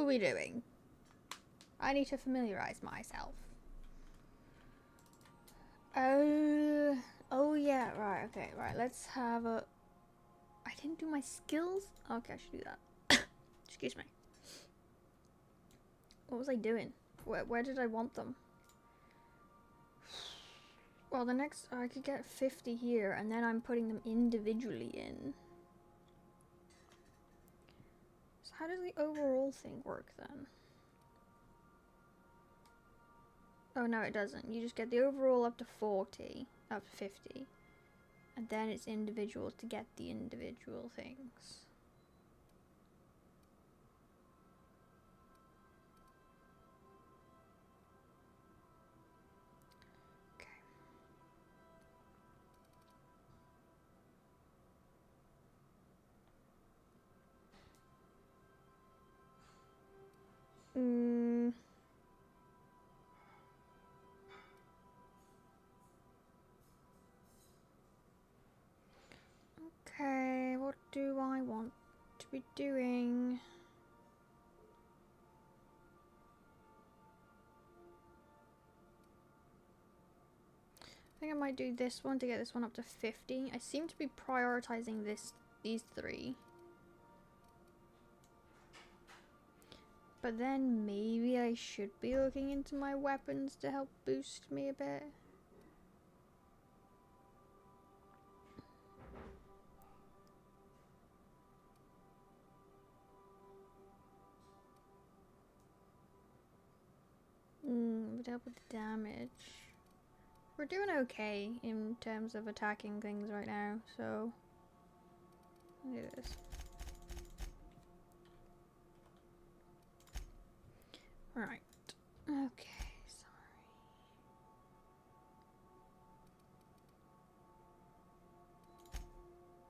are we doing? I need to familiarize myself. Oh yeah, right, okay, right, let's have a... I didn't do my skills? Okay, I should do that. Excuse me. What was I doing? Where did I want them? Well, the next... I could get 50 here, and then I'm putting them individually in. So how does the overall thing work, then? Oh, no, it doesn't. You just get the overall up to 40, up to 50. And then it's individual to get the individual things. Okay, what do I want to be doing? I think I might do this one to get this one up to 50. I seem to be prioritizing these three. But then maybe I should be looking into my weapons to help boost me a bit. Would help with the damage. We're doing okay in terms of attacking things right now, so I'll do this. Right. Okay, sorry.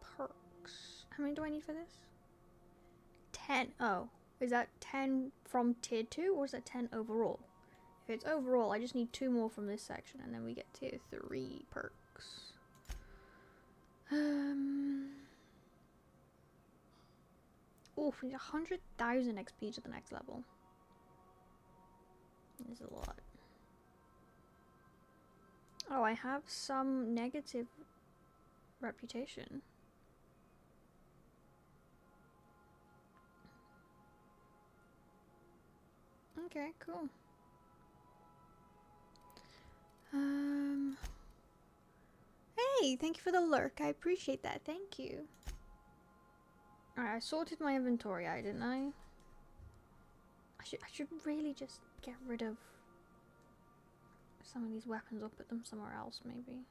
Perks. How many do I need for this? 10. Oh, is that 10 from tier 2 or is that 10 overall? If it's overall, I just need 2 more from this section and then we get tier 3 perks. Oof, we need 100,000 XP to the next level. This is a lot. Oh, I have some negative reputation. Okay, cool. Hey, thank you for the lurk. I appreciate that. Thank you. Alright, I sorted my inventory out, didn't I? I should really just get rid of some of these weapons or put them somewhere else, maybe.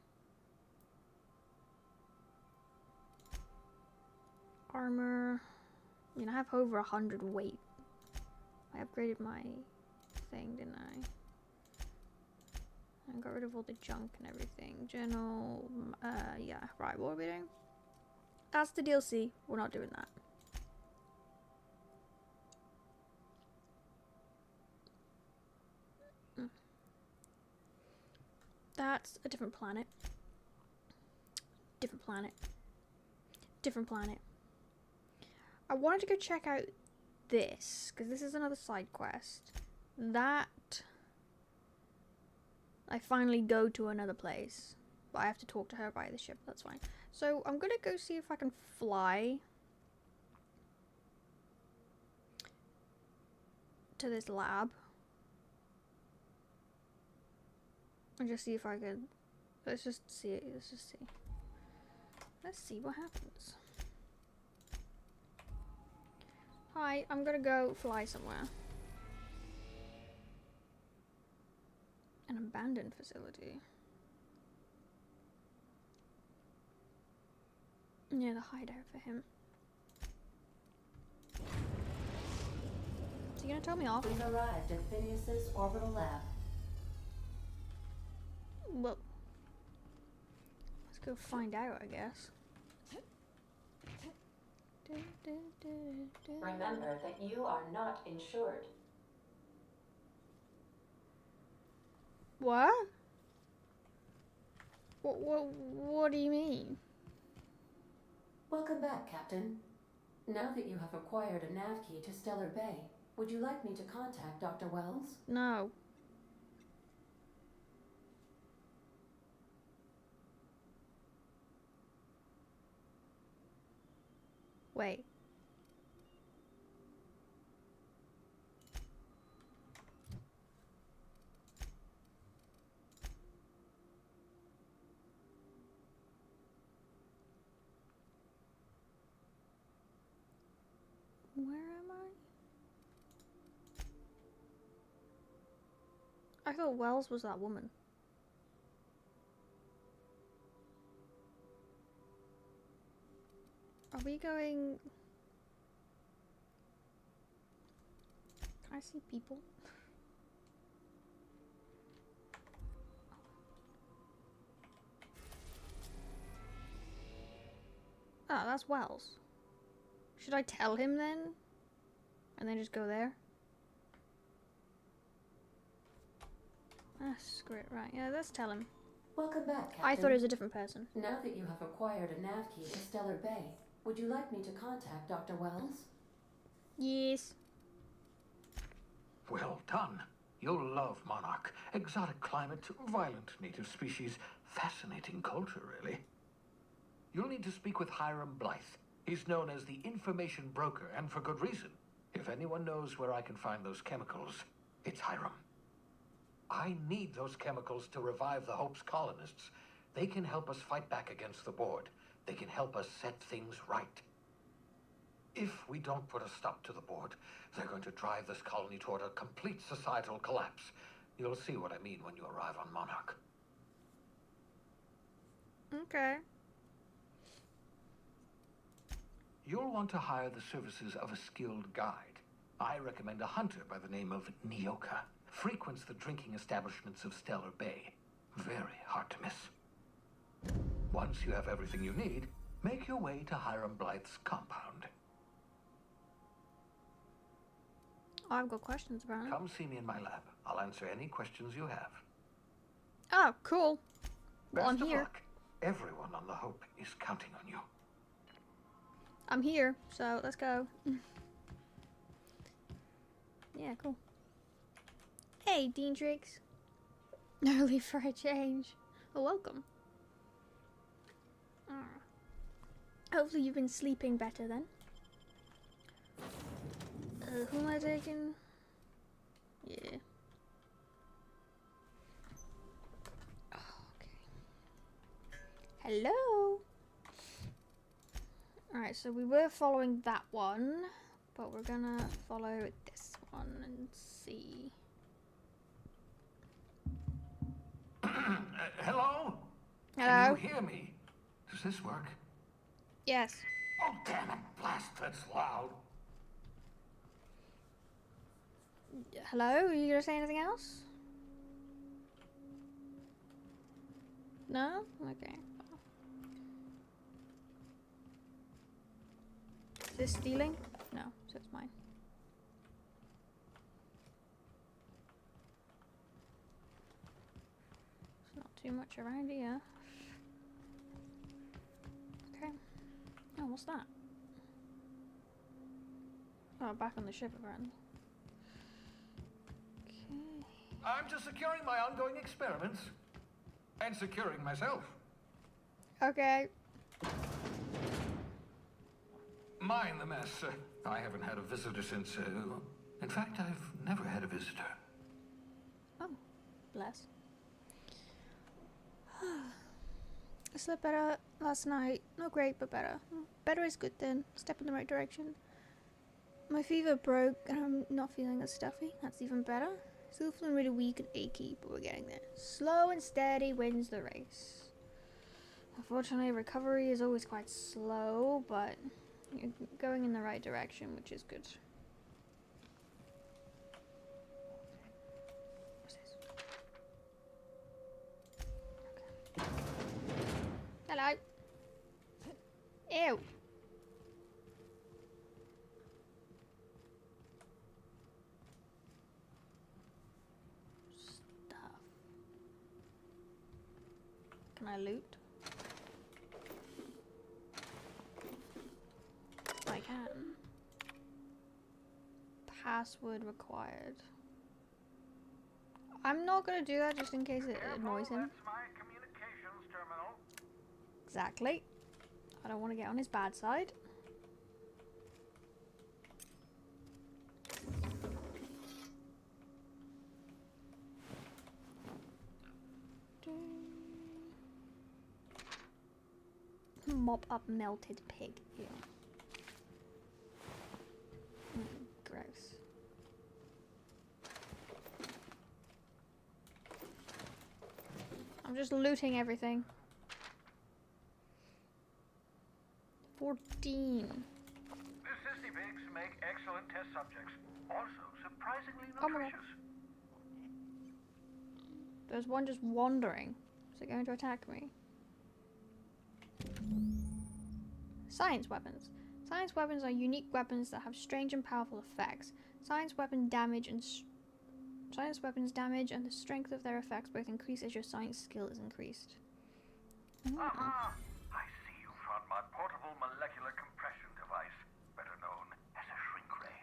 Armor. I mean, I have over 100 weight. I upgraded my thing, didn't I? And got rid of all the junk and everything. Journal. Yeah. Right, what are we doing? That's the DLC. We're not doing that. That's a different planet. Different planet. Different planet. I wanted to go check out this, because this is another side quest. That... I finally go to another place. But I have to talk to her by the ship, that's fine. So I'm gonna go see if I can fly to this lab. And just see if I can... Let's just see it. Let's just see. Let's see what happens. Hi, I'm gonna go fly somewhere. An abandoned facility. Yeah, the hideout for him. Is he gonna tell me off? We've arrived at Phineas's orbital lab. Well, let's go find out, I guess. Remember that you are not insured. What? What do you mean? Welcome back, Captain. Now that you have acquired a nav key to Stellar Bay, Would you like me to contact Dr. Wells? No. Wait. Where am I? I thought Wells was that woman. Are we going... Can I see people? Oh, that's Wells. Should I tell him then? And then just go there? Ah, screw it. Right, yeah, let's tell him. Welcome back, Captain. I thought it was a different person. Now that you have acquired a nav key to Stellar Bay, would you like me to contact Dr. Wells? Yes. Well done. You'll love Monarch. Exotic climate, violent native species, fascinating culture, really. You'll need to speak with Hiram Blythe. He's known as the information broker, and for good reason. If anyone knows where I can find those chemicals, it's Hiram. I need those chemicals to revive the Hope's colonists. They can help us fight back against the board. They can help us set things right. If we don't put a stop to the board, they're going to drive this colony toward a complete societal collapse. You'll see what I mean when you arrive on Monarch. Okay. You'll want to hire the services of a skilled guide. I recommend a hunter by the name of Nyoka. Frequents the drinking establishments of Stellar Bay. Very hard to miss. Once you have everything you need, make your way to Hiram Blythe's compound. I've got questions about it. Come see me in my lab. I'll answer any questions you have. Oh, cool. Well, I'm Best of here. luck. Everyone on the Hope is counting on you. I'm here, so let's go. Yeah, cool. Hey, Deantrix. Early for a change. Oh, welcome. Hopefully you've been sleeping better then. Who am I taking? Yeah. Oh, okay. Hello. Alright, so we were following that one, but we're gonna follow this one and see. Hello? Hello? Can you hear me? Does this work? Yes. Oh, damn it. Blast, that's loud. Hello? Are you gonna say anything else? No? Okay. Is this stealing? No, so it's mine. There's not too much around here. Okay. Oh, what's that? Oh, back on the ship apparently. Okay. I'm just securing my ongoing experiments. And securing myself. Okay. Mind the mess. I haven't had a visitor since... in fact, I've never had a visitor. Oh, bless. I slept better last night. Not great, but better. Better is good then. Step in the right direction. My fever broke and I'm not feeling as stuffy. That's even better. Still feeling really weak and achy, but we're getting there. Slow and steady wins the race. Unfortunately, recovery is always quite slow, but you're going in the right direction, which is good. What's this? Okay. Hello. Ew. Stuff. Can I loot? I can. Password required. I'm not gonna do that just in case it annoys him. That's my communications terminal. Exactly. I don't want to get on his bad side. Mop up melted pig. Ew. Gross. I'm just looting everything. 14. The sissy pigs make excellent test subjects. Also surprisingly Oh my God. nutritious. There's one just wandering. Is it going to attack me? Science weapons. Science weapons are unique weapons that have strange and powerful effects. Science weapons damage and the strength of their effects both increase as your science skill is increased. Aha! I see you found my portable molecular compression device, better known as a shrink ray.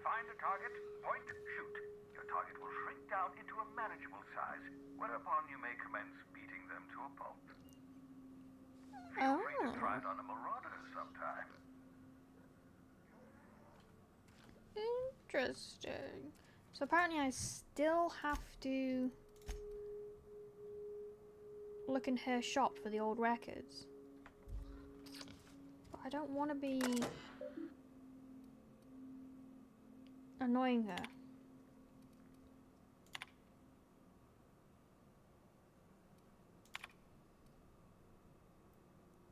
Find a target, point, shoot. Your target will shrink down into a manageable size, whereupon you may commence beating them to a pulp. Feel free to try it on a marauder sometime. Interesting. So apparently I still have to look in her shop for the old records. But I don't want to be annoying her.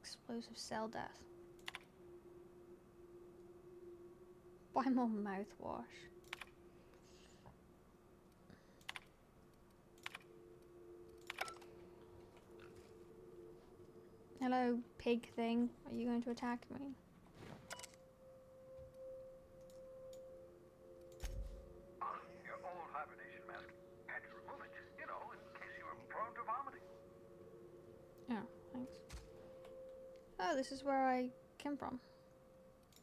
Explosive cell death. Buy more mouthwash. Hello, pig thing. Are you going to attack me? Your old hibernation mask. Had to remove it, you know, in case you were prone to vomiting. Oh, thanks. Oh, this is where I came from.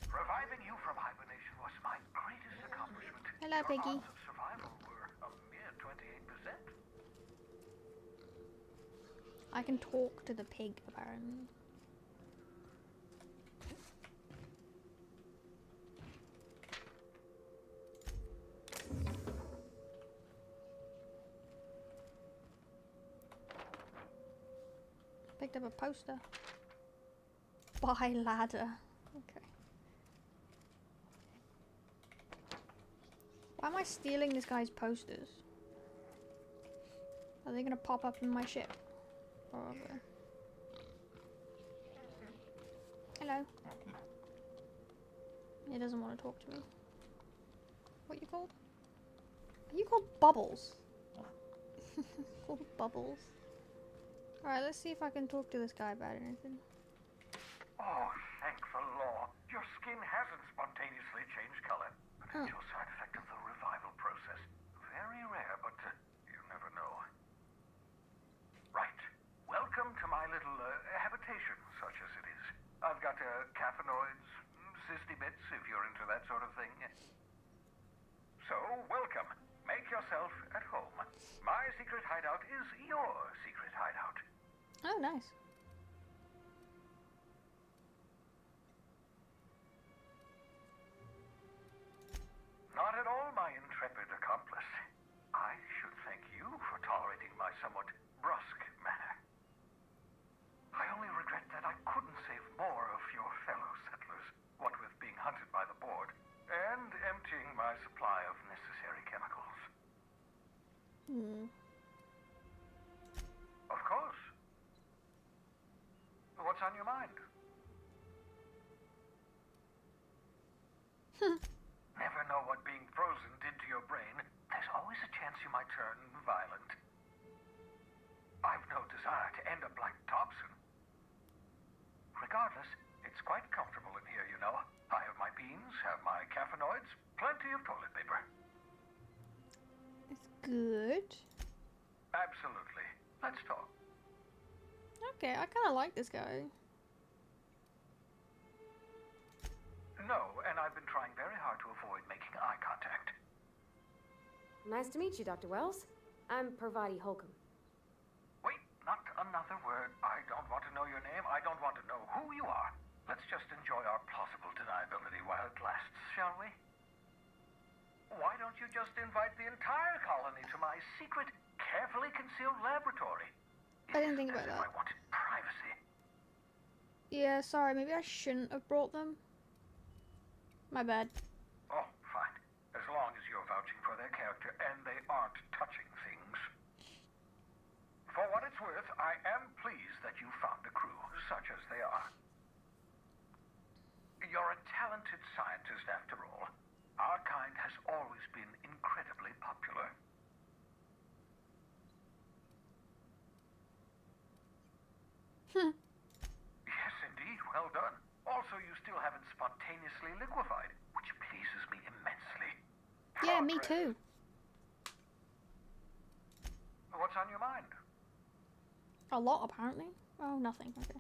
Reviving you from hibernation was my greatest accomplishment. Hello, Your piggy. odds of survival were a mere 28%. I can talk to the pig, apparently. Picked up a poster. Buy ladder. Okay. Why am I stealing this guy's posters? Are they gonna pop up in my ship? Probably. Hello. He doesn't want to talk to me. What you called? Are you called Bubbles? Called Bubbles. Alright, let's see if I can talk to this guy about anything. Oh, thank the law. Your skin hasn't spontaneously changed color. Potential side effect of the revival process. Very rare, but you never know. Right. Welcome to my little habitation, such as it is. I've got caffeinoids, cysty bits, if you're into that sort of thing. So, welcome. Make yourself at home. My secret hideout is your secret hideout. Oh, nice. Not at all, my intrepid accomplice. I should thank you for tolerating my somewhat brusque manner. I only regret that I couldn't save more of your fellow settlers, what with being hunted by the board, and emptying my supply of necessary chemicals. Of course. What's on your mind? Never know what being frozen did to your brain. There's always a chance you might turn violent. I've no desire to end up like Thompson. Regardless, it's quite comfortable in here, you know. I have my beans, have my caffeinoids, plenty of toilet paper. It's good. Absolutely. Let's talk. Okay, I kind of like this guy. No, and I've been trying very hard to avoid making eye contact. Nice to meet you, Dr. Wells. I'm Parvati Holcomb. Wait, not another word. I don't want to know your name. I don't want to know who you are. Let's just enjoy our plausible deniability while it lasts, shall we? Why don't you just invite the entire colony to my secret, carefully concealed laboratory? I didn't think about As if that. I wanted privacy. Yeah, sorry, maybe I shouldn't have brought them. My bad. Oh, fine. As long as you're vouching for their character and they aren't touching things. For what it's worth, I am pleased that you found a crew, such as they are. You're a talented scientist, after all. Our kind has always been incredibly popular. Yes, indeed. Well done. Also, you still haven't spontaneously liquefied, which pleases me immensely. Yeah, me Progress. too. What's on your mind? A lot, apparently. Oh, nothing. Okay.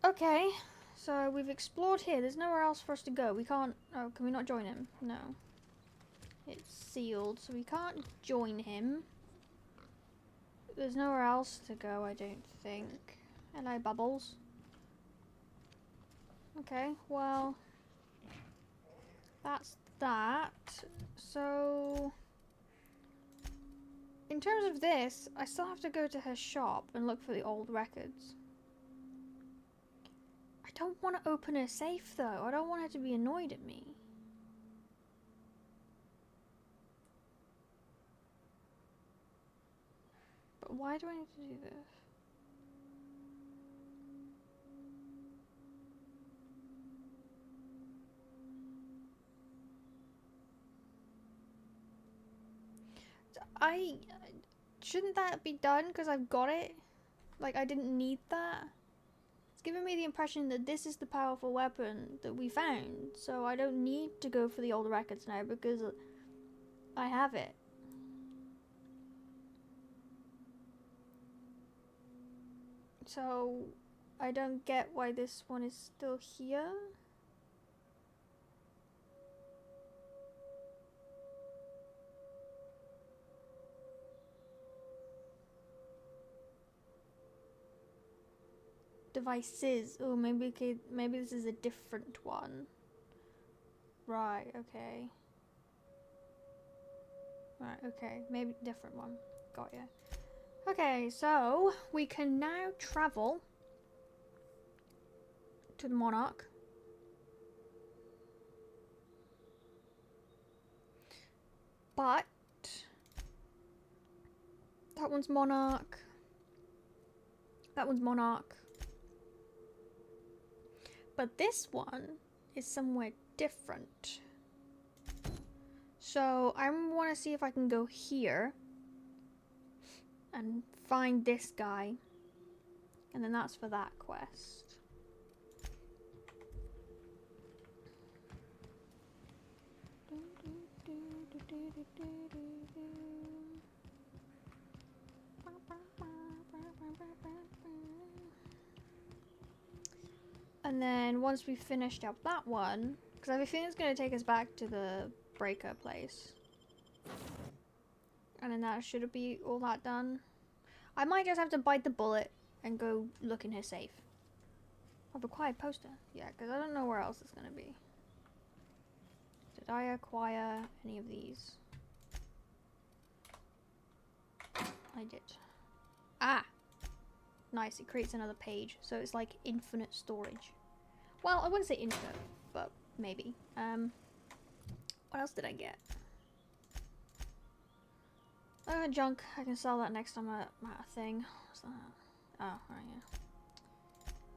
Okay, so we've explored here. There's nowhere else for us to go. We can't... Oh, can we not join him? No. It's sealed, so we can't join him. There's nowhere else to go, I don't think. Hello, Bubbles. Okay, well... That's that. So... In terms of this, I still have to go to her shop and look for the old records. I don't want to open her safe, though. I don't want her to be annoyed at me. But why do I need to do this? Shouldn't that be done because I've got it? Like, I didn't need that? It's giving me the impression that this is the powerful weapon that we found, so I don't need to go for the old records now because I have it. So, I don't get why this one is still here. Devices. Oh, maybe this is a different one. Right, okay. Right, okay. Maybe different one. Got ya. Okay, so we can now travel to the Monarch. But that one's Monarch. That one's Monarch. But this one is somewhere different. So I want to see if I can go here and find this guy. And then that's for that quest. And then once we've finished up that one, because I have a feeling it's going to take us back to the breaker place. And then that should be all that done. I might just have to bite the bullet and go look in her safe. Oh, required poster. Yeah, because I don't know where else it's going to be. Did I acquire any of these? I did. Ah! Nice, it creates another page. So it's like infinite storage. Well, I wouldn't say infinite, but maybe. What else did I get? Junk. I can sell that next time I'm at a thing. What's that? Oh, right, yeah.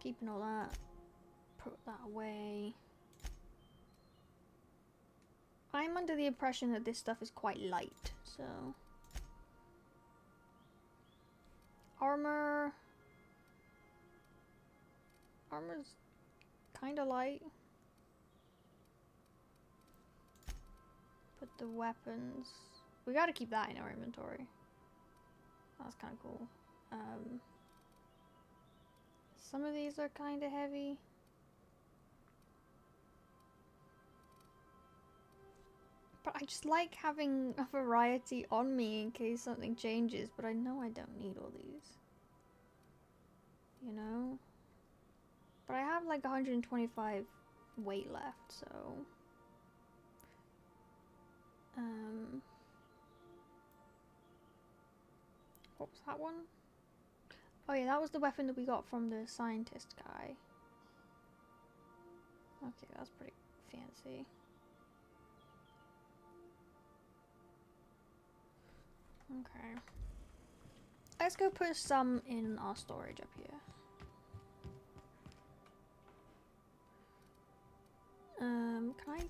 Keeping all that. Put that away. I'm under the impression that this stuff is quite light, so... Armor... Armor's kinda light. Put the weapons... We gotta keep that in our inventory. That's kinda cool. Some of these are kinda heavy. But I just like having a variety on me in case something changes, but I know I don't need all these. You know? But I have like 125 weight left, so... What was that one? Oh yeah, that was the weapon that we got from the scientist guy. Okay, that's pretty fancy. Okay. Let's go put some in our storage up here. Can I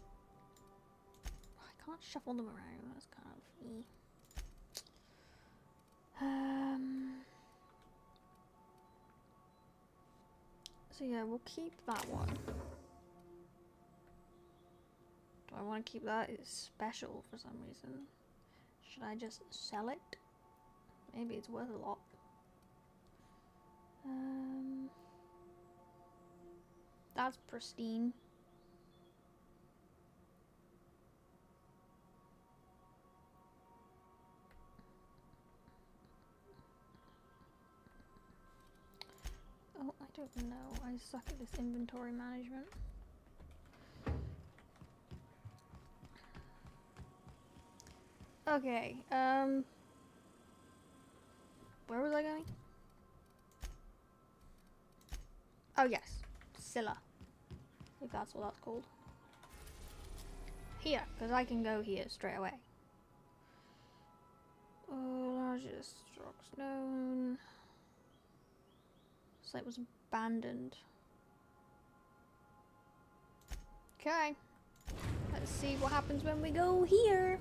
can't shuffle them around, that's kind of me. So yeah, we'll keep that one. Do I want to keep that? It's special for some reason. Should I just sell it? Maybe it's worth a lot. That's pristine. Oh, I don't know. I suck at this inventory management. Okay, where was I going? Oh yes, Scylla. If that's what that's called. Here, because I can go here straight away. Largest rock stone. Site was abandoned. Okay. Let's see what happens when we go here.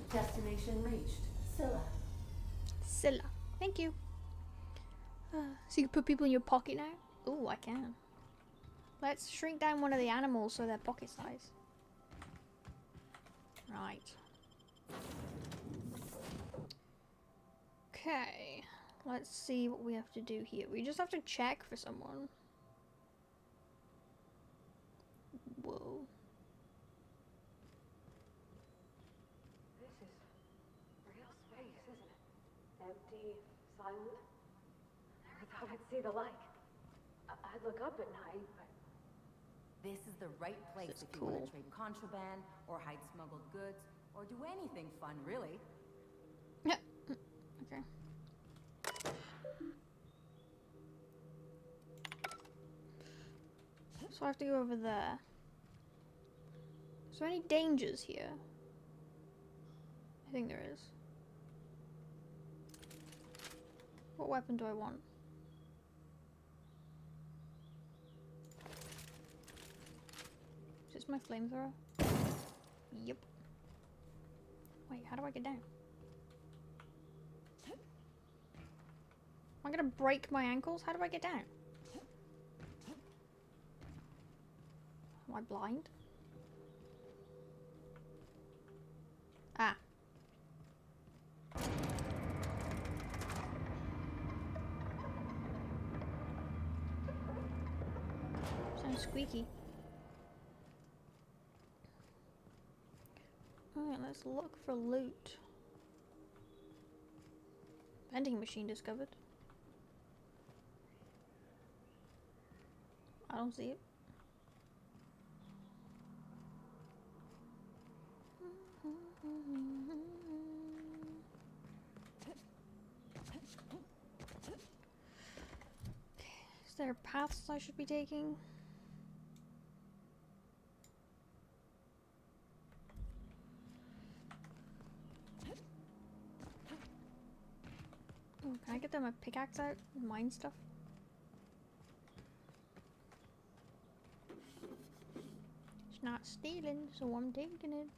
Destination reached. Scylla. Scylla. Thank you. So you can put people in your pocket now? Ooh, I can. Let's shrink down one of the animals so they're pocket size. Right. Okay. Let's see what we have to do here. We just have to check for someone. Whoa. This is real space, isn't it? Empty, silent. Never thought I'd see the like. I'd look up at night, but... This is the right place This is if you want cool. to trade contraband, or hide smuggled goods, or do anything fun, really. Yeah. Okay. So I have to go over there. Is there any dangers here? I think there is. What weapon do I want? Is this my flamethrower? Yep. Wait, how do I get down? Am I gonna break my ankles? How do I get down? Am I blind? Ah. Sounds squeaky. Alright, let's look for loot. Vending machine discovered. I don't see it. Is there paths I should be taking? Oh, can I get my pickaxe out and mine stuff? It's not stealing, so I'm taking it.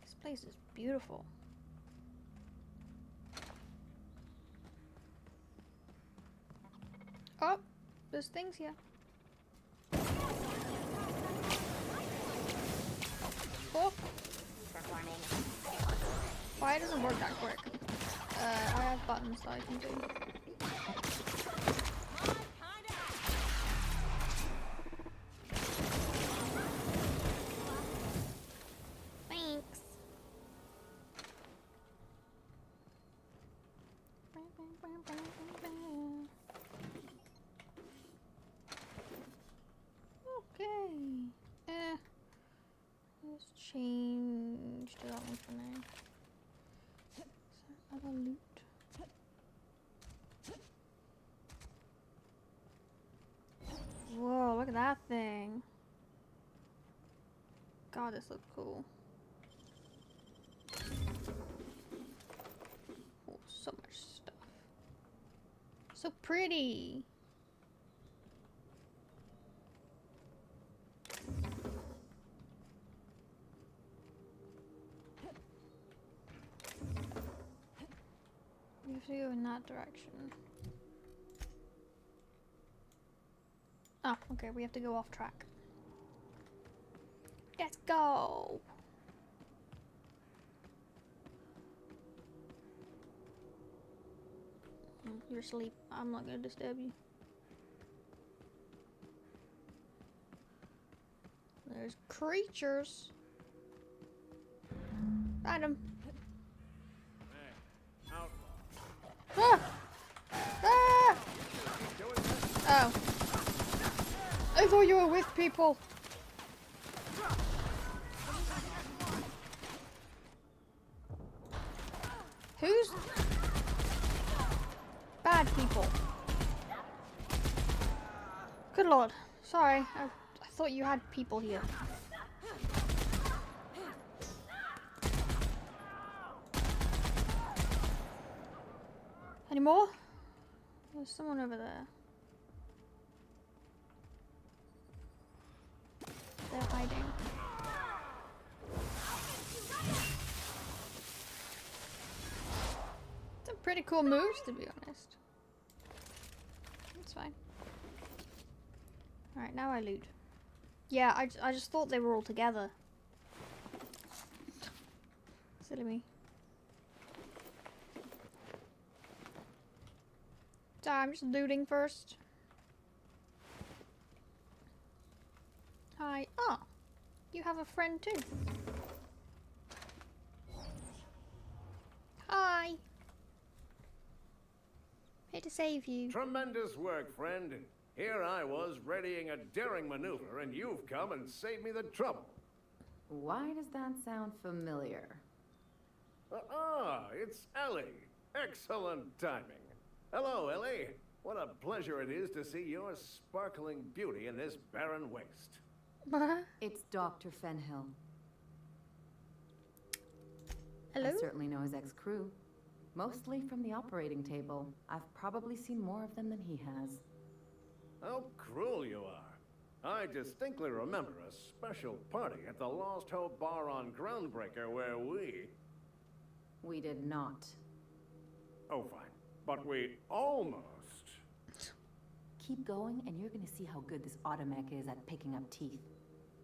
This place is beautiful. Oh, there's things here. Oh. Fire doesn't work that quick. I have buttons that I can do. Okay. Let's change to that one for now. Is there other loot? Whoa, look at that thing. God, this looks cool. Oh, so much stuff. So pretty. We have to go in that direction. Oh, okay, we have to go off track. Let's go! You're asleep. I'm not gonna disturb you. There's creatures. Find 'em. Ah! Ah! Oh. I thought you were with people. Who's bad people? Good lord. Sorry. I thought you had people here. Any more? There's someone over there. They're hiding. Some pretty cool moves, to be honest. That's fine. Alright, now I loot. Yeah, I just thought they were all together. Silly me. So I'm just looting first. Hi. Oh, you have a friend too. Hi. Here to save you. Tremendous work, friend. Here I was readying a daring maneuver, and you've come and saved me the trouble. Why does that sound familiar? It's Ellie. Excellent timing. Hello, Ellie. What a pleasure it is to see your sparkling beauty in this barren waste. It's Dr. Fenhill. Hello? I certainly know his ex-crew. Mostly from the operating table. I've probably seen more of them than he has. How cruel you are. I distinctly remember a special party at the Lost Hope Bar on Groundbreaker where We did not. Oh, fine. But we almost... Keep going, and you're gonna see how good this automech is at picking up teeth.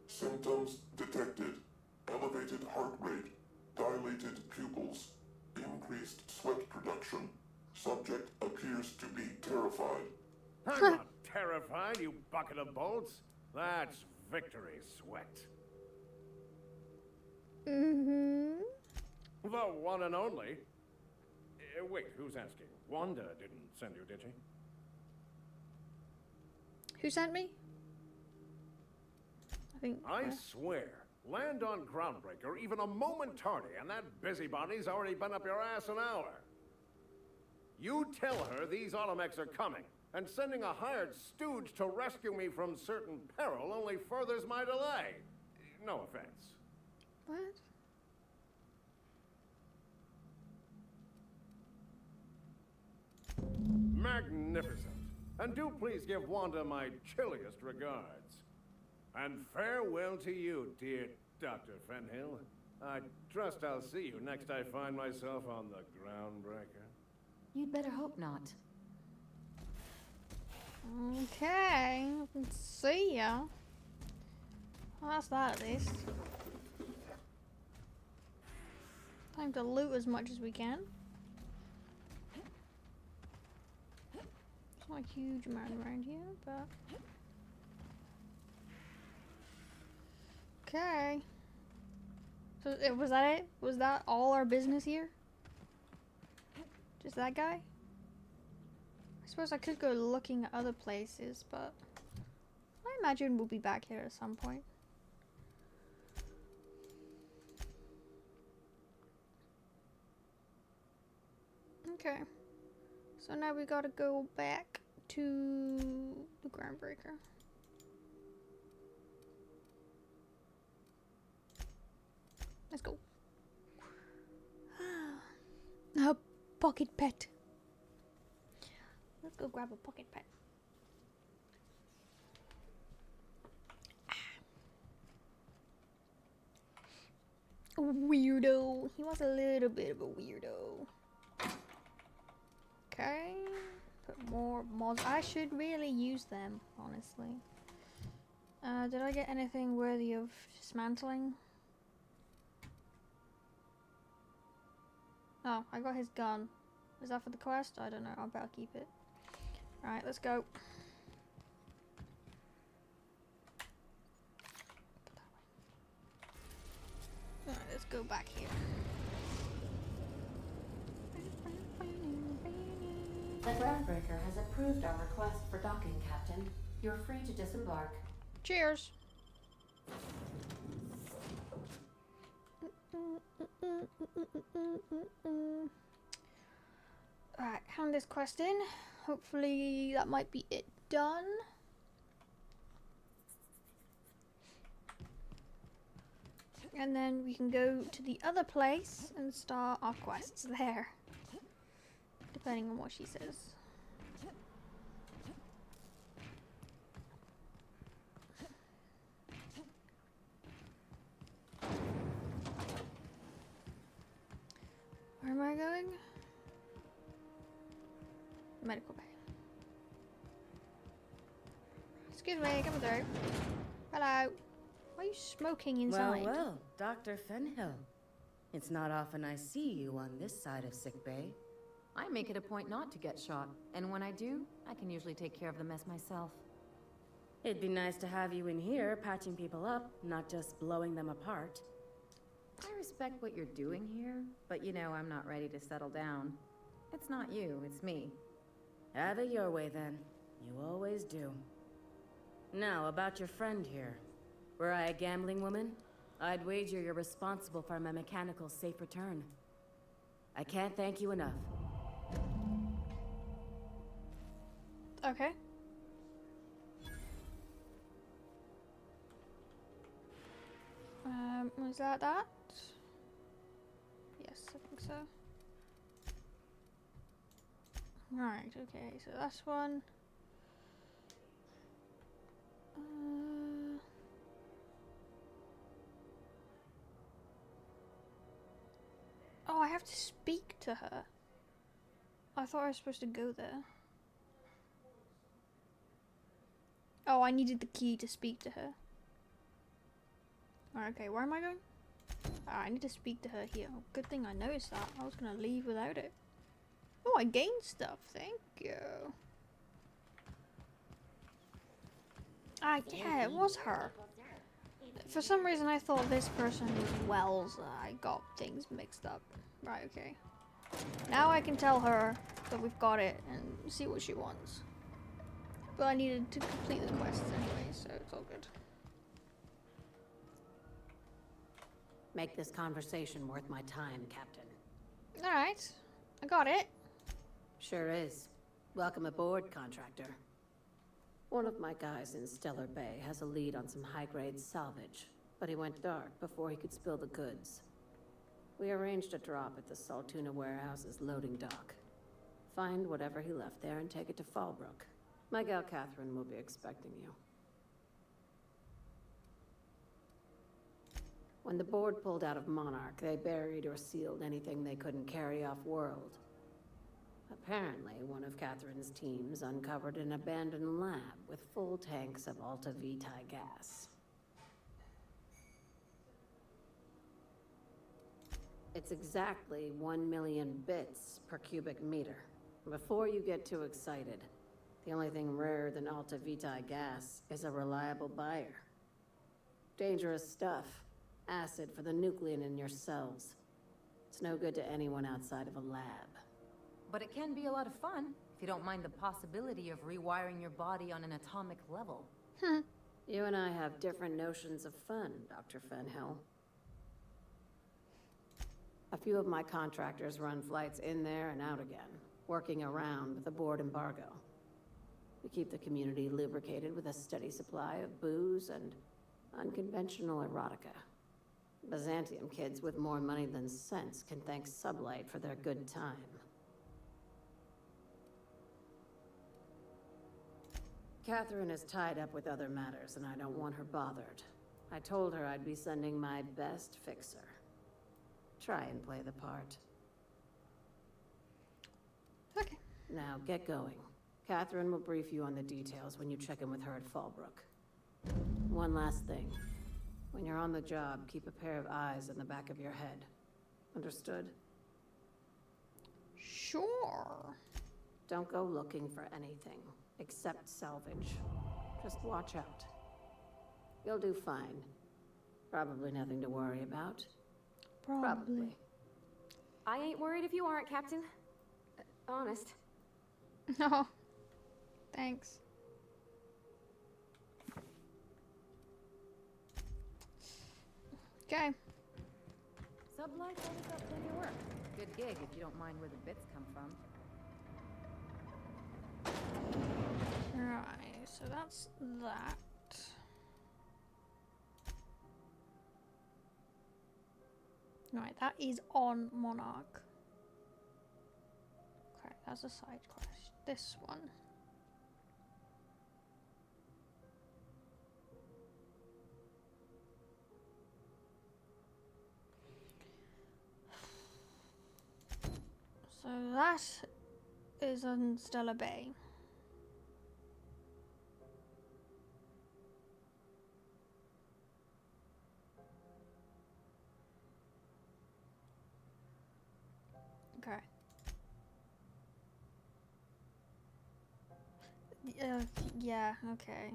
Symptoms detected. Elevated heart rate, dilated pupils, increased sweat production. Subject appears to be terrified. I'm not terrified, you bucket of bolts. That's victory sweat. Mm-hmm. The one and only. Wait, who's asking? Wanda didn't send you, did she? Who sent me? I swear, land on Groundbreaker even a moment tardy, and that busybody's already been up your ass an hour. You tell her these automechs are coming, and sending a hired stooge to rescue me from certain peril only furthers my delay. No offense. What? Magnificent. And do please give Wanda my chilliest regards. And farewell to you, dear Dr. Fenhill. I trust I'll see you next I find myself on the Groundbreaker. You'd better hope not. Okay, let's see ya. Well, that's that at least. Time to loot as much as we can. There's not a huge amount around here, but... Okay. So, was that it? Was that all our business here? Just that guy? suppose I could go looking at other places, but I imagine we'll be back here at some point. Okay. So now we gotta go back to the Groundbreaker. Let's go. A pocket pet. Let's go grab a pocket pet. Weirdo. He was a little bit of a weirdo. Okay. Put more mods. I should really use them, honestly. Did I get anything worthy of dismantling? Oh, I got his gun. Is that for the quest? I don't know. I better keep it. Alright, let's go. Alright, let's go back here. The Groundbreaker has approved our request for docking, Captain. You're free to disembark. Cheers. Alright, hand this quest in. Hopefully that might be it done. And then we can go to the other place and start our quests there. Depending on what she says. Where am I going? Medical bay. Excuse me, come through. Hello. Why are you smoking inside? Well, well, Dr. Fenhill. It's not often I see you on this side of sickbay. I make it a point not to get shot, and when I do, I can usually take care of the mess myself. It'd be nice to have you in here patching people up, not just blowing them apart. I respect what you're doing here, but you know I'm not ready to settle down. It's not you, it's me. Have it your way then. You always do. Now, about your friend here. Were I a gambling woman, I'd wager you're responsible for my mechanical safe return. I can't thank you enough. Okay. Was that? Yes, I think so. Right, okay, so that's one. Oh, I have to speak to her. I thought I was supposed to go there. Oh, I needed the key to speak to her. Okay, where am I going? I need to speak to her here. Oh, good thing I noticed that. I was gonna leave without it. Oh, I gained stuff. Thank you. Ah, yeah, it was her. For some reason, I thought this person was Wells. I got things mixed up. Right, okay. Now I can tell her that we've got it and see what she wants. But I needed to complete the quests anyway, so it's all good. Make this conversation worth my time, Captain. Alright, I got it. Sure is. Welcome aboard, contractor. One of my guys in Stellar Bay has a lead on some high-grade salvage, but he went dark before he could spill the goods. We arranged a drop at the Saltuna warehouse's loading dock. Find whatever he left there and take it to Fallbrook. My gal Catherine will be expecting you. When the board pulled out of Monarch, they buried or sealed anything they couldn't carry off-world. Apparently, one of Catherine's teams uncovered an abandoned lab with full tanks of Alta Vitae gas. It's exactly 1 million bits per cubic meter. Before you get too excited, the only thing rarer than Alta Vitae gas is a reliable buyer. Dangerous stuff. Acid for the nuclein in your cells. It's no good to anyone outside of a lab. But it can be a lot of fun, if you don't mind the possibility of rewiring your body on an atomic level. You and I have different notions of fun, Dr. Fenhill. A few of my contractors run flights in there and out again, working around with the board embargo. We keep the community lubricated with a steady supply of booze and unconventional erotica. Byzantium kids with more money than sense can thank Sublight for their good time. Catherine is tied up with other matters, and I don't want her bothered. I told her I'd be sending my best fixer. Try and play the part. Okay. Now, get going. Catherine will brief you on the details when you check in with her at Fallbrook. One last thing. When you're on the job, keep a pair of eyes in the back of your head. Understood? Sure. Don't go looking for anything, except salvage. Just watch out. You'll do fine. Probably nothing to worry about. Probably. I ain't worried if you aren't, Captain. Honest. No. Thanks. Okay. Sublight's always got plenty of work. Good gig if you don't mind where the bits come from. Right, so that's that. Right, that is on Monarch. Okay, that's a side quest. This one. So that is on Stellar Bay. Okay. Yeah, okay.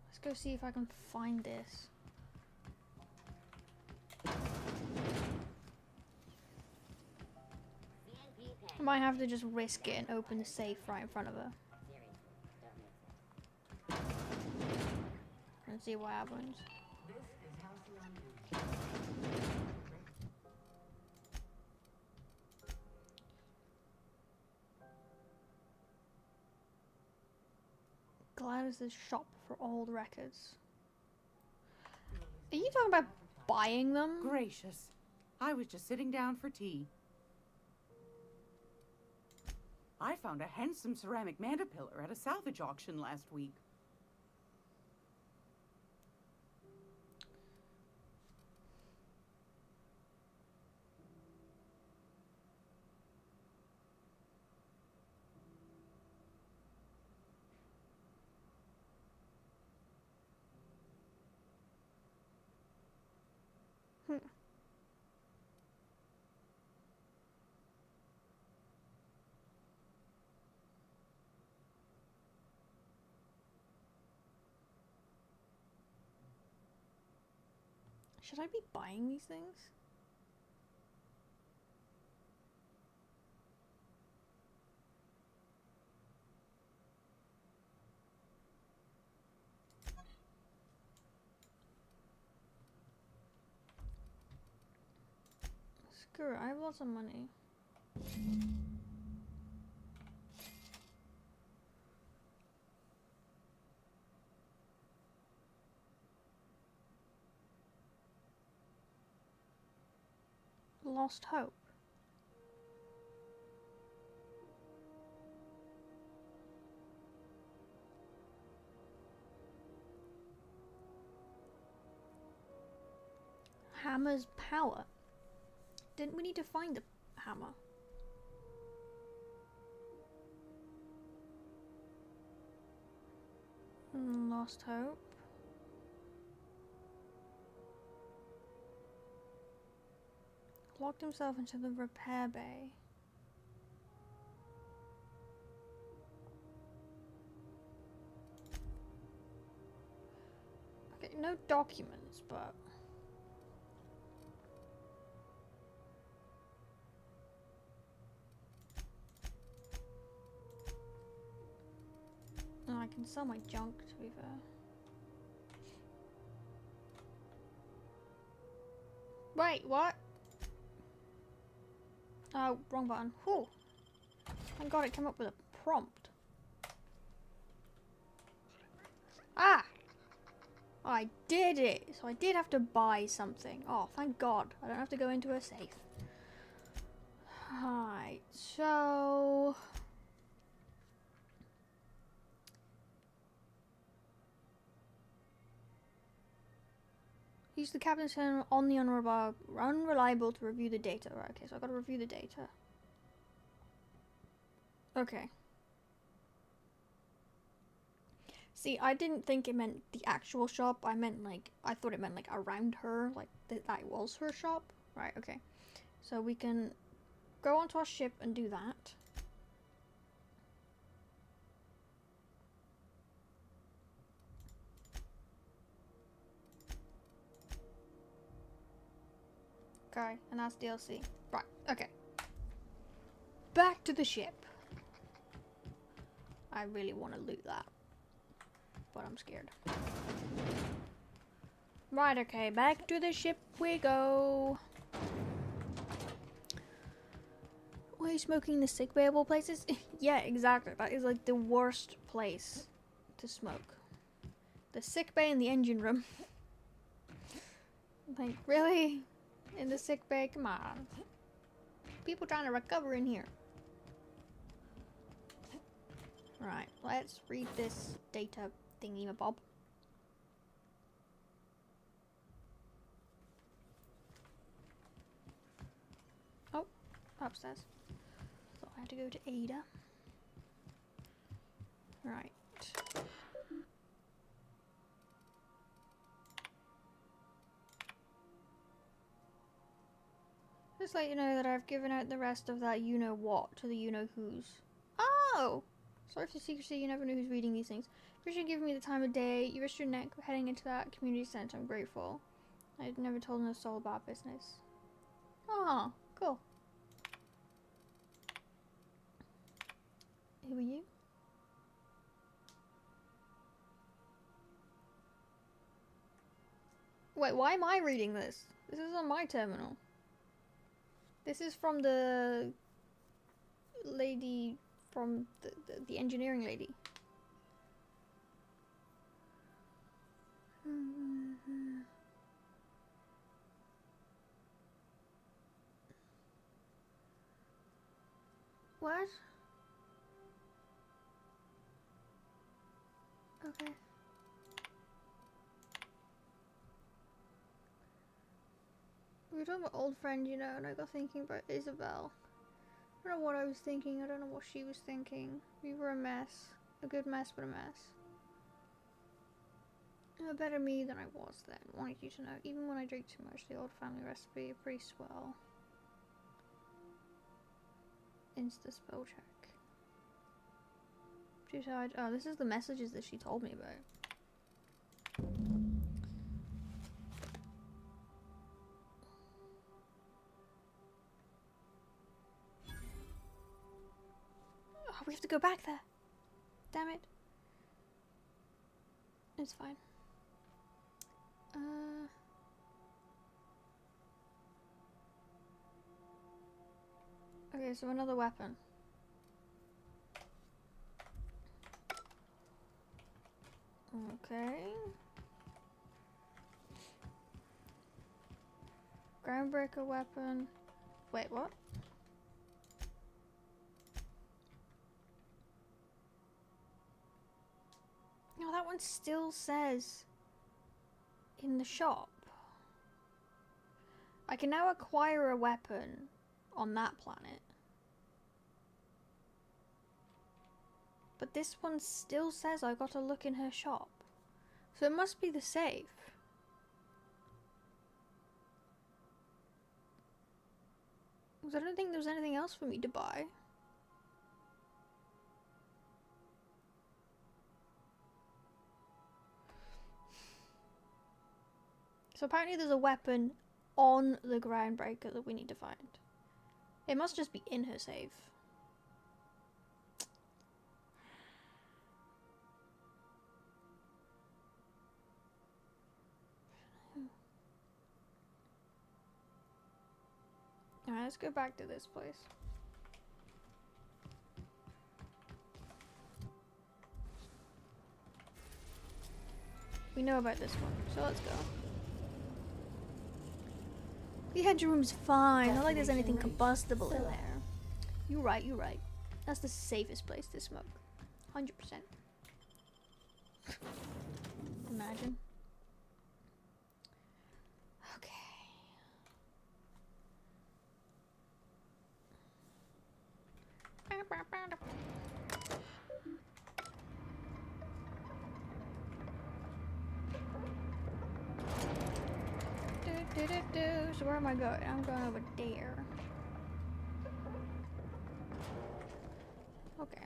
Let's go see if I can find this. I might have to just risk it and open the safe right in front of her. And see what happens. Gladys's shop for old records. Are you talking about buying them? Gracious. I was just sitting down for tea. I found a handsome ceramic mandapillar at a salvage auction last week. Should I be buying these things? Screw it, I have lots of money. Lost hope. Hammer's power. Didn't we need to find the hammer? Lost hope. Locked himself into the repair bay. Okay, no documents, but can sell my junk, to be fair. Wait, what? Oh, wrong button. Whew. Thank God it came up with a prompt. Ah! I did it! So I did have to buy something. Oh, thank God. I don't have to go into a safe. Alright, so... Use the captain's turn on the unreliable to review the data. Right, okay, so I gotta review the data. Okay. See, I didn't think it meant the actual shop. I thought it meant like around her, like that was her shop. Right, okay. So we can go onto our ship and do that. Okay, and that's DLC. Right, okay. Back to the ship. I really want to loot that, but I'm scared. Right, okay, back to the ship we go. Why are you smoking the sick bay of all places? Yeah, exactly. That is like the worst place to smoke. The sick bay and the engine room. Like, really? In the sick bay? Come on. People trying to recover in here. Right, let's read this data thingy-mabob. Oh, upstairs. Thought I had to go to Ada. Right. Just let you know that I've given out the rest of that you-know-what to the you-know-whos. Oh! Sorry for the secrecy, you never know who's reading these things. Appreciate you giving me the time of day. You risked your neck heading into that community center. I'm grateful. I'd never told no soul about business. Oh, cool. Who are you? Wait, why am I reading this? This is on my terminal. This is from the lady from the engineering lady. What? Okay. We were talking about old friend, you know, and I got thinking about Isabel. I don't know what I was thinking, I don't know what she was thinking. We were a mess. A good mess, but a mess. A better me than I was then, wanted you to know. Even when I drink too much, the old family recipe, pretty swell. Insta spell check. Too tired. Oh, this is the messages that she told me about. Oh, we have to go back there. Damn it. It's fine. Okay, so another weapon. Okay. Groundbreaker weapon. Wait, what? No, that one still says in the shop. I can now acquire a weapon on that planet. But this one still says I gotta look in her shop. So it must be the safe. Because I don't think there was anything else for me to buy. So apparently there's a weapon on the groundbreaker that we need to find. It must just be in her safe. let's go back to this place. We know about this one, so let's go. The engine room's fine. Not like there's anything combustible in there. You're right, you're right. That's the safest place to smoke. 100%. Imagine. Okay. So where am I going? I'm going over there. Okay.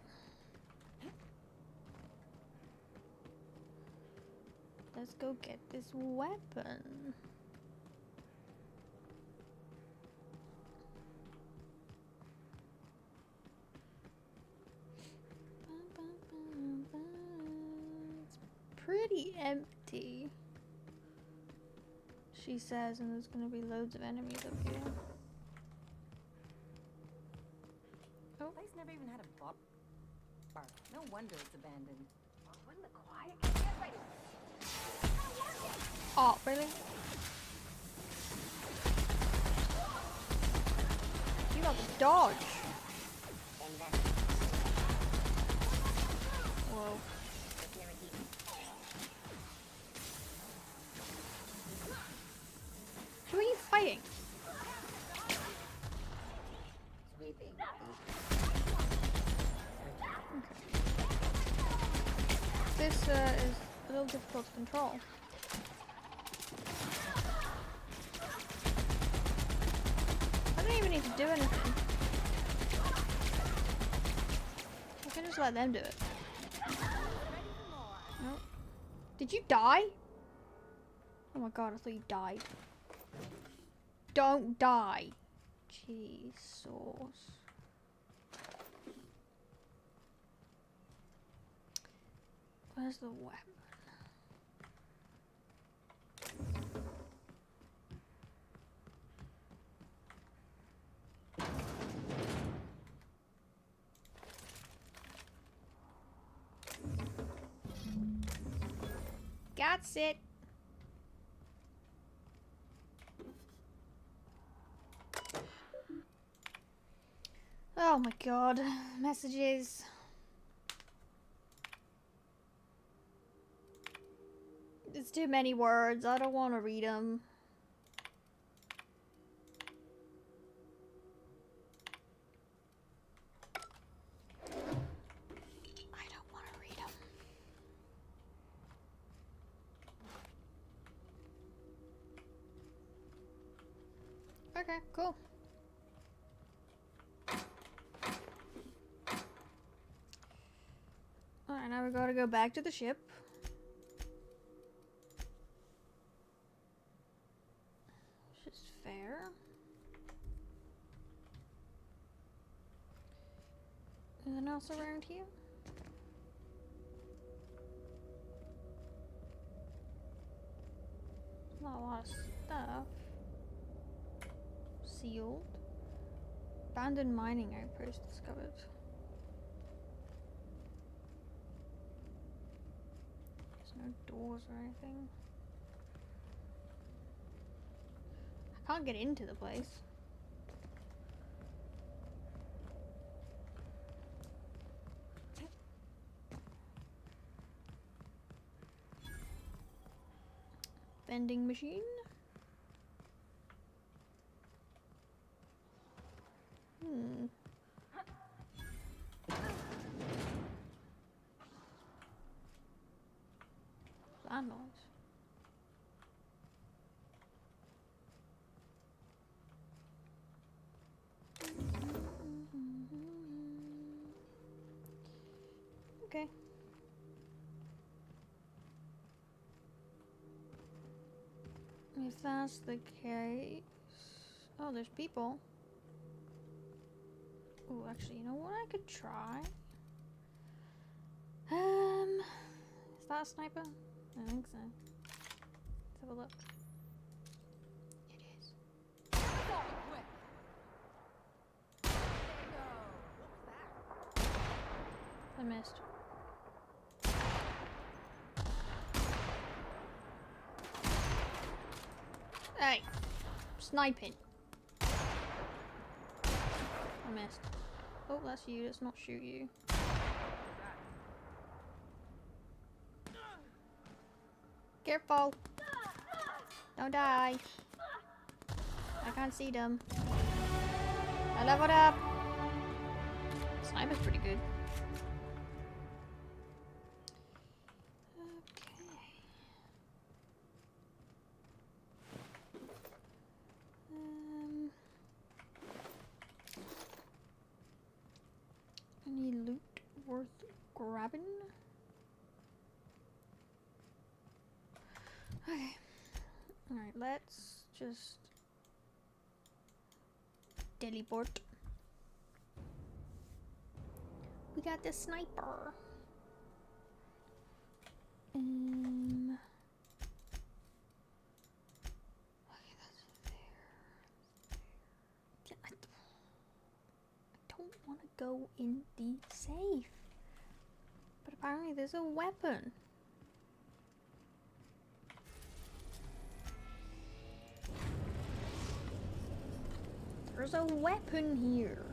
Let's go get this weapon. It's pretty empty, she says, and there's gonna be loads of enemies up here. The place never even had a bar. No wonder it's abandoned. Wouldn't the quiet get right? Oh, really? You got the dodge. Whoa. Who are you fighting? This is a little difficult to control. I don't even need to do anything. I can just let them do it. Nope. Did you die? Oh my god, I thought you died. Don't die. Cheese sauce. Where's the weapon? That's it. Oh my god, messages. It's too many words. I don't want to read them. I don't want to read them. Okay, cool. Alright, now we gotta go back to the ship. Which is fair. Anything else around here? Not a lot of stuff. Sealed. Abandoned mining outpost discovered. There's no doors or anything. I can't get into the place. Vending machine. That noise. Okay. If that's the case... Oh, there's people. Oh, actually, you know what I could try? Is that a sniper? I think so. Let's have a look. It is. I missed. Hey! Sniping. I missed. Oh, that's you. Let's not shoot you. Careful! Don't die. I can't see them. I leveled up. Sniper's pretty good. Okay. Any loot worth grabbing? Okay. Alright, let's just teleport. We got the sniper. Okay, that's there. Yeah, I don't want to go in the safe. But apparently there's a weapon. There's a weapon here.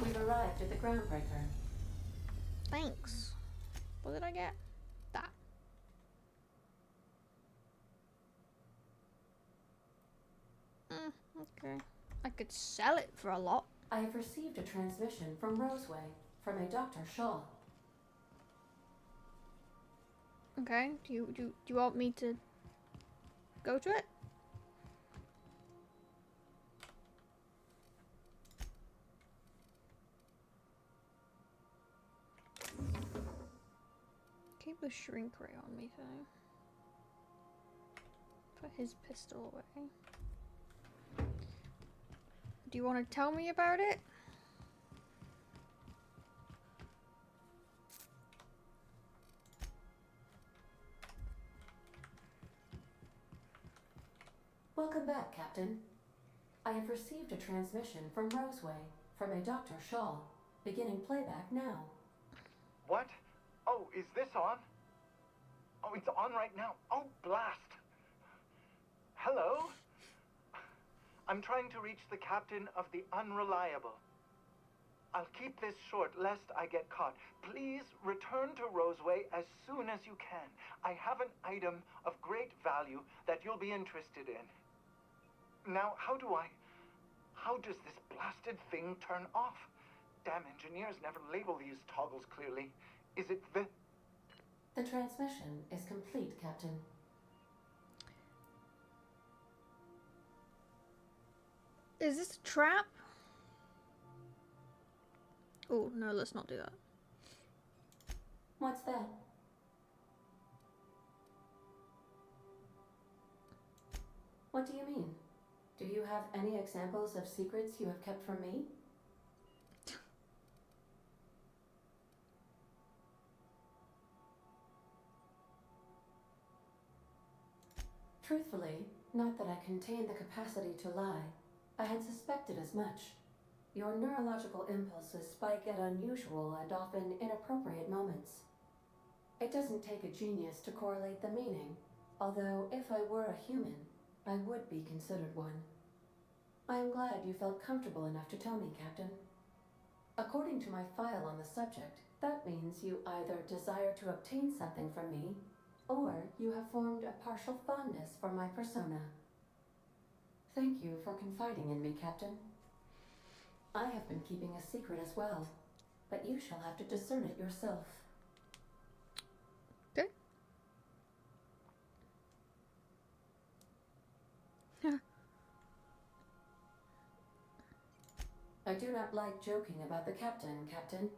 We've arrived at the groundbreaker. Thanks. What did I get? That. Okay. I could sell it for a lot. I have received a transmission from Roseway, from a Dr. Shaw. Okay. Do you want me to go to it? Keep the shrink ray on me though. Put his pistol away. Do you want to tell me about it? Welcome back, Captain. I have received a transmission from Roseway, from a Dr. Shaw. Beginning playback now. What? Oh, is this on? Oh, it's on right now. Oh, blast. Hello? I'm trying to reach the captain of the Unreliable. I'll keep this short lest I get caught. Please return to Roseway as soon as you can. I have an item of great value that you'll be interested in. Now, how does this blasted thing turn off? Damn engineers never label these toggles clearly. Is it the... The transmission is complete, Captain. Is this a trap? Oh, no, let's not do that. What's that? What do you mean? Do you have any examples of secrets you have kept from me? Truthfully, not that I contain the capacity to lie. I had suspected as much. Your neurological impulses spike at unusual and often inappropriate moments. It doesn't take a genius to correlate the meaning, although if I were a human, I would be considered one. I am glad you felt comfortable enough to tell me, Captain. According to my file on the subject, that means you either desire to obtain something from me, or you have formed a partial fondness for my persona. Thank you for confiding in me, Captain. I have been keeping a secret as well, but you shall have to discern it yourself. Okay. I do not like joking about the captain, Captain.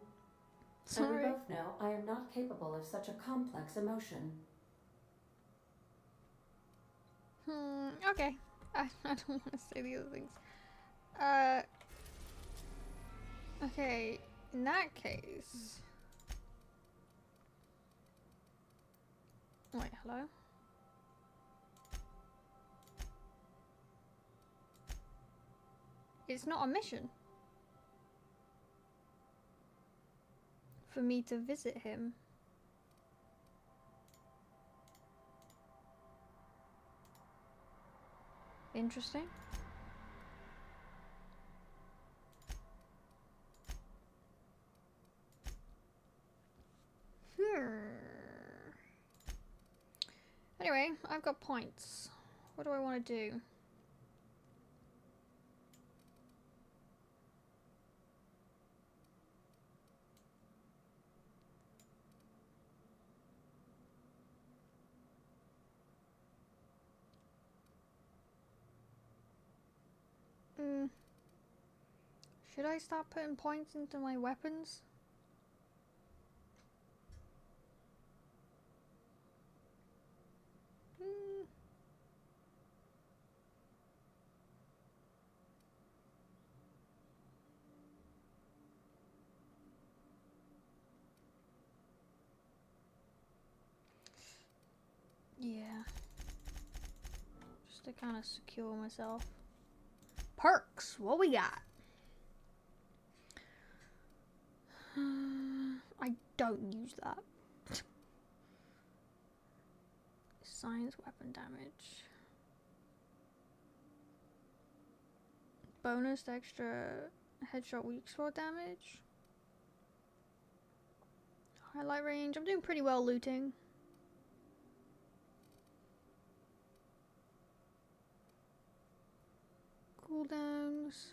Sorry. And we both know I am not capable of such a complex emotion. Okay. I don't want to say the other things. Okay, in that case... Wait, hello? It's not a mission. for me to visit him. Interesting. Anyway, I've got points. What do I want to do? Should I start putting points into my weapons? Yeah. Just to kind of secure myself. Perks, what we got? I don't use that. Science weapon damage. Bonus extra headshot weak spot damage. Highlight range. I'm doing pretty well looting. Cooldowns.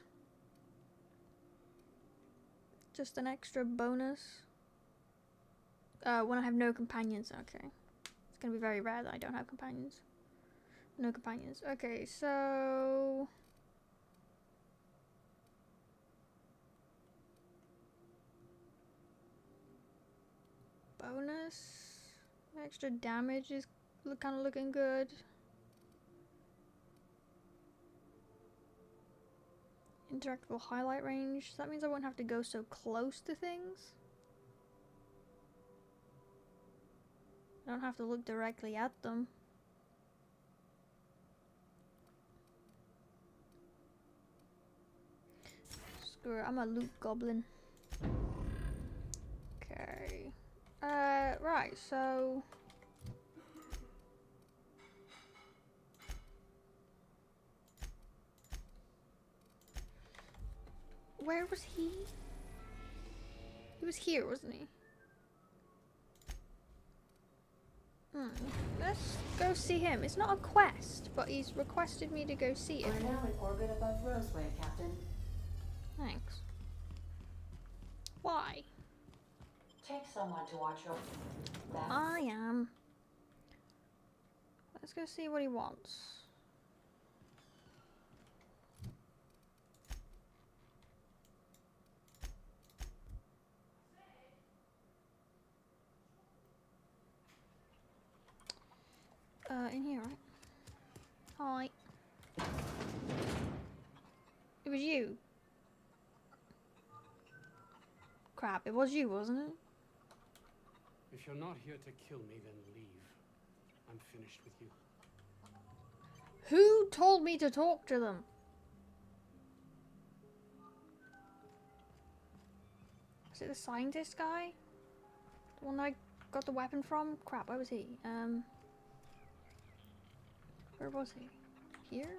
Just an extra bonus. When I have no companions. Okay. It's gonna be very rare that I don't have companions. No companions. Okay, so... bonus. Extra damage is kind of looking good. Interactable highlight range. So that means I won't have to go so close to things. I don't have to look directly at them. Screw it, I'm a loot goblin. Okay. Right, so... where was he? He was here, wasn't he? Let's go see him. It's not a quest, but he's requested me to go see him. We're now in orbit above Roseway, Captain. Thanks. Why? Take someone to watch your back. I am. Let's go see what he wants. In here, right? Hi. It was you. Crap, it was you, wasn't it? If you're not here to kill me, then leave. I'm finished with you. Who told me to talk to them? Was it the scientist guy? The one that I got the weapon from? Crap, where was he? Where was he? Here?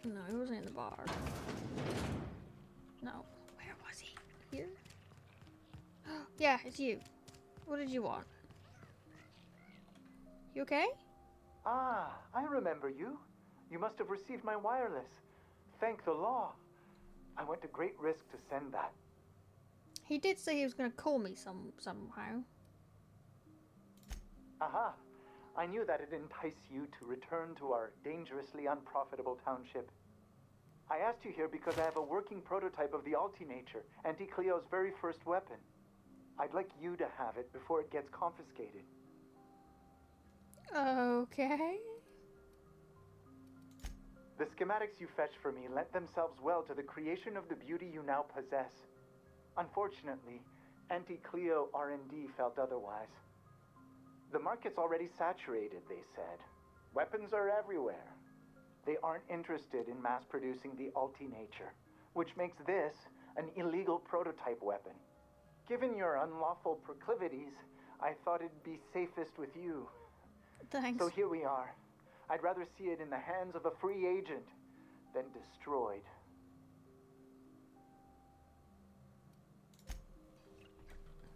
No, he wasn't in the bar. No. Where was he? Here? Yeah, it's you. What did you want? You okay? Ah, I remember you. You must have received my wireless. Thank the law. I went to great risk to send that. He did say he was going to call me somehow. Aha. I knew that it'd entice you to return to our dangerously unprofitable township. I asked you here because I have a working prototype of the Altinature, Auntie Cleo's very first weapon. I'd like you to have it before it gets confiscated. Okay. The schematics you fetched for me lent themselves well to the creation of the beauty you now possess. Unfortunately, Auntie Cleo R&D felt otherwise. The market's already saturated, they said. Weapons are everywhere. They aren't interested in mass-producing the Altinature, which makes this an illegal prototype weapon. Given your unlawful proclivities, I thought it'd be safest with you. Thanks. So here we are. I'd rather see it in the hands of a free agent than destroyed.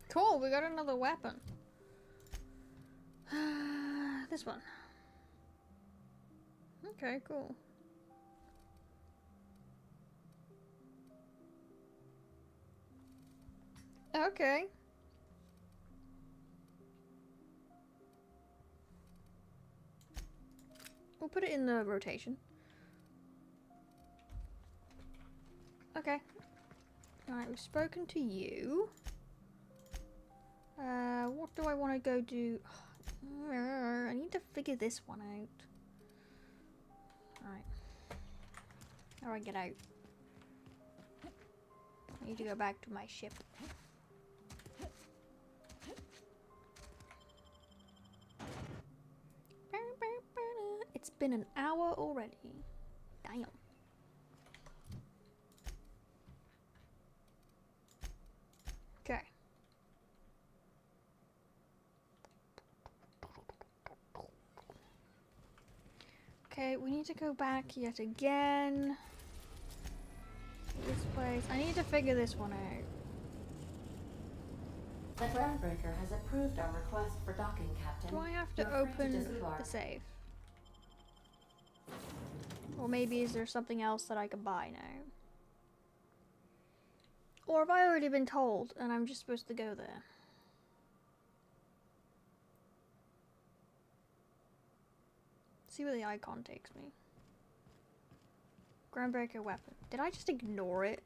Cool, we got another weapon. This one. Okay, cool. Okay. We'll put it in the rotation. Okay. Alright, we've spoken to you. What do I want to go do? I need to figure this one out. Alright. How do I get out? I need to go back to my ship. It's been an hour already. Damn. Okay. Okay, we need to go back yet again. This place. I need to figure this one out. The groundbreaker has approved our request for docking, Captain. Do I have to You're free open disembark. the safe? Or maybe is there something else that I can buy now? Or have I already been told and I'm just supposed to go there? See where the icon takes me. Groundbreaker weapon. Did I just ignore it?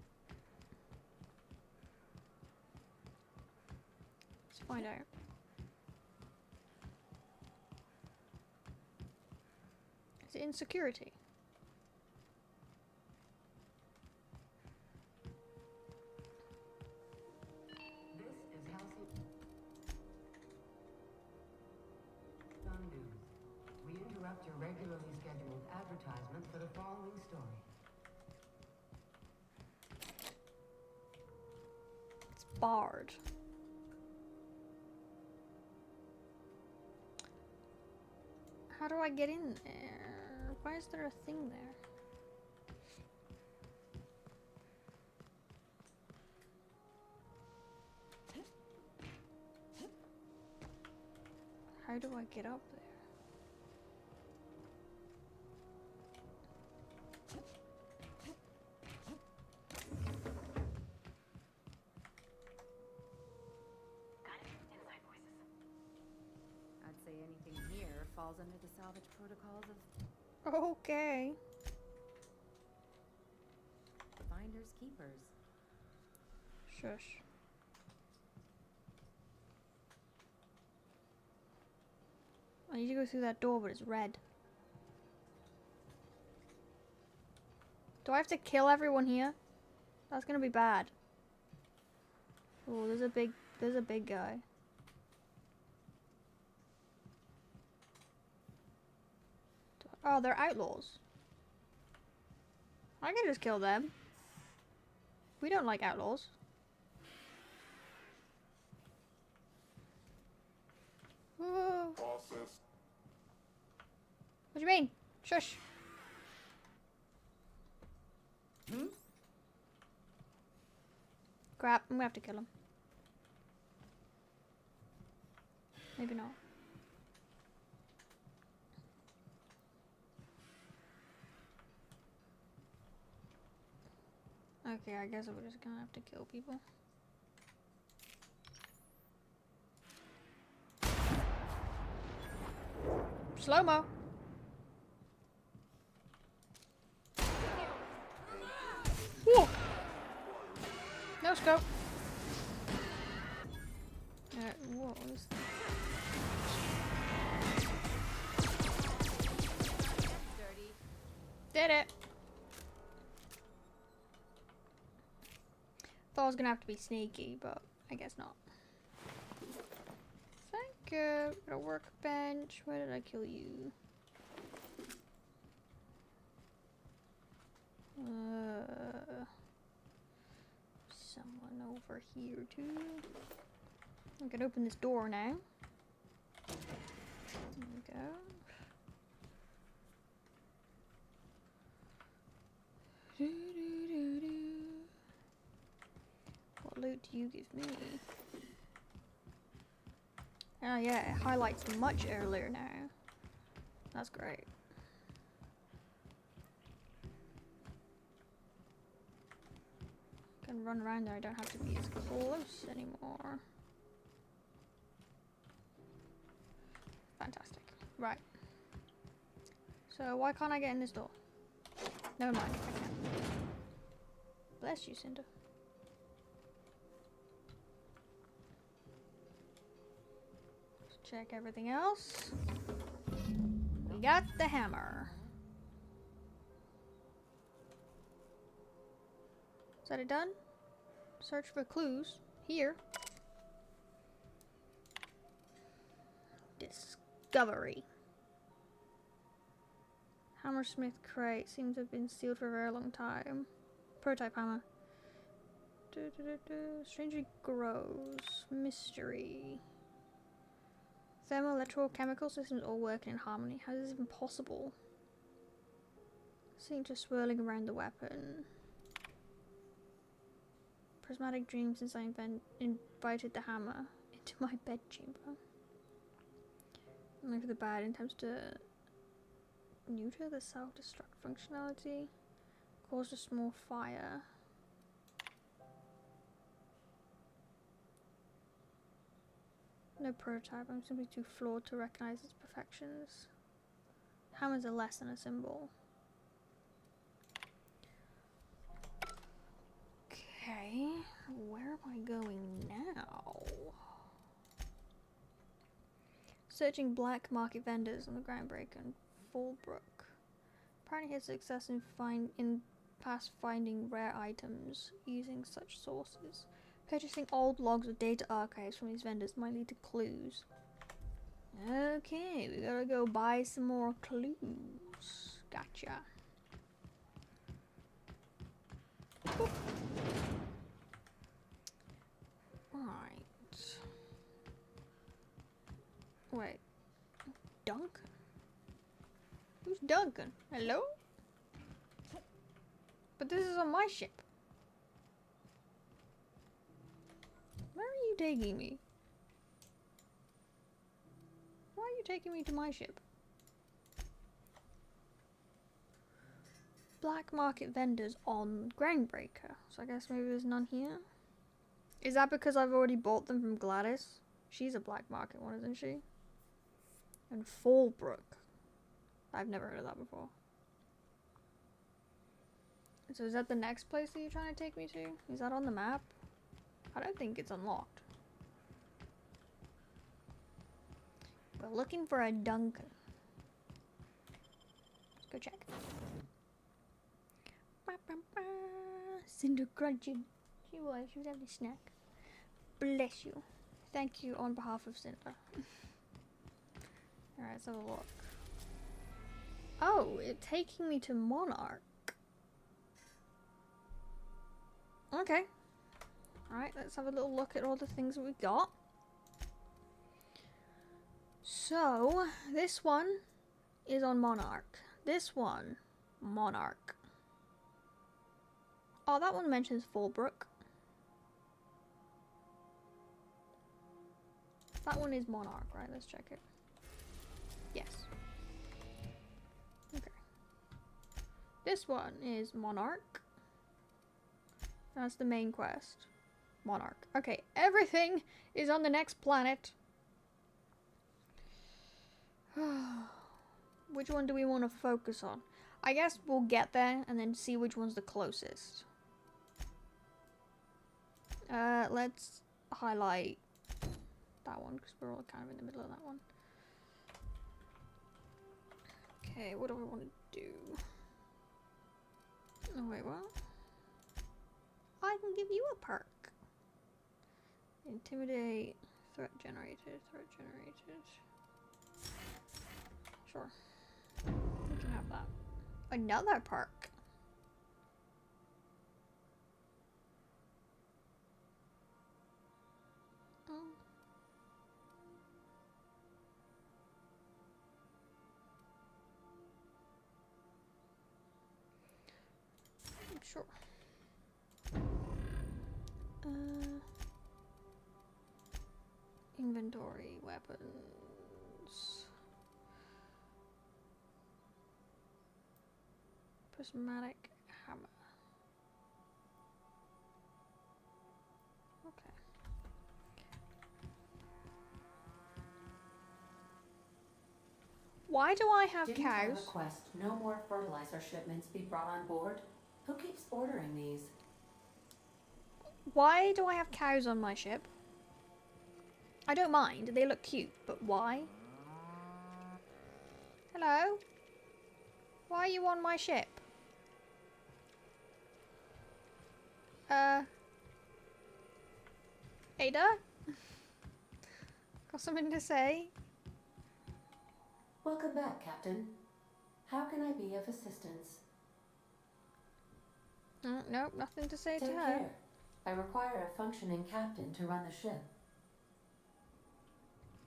Let's find out. Is it in security? Your regularly scheduled advertisement for the following story. It's barred. How do I get in there? Why is there a thing there? How do I get up there? Falls under the salvage protocols of Okay. finders keepers. Shush. I need to go through that door, but it's red. Do I have to kill everyone here? That's gonna be bad. Oh, there's a big guy. Oh, they're outlaws. I can just kill them. We don't like outlaws. Whoa. Process. What do you mean? Shush. Crap, I'm gonna have to kill him. Maybe not. Okay, I guess we're just gonna have to kill people. Slow-mo. Whoa. No scope. Whoa, what is that? Did it. Thought I was gonna have to be sneaky, but I guess not. Thank you. Got a workbench. Where did I kill you? over here too. I can open this door now. There we go. What loot do you give me? Oh yeah, it highlights much earlier now. That's great. Can run around there, I don't have to be as close anymore. Fantastic. Right. So why can't I get in this door? Never mind, I can. Bless you, Cinder. Let's check everything else. We got the hammer. Is that it done? Search for clues. Here. Discovery. Hammersmith crate seems to have been sealed for a very long time. Prototype hammer. Strangely grows. Mystery. Thermal, electrical, chemical systems all working in harmony. How is this even possible? Seeing to swirling around the weapon. Prismatic dream since I invited the hammer into my bedchamber. Only for the bad attempts to neuter the self-destruct functionality. Caused a small fire. No prototype, I'm simply too flawed to recognize its perfections. Hammers are less than a symbol. Okay, where am I going now? Searching black market vendors on the Groundbreaker and Fallbrook. Apparently his success in past finding rare items using such sources. Purchasing old logs or data archives from these vendors might lead to clues. Okay, we gotta go buy some more clues. Gotcha. Boop. Right. Wait. Duncan? Who's Duncan? Hello? But this is on my ship. Where are you taking me? Why are you taking me to my ship? Black market vendors on Groundbreaker. So I guess maybe there's none here. Is that because I've already bought them from Gladys? She's a black market one, isn't she? And Fallbrook. I've never heard of that before. So is that the next place that you're trying to take me to? Is that on the map? I don't think it's unlocked. We're looking for a Duncan. Let's go check. Cinder crunching. She was having a snack. Bless you. Thank you on behalf of Cinder. Alright, let's have a look. Oh, it's taking me to Monarch. Okay. Alright, let's have a little look at all the things that we got. So, this one is on Monarch. This one, Monarch. Oh, that one mentions Fallbrook. That one is Monarch, right? Let's check it. Yes. Okay. This one is Monarch. That's the main quest. Monarch. Okay, everything is on the next planet. Which one do we want to focus on? I guess we'll get there and then see which one's the closest. Let's highlight that one because we're all kind of in the middle of that one. Okay, what do I want to do? Oh wait, what? I can give you a perk. Intimidate, threat generated. Sure. We can have that. Another perk. Sure. Inventory, weapons. Prismatic hammer. Okay. Why do I have Didn't I cows? request no more fertilizer shipments be brought on board? Who keeps ordering these? Why do I have cows on my ship? I don't mind, they look cute, but why? Hello? Why are you on my ship? Ada? Got something to say? Welcome back, Captain. How can I be of assistance? Nope, nothing to say to Take her. care. I require a functioning captain to run the ship.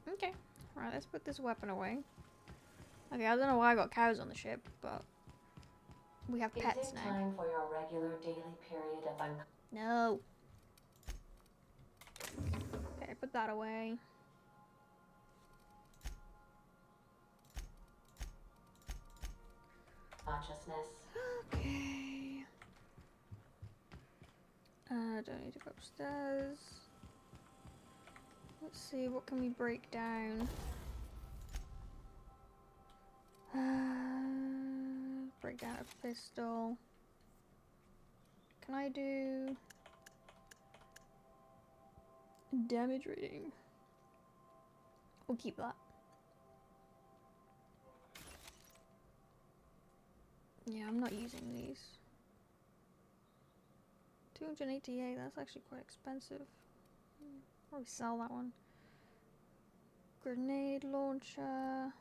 Okay. Right, let's put this weapon away. Okay, I don't know why I got cows on the ship, but we have pets Is it now. time for your regular daily period of No. Okay, put that away. consciousness? Okay. Don't need to go upstairs. Let's see, what can we break down? Break down a pistol. Can I do damage rating? We'll keep that. Yeah, I'm not using these. 288, that's actually quite expensive. Probably sell that one. Grenade launcher.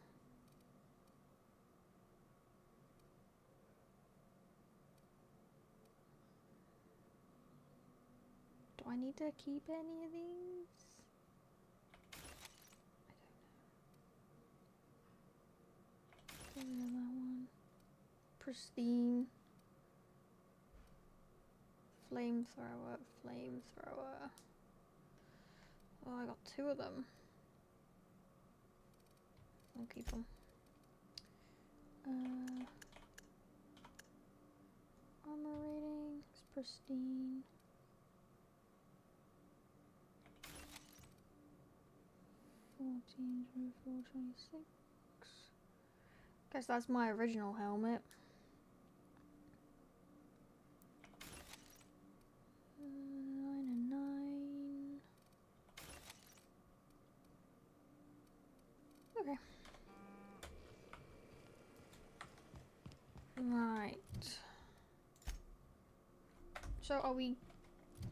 Do I need to keep any of these? I don't know. Get rid of that one. Pristine. Flamethrower, flamethrower. Oh, I got 2 of them. I'll keep them. Armor rating is pristine. 14, 24, 26. Guess that's my original helmet. 9 and 9. Okay. Right. So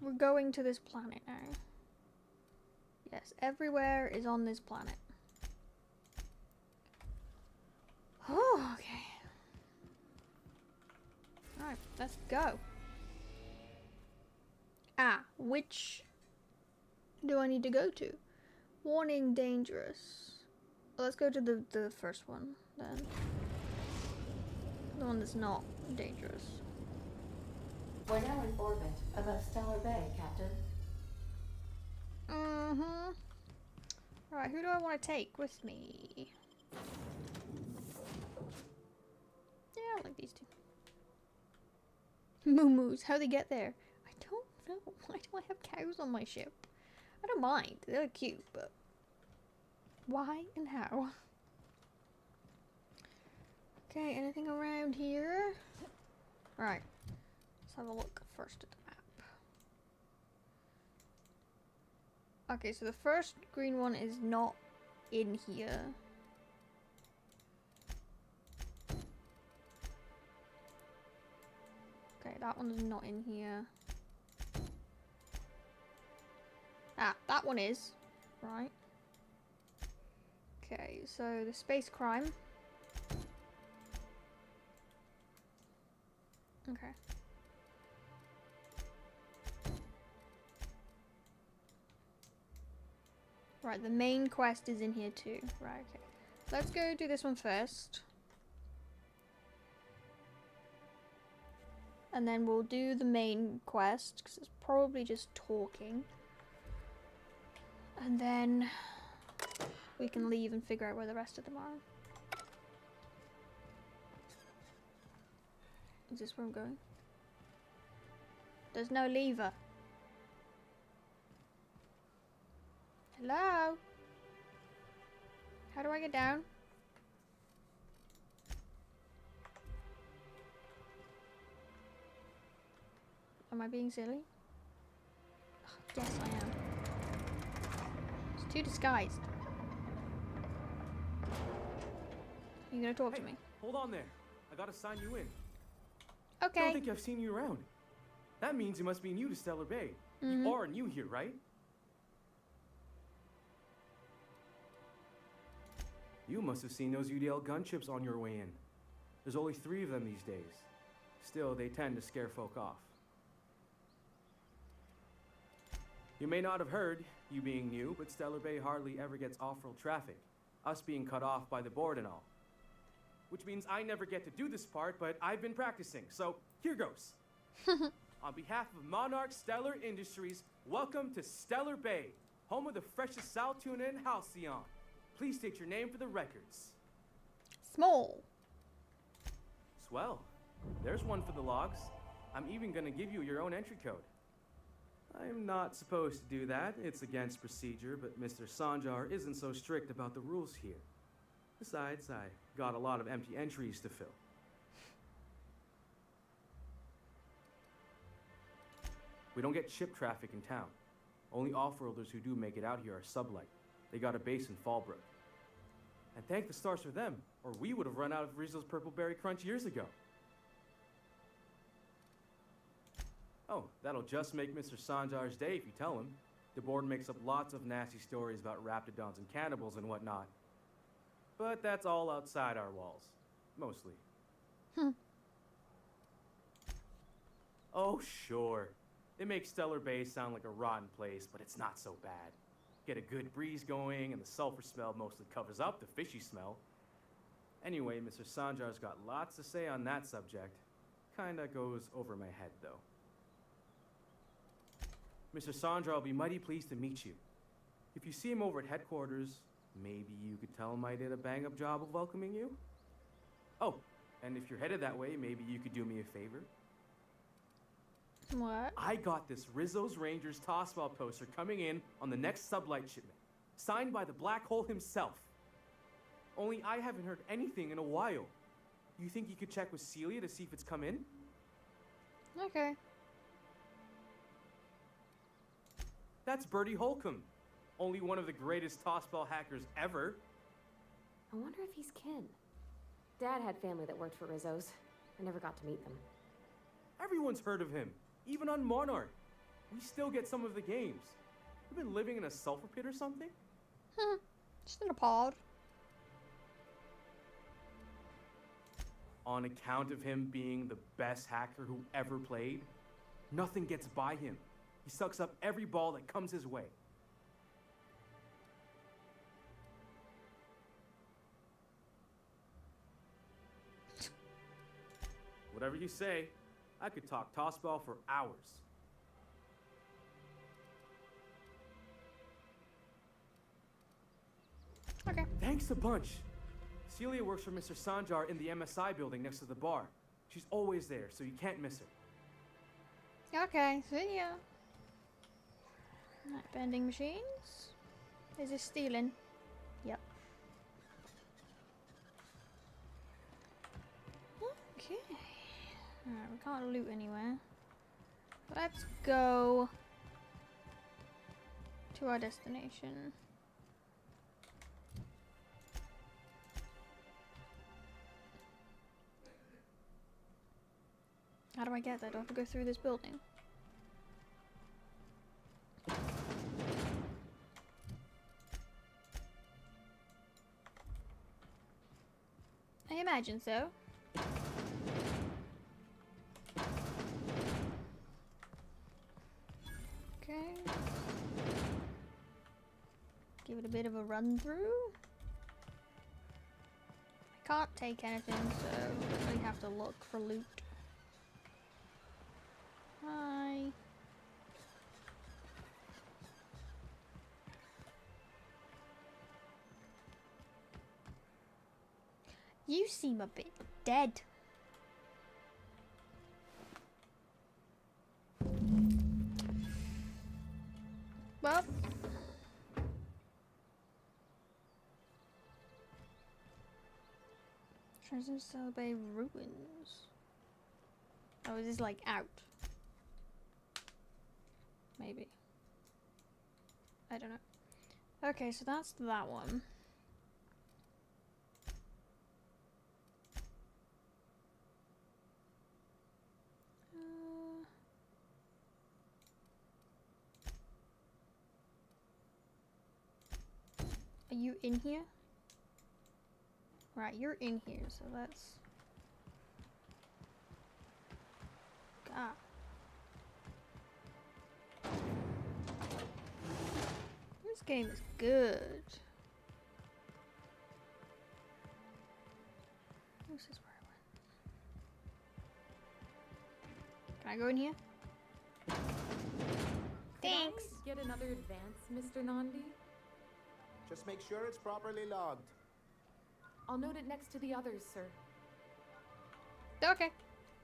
we're going to this planet now. Yes, everywhere is on this planet. Oh, okay. Alright, let's go. Which do I need to go to? Warning, dangerous. Let's go to the first one, then. The one that's not dangerous. We're now in orbit above Stellar Bay, Captain. Mm-hmm. Alright, who do I want to take with me? Yeah, I like these two. Moo-moos, how they get there? I don't know. Why do I have cows on my ship? I don't mind. They look cute, but why and how? Okay, anything around here? Right. Let's have a look first at the map. Okay, so the first green one is not in here. Okay, that one's not in here. That one is. Right. Okay, so the space crime. Okay. Right, the main quest is in here too. Right, okay. Let's go do this one first. And then we'll do the main quest, because it's probably just talking. And then we can leave and figure out where the rest of them are. Is this where I'm going? There's no lever. Hello? How do I get down? Am I being silly? Oh, yes, I am. It's too disguised. Are you gonna talk to me? Hold on there. I gotta sign you in. Okay. I don't think I've seen you around. That means you must be new to Stellar Bay. You are new here, right? You must have seen those UDL gunships on your way in. There's only 3 of them these days. Still, they tend to scare folk off. You may not have heard, you being new, but Stellar Bay hardly ever gets off-road traffic, us being cut off by the board and all. Which means I never get to do this part, but I've been practicing, so here goes. On behalf of Monarch Stellar Industries, welcome to Stellar Bay, home of the freshest sal tuna in Halcyon. Please state your name for the records. Small. Swell. There's one for the logs. I'm even gonna give you your own entry code. I'm not supposed to do that. It's against procedure, but Mr. Sanjar isn't so strict about the rules here. Besides, I got a lot of empty entries to fill. We don't get ship traffic in town. Only off-worlders who do make it out here are sublight. They got a base in Fallbrook. And thank the stars for them, or we would have run out of Rizzo's Purple Berry Crunch years ago. Oh, that'll just make Mr. Sanjar's day if you tell him. The board makes up lots of nasty stories about raptidons and cannibals and whatnot. But that's all outside our walls. Mostly. Oh, sure. It makes Stellar Bay sound like a rotten place, but it's not so bad. Get a good breeze going, and the sulfur smell mostly covers up the fishy smell. Anyway, Mr. Sanjar's got lots to say on that subject. Kinda goes over my head, though. Mr. Sanjar will be mighty pleased to meet you. If you see him over at headquarters, maybe you could tell him I did a bang-up job of welcoming you? Oh, and if you're headed that way, maybe you could do me a favor? What? I got this Rizzo's Rangers tossball poster coming in on the next sublight shipment, signed by the Black Hole himself. Only I haven't heard anything in a while. You think you could check with Celia to see if it's come in? Okay. That's Bertie Holcomb, only one of the greatest tossball hackers ever. I wonder if he's kin. Dad had family that worked for Rizzo's. I never got to meet them. Everyone's heard of him, even on Monarch. We still get some of the games. You've been living in a sulfur pit or something? Just in a pod. On account of him being the best hacker who ever played, nothing gets by him. He sucks up every ball that comes his way. Whatever you say, I could talk tossball for hours. Okay. Thanks a bunch. Celia works for Mr. Sanjar in the MSI building next to the bar. She's always there, so you can't miss her. Okay, see ya. Right, vending machines. Is this stealing? Yep. Okay. Alright, we can't loot anywhere. Let's go to our destination. How do I get there? Do I have to go through this building? I imagine so. Okay. Give it a bit of a run through. I can't take anything, so I really have to look for loot. Hi. You seem a bit dead. Well. Treasure Celebrate Ruins. Oh, is this like out? Maybe. I don't know. Okay, so that's that one. Are you in here? Right, you're in here, so let's... God. This game is good. This is where I went. Can I go in here? Thanks. Can I get another advance, Mr. Nandi? Just make sure it's properly logged. I'll note it next to the others, sir. Okay.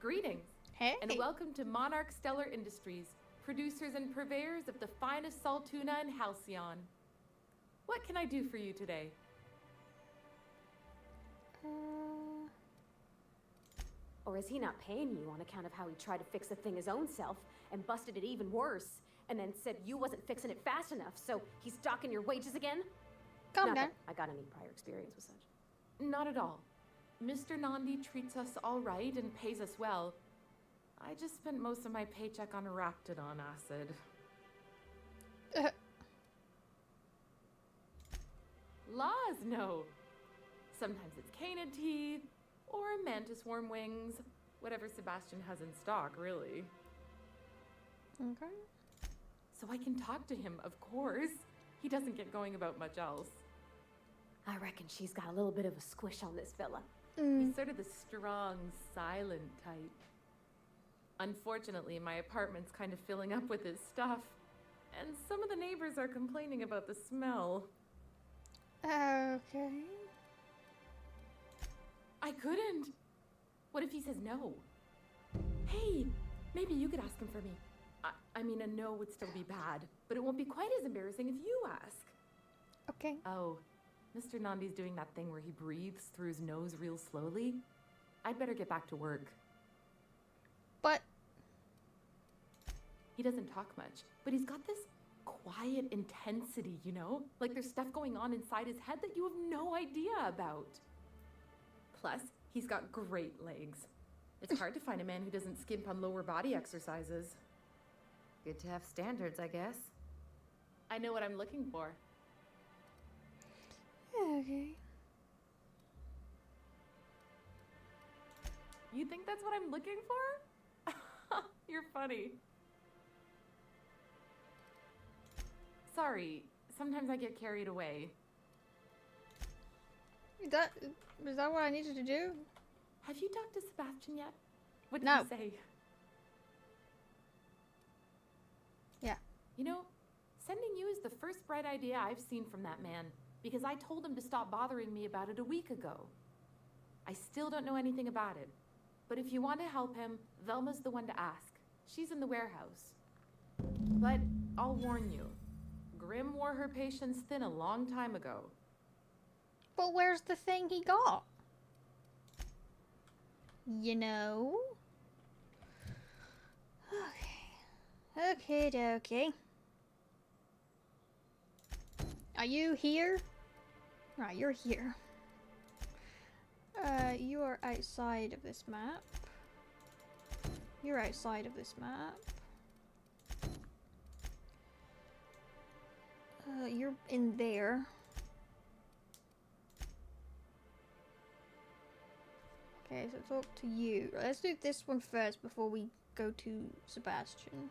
Greetings. Hey. And welcome to Monarch Stellar Industries, producers and purveyors of the finest salt tuna in Halcyon. What can I do for you today? Or is he not paying you on account of how he tried to fix the thing his own self and busted it even worse, and then said you wasn't fixing it fast enough, so he's docking your wages again? Calm Not down. that I got any prior experience with such. Not at all. Mr. Nandi treats us all right and pays us well. I just spent most of my paycheck on Raptidon acid. Laws, no. Sometimes it's canid teeth, or mantis worm wings. Whatever Sebastian has in stock, really. Okay. So I can talk to him, of course. He doesn't get going about much else. I reckon she's got a little bit of a squish on this fella. He's sort of the strong, silent type. Unfortunately, my apartment's kind of filling up with his stuff, and some of the neighbors are complaining about the smell. Okay. I couldn't. What if he says no? Hey, maybe you could ask him for me. I mean, a no would still be bad, but it won't be quite as embarrassing if you ask. Okay. Oh, Mr. Nandi's doing that thing where he breathes through his nose real slowly. I'd better get back to work. But... He doesn't talk much, but he's got this quiet intensity, you know? Like there's stuff going on inside his head that you have no idea about. Plus, he's got great legs. It's hard to find a man who doesn't skimp on lower body exercises. Good to have standards, I guess. I know what I'm looking for. Okay. You think that's what I'm looking for? You're funny. Sorry, sometimes I get carried away. Is that what I needed to do? Have you talked to Sebastian yet? What did No. he say? Yeah. You know, sending you is the first bright idea I've seen from that man, because I told him to stop bothering me about it a week ago. I still don't know anything about it, but if you want to help him, Velma's the one to ask. She's in the warehouse. But I'll warn you, Grim wore her patience thin a long time ago. But where's the thing he got? You know? Okay. Okay. Are you here? Right, you're here. You are outside of this map. You're outside of this map. You're in there. Okay, so talk to you. Let's do this one first before we go to Sebastian.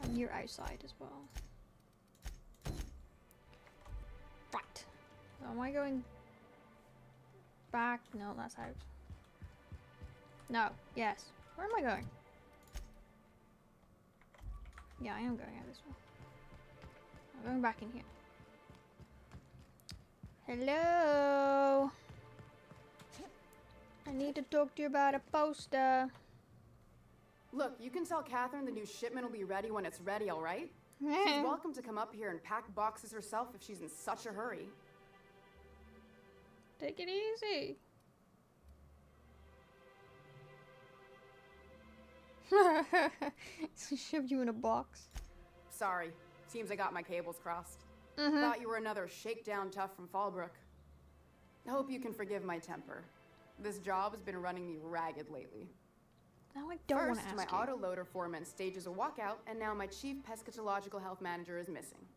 And you're outside as well. Right. So am I going back? No, that's out. No. Yes. Where am I going? Yeah, I am going out this way. I'm going back in here. Hello. I need to talk to you about a poster. Look, you can tell Catherine the new shipment will be ready when it's ready, all right? Yeah. She's welcome to come up here and pack boxes herself if she's in such a hurry. Take it easy. Shoved you in a box. Sorry. Seems I got my cables crossed. Mhm. Thought you were another shakedown tough from Fallbrook. I hope you can forgive my temper. This job has been running me ragged lately. Now I don't want to First, ask my you. autoloader foreman stages a walkout, and now my chief pescatological health manager is missing.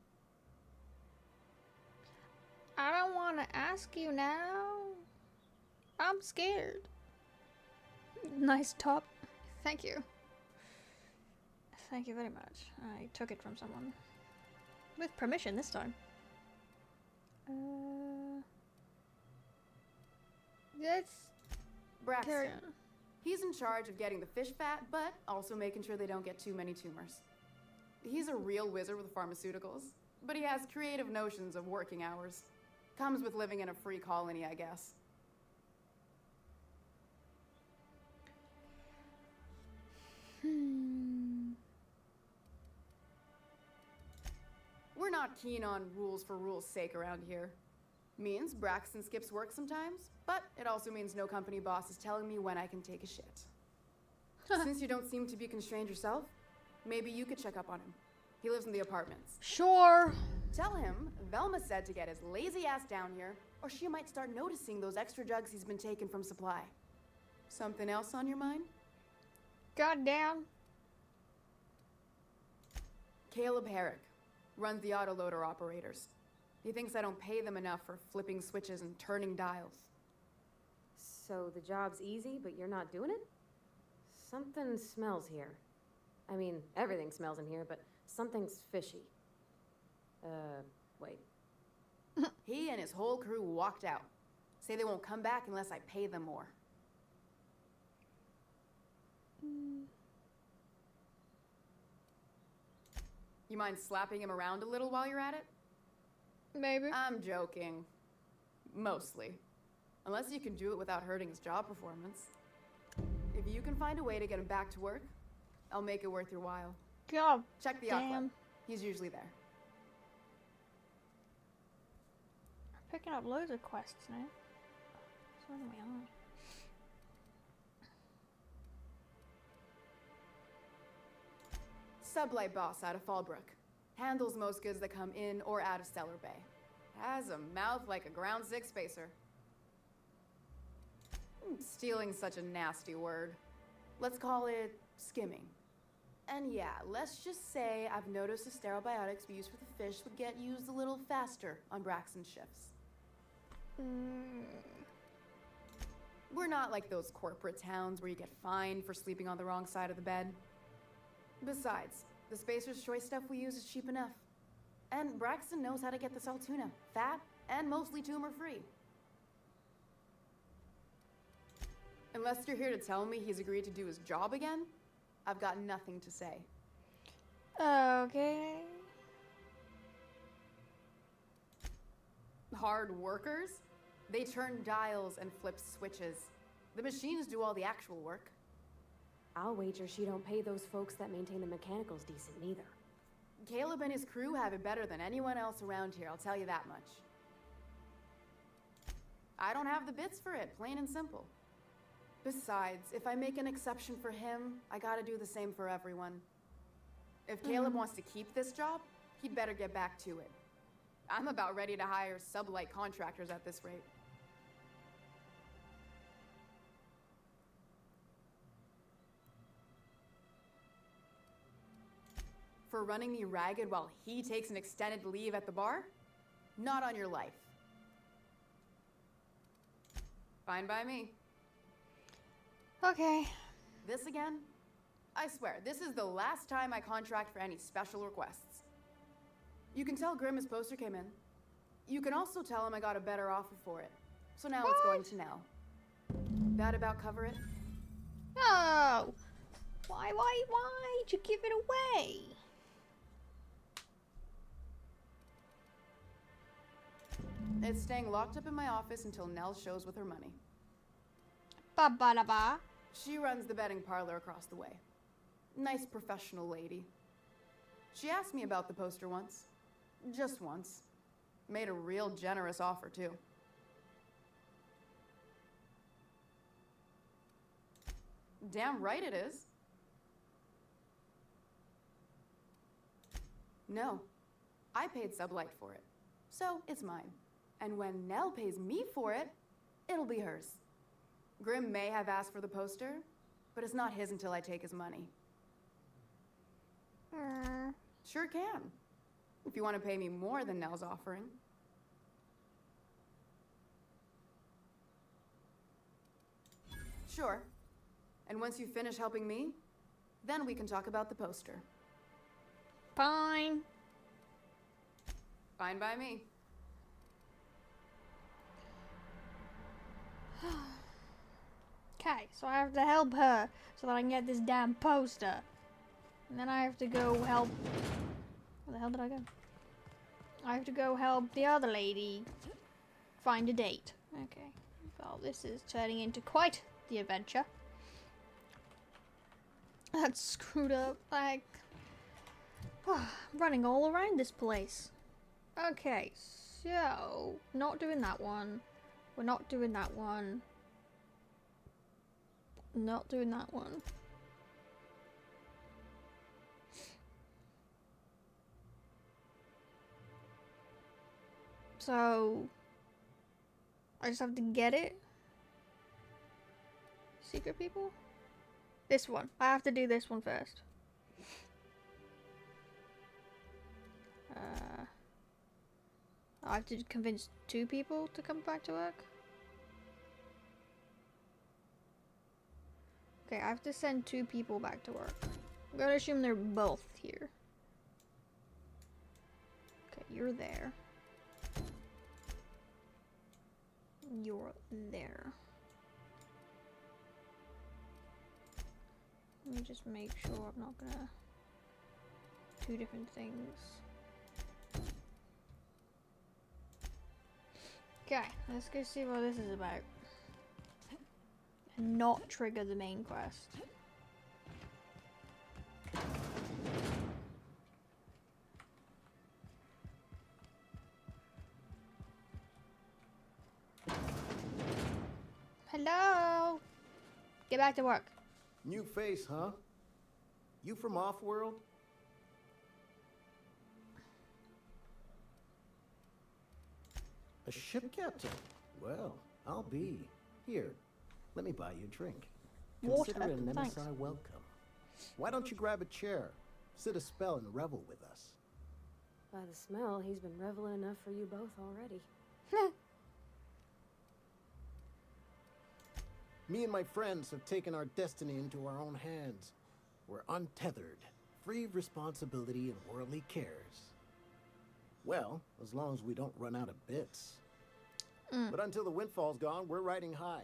I don't want to ask you now. I'm scared. Nice top. Thank you. Thank you very much. I took it from someone. With permission this time. Let's Braxton. carry on. He's in charge of getting the fish fat, but also making sure they don't get too many tumors. He's a real wizard with pharmaceuticals, but he has creative notions of working hours. Comes with living in a free colony, I guess. We're not keen on rules for rules' sake around here. Means Braxton skips work sometimes, but it also means no company boss is telling me when I can take a shit. Since you don't seem to be constrained yourself, maybe you could check up on him. He lives in the apartments. Sure. Tell him Velma said to get his lazy ass down here, or she might start noticing those extra drugs he's been taking from supply. Something else on your mind? Goddamn. Caleb Herrick runs the autoloader operators. He thinks I don't pay them enough for flipping switches and turning dials. So the job's easy, but you're not doing it? Something smells here. I mean, everything smells in here, but something's fishy. Wait. He and his whole crew walked out. Say they won't come back unless I pay them more. You mind slapping him around a little while you're at it? Maybe. I'm joking. Mostly. Unless you can do it without hurting his job performance. If you can find a way to get him back to work, I'll make it worth your while. God Check the damn. outlet. He's usually there. I'm picking up loads of quests now. So anyway, Sublight boss out of Fallbrook. Handles most goods that come in or out of Stellar Bay. Has a mouth like a ground six spacer. Stealing's such a nasty word. Let's call it skimming. And yeah, let's just say I've noticed the sterile biotics we use for the fish would get used a little faster on Braxton's shifts. We're not like those corporate towns where you get fined for sleeping on the wrong side of the bed. Besides, the Spacer's Choice stuff we use is cheap enough. And Braxton knows how to get the salt tuna, fat and mostly tumor-free. Unless you're here to tell me he's agreed to do his job again, I've got nothing to say. Okay. Hard workers? They turn dials and flip switches. The machines do all the actual work. I'll wager she don't pay those folks that maintain the mechanicals decent neither. Caleb and his crew have it better than anyone else around here, I'll tell you that much. I don't have the bits for it, plain and simple. Besides, if I make an exception for him, I gotta do the same for everyone. If Caleb wants to keep this job, he'd better get back to it. I'm about ready to hire sublight contractors at this rate. For running me ragged while he takes an extended leave at the bar? Not on your life. Fine by me. Okay. This again? I swear, this is the last time I contract for any special requests. You can tell Grimm his poster came in. You can also tell him I got a better offer for it. So now it's going to Nell. That about cover it? No! Why'd you give it away? It's staying locked up in my office until Nell shows with her money. Ba-ba-da-ba. She runs the betting parlor across the way. Nice professional lady. She asked me about the poster once. Just once. Made a real generous offer, too. Damn right it is. No. I paid Sublight for it. So, it's mine. And when Nell pays me for it, it'll be hers. Grimm may have asked for the poster, but it's not his until I take his money. Sure can. If you want to pay me more than Nell's offering. Sure. And once you finish helping me, then we can talk about the poster. Fine. Fine by me. Okay, so I have to help her so that I can get this damn poster. And then I have to go help... Where the hell did I go? I have to go help the other lady find a date. Okay. Well, this is turning into quite the adventure. That's screwed up. Like... running all around this place. Okay, so... Not doing that one. We're not doing that one. Not doing that one. So... I just have to get it? Secret people? This one. I have to do this one first. I have to convince 2 people to come back to work? Okay, I have to send 2 people back to work. I'm gonna assume they're both here. Okay, you're there. You're there. Let me just make sure I'm not gonna... 2 different things. Okay, let's go see what this is about. And not trigger the main quest. Hello? Get back to work. New face, huh? You from Offworld? A ship captain? Well, I'll be. Here, let me buy you a drink. Water, Consider an thanks. MSI welcome. Why don't you grab a chair, sit a spell, and revel with us? By the smell, he's been reveling enough for you both already. Me and my friends have taken our destiny into our own hands. We're untethered, free of responsibility and worldly cares. Well, as long as we don't run out of bits. But until the windfall's gone, we're riding high.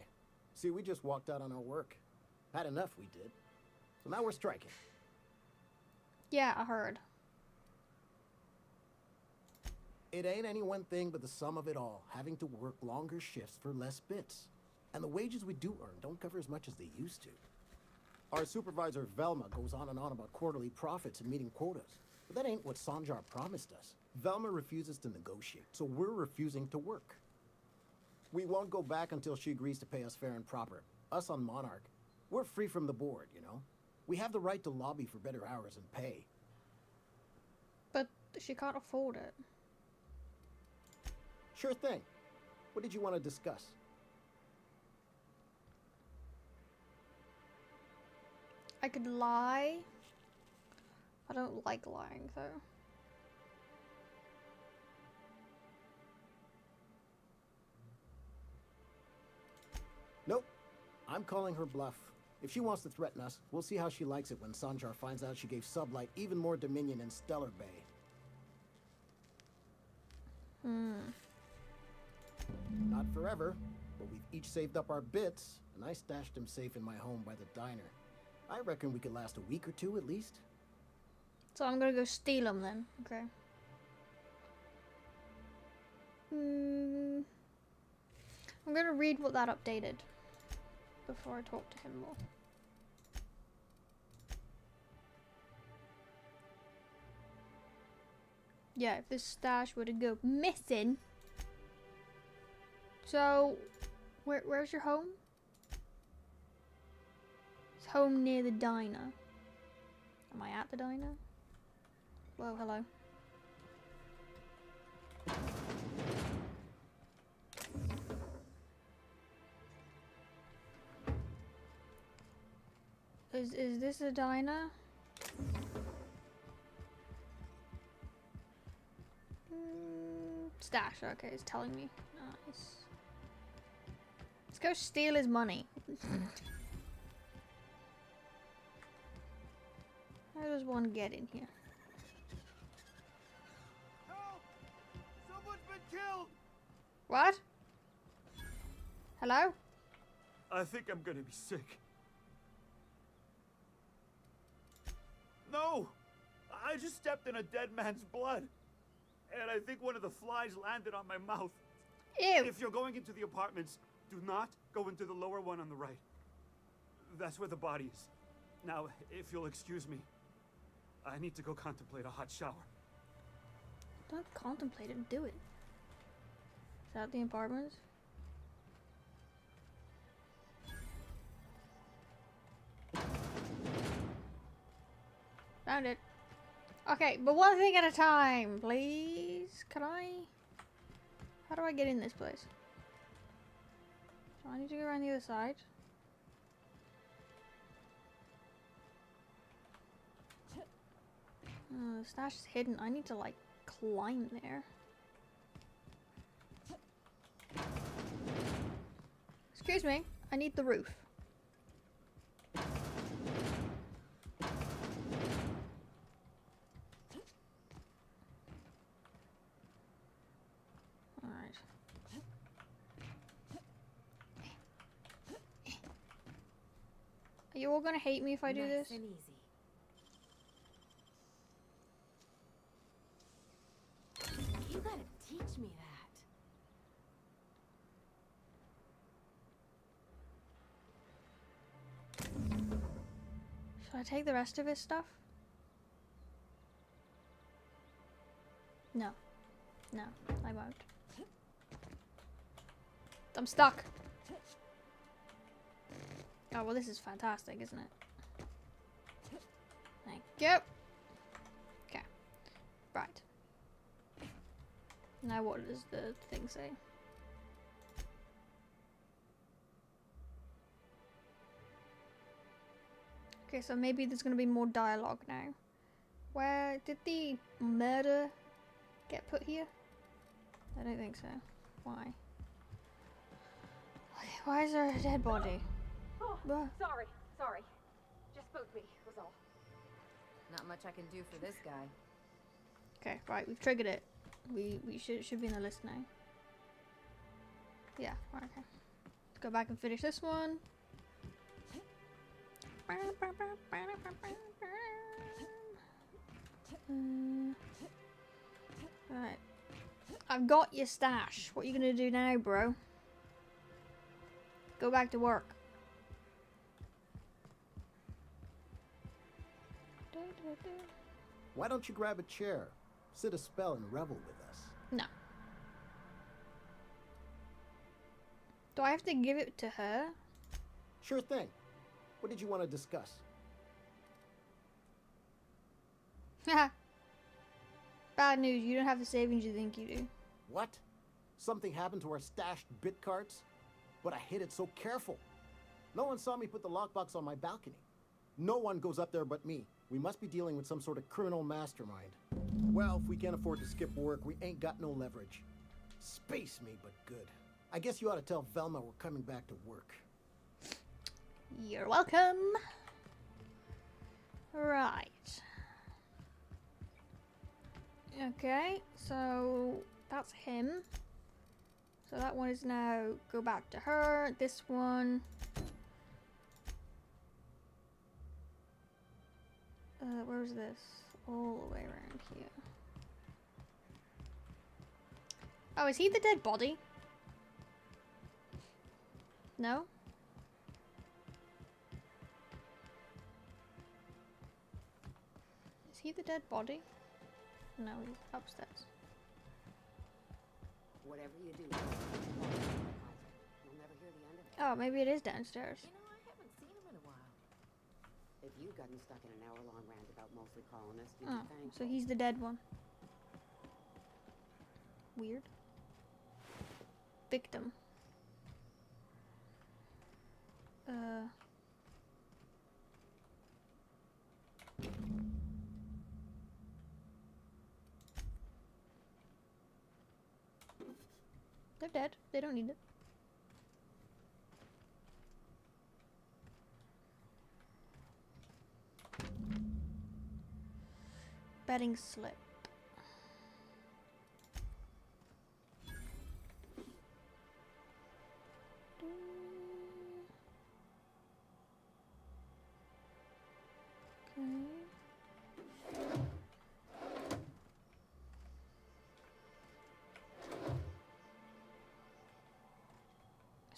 See, we just walked out on our work. Had enough, we did. So now we're striking. Yeah, I heard. It ain't any one thing but the sum of it all, having to work longer shifts for less bits. And the wages we do earn don't cover as much as they used to. Our supervisor, Velma, goes on and on about quarterly profits and meeting quotas. But that ain't what Sanjar promised us. Velma refuses to negotiate, so we're refusing to work. We won't go back until she agrees to pay us fair and proper. Us on Monarch. We're free from the board, you know? We have the right to lobby for better hours and pay. But she can't afford it. Sure thing. What did you want to discuss? I could lie. I don't like lying, though. Nope. I'm calling her bluff. If she wants to threaten us, we'll see how she likes it when Sanjar finds out she gave Sublight even more dominion in Stellar Bay. Not forever, but we've each saved up our bits, and I stashed them safe in my home by the diner. I reckon we could last a week or 2 at least. So I'm gonna go steal them then, okay? I'm gonna read what that updated before I talk to him more. Yeah, if this stash were to go missing. So, where's your home? It's home near the diner. Am I at the diner? Whoa, hello. Is this a diner? Stash, okay, it's telling me. Nice. Let's go steal his money. How does one get in here? Help! Someone's been killed! What? Hello? I think I'm gonna be sick. No! I just stepped in a dead man's blood. And I think one of the flies landed on my mouth. Ew. If you're going into the apartments, do not go into the lower one on the right. That's where the body is. Now, if you'll excuse me, I need to go contemplate a hot shower. Don't contemplate it, do it. Is that the apartments? Found it. Okay, but one thing at a time, please. Can I? How do I get in this place? Do I need to go around the other side? The stash is hidden. I need to, like, climb there. Excuse me. I need the roof. Alright. Are you all gonna hate me if I do this? Nice and easy. You gotta teach me that. Should I take the rest of his stuff? No. No, I won't. I'm stuck. Oh, well, this is fantastic, isn't it? Thank you. Okay. Right. Now what does the thing say? Okay, so maybe there's gonna be more dialogue now. Where did the murder get put here? I don't think so. Why? Okay, why is there a dead body? Oh, Bah. sorry. Just spooked me, was all. Not much I can do for this guy. Okay, right, we've triggered it. We should be in the list now. Yeah, okay. Let's go back and finish this one. Alright. I've got your stash. What are you gonna do now, bro? Go back to work. Why don't you grab a chair, sit a spell, and revel with us? No. Do I have to give it to her? Sure thing. What did you want to discuss? Haha. Bad news, you don't have the savings you think you do. What? Something happened to our stashed bit carts? But I hid it so careful. No one saw me put the lockbox on my balcony. No one goes up there but me. We must be dealing with some sort of criminal mastermind. Well, if we can't afford to skip work, we ain't got no leverage. Space me, but good. I guess you ought to tell Velma we're coming back to work. You're welcome. Right. Okay, so that's him. So that one is now go back to her. This one. Where's this? All the way around here. Oh, is he the dead body? No? Is he the dead body? No, he's upstairs. Whatever you do, you'll never hear the end of it. Oh, maybe it is downstairs. You know, I haven't seen him in a while. If you've gotten stuck in an hour-long rant about mostly colonists, you'd Oh, be thankful. so he's the dead one. Weird. Victim. They're dead. They don't need it. Betting slip. Okay.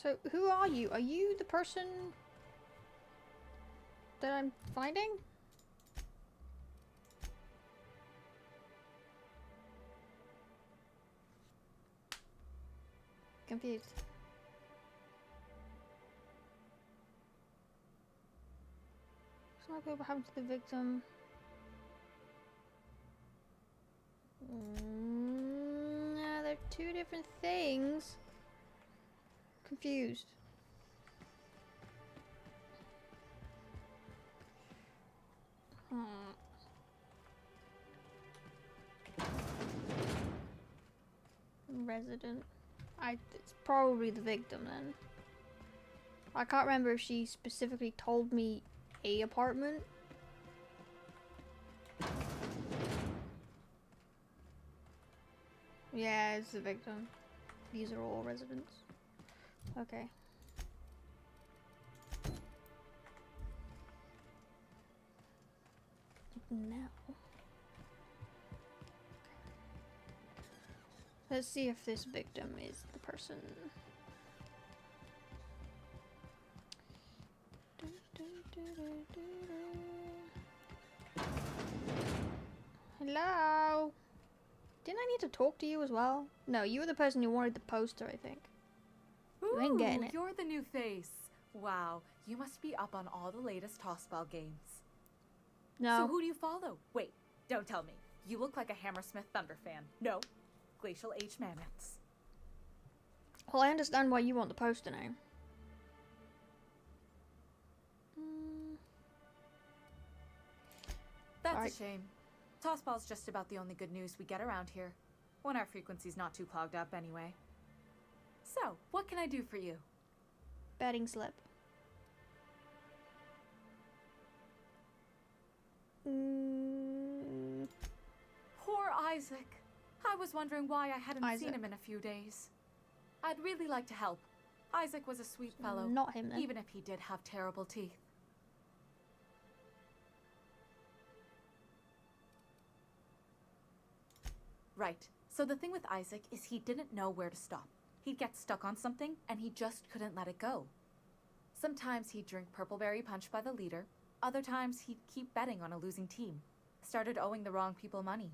So, who are you? Are you the person that I'm finding? Confused. Something what happened to the victim. No, they're two different things. Confused. Resident. It's probably the victim then. I can't remember if she specifically told me a apartment. Yeah, it's the victim. These are all residents. Okay. Now. Let's see if this victim is the person. Hello? Didn't I need to talk to you as well? No, you were the person who wanted the poster, I think. You ain't getting it. You're the new face. Wow, you must be up on all the latest tossball games. No. So who do you follow? Wait, don't tell me. You look like a Hammersmith Thunder fan. No, Glacial Age Mammoths. Well, I understand why you want the poster now. That's a shame. Tossball's just about the only good news we get around here. When our frequency's not too clogged up anyway. So, what can I do for you? Betting slip. Poor Isaac. I was wondering why I hadn't seen him in a few days. I'd really like to help. Isaac was a sweet fellow. Not him then. Even if he did have terrible teeth. Right. So the thing with Isaac is he didn't know where to stop. He'd get stuck on something, and he just couldn't let it go. Sometimes he'd drink Purpleberry Punch by the liter. Other times he'd keep betting on a losing team. Started owing the wrong people money.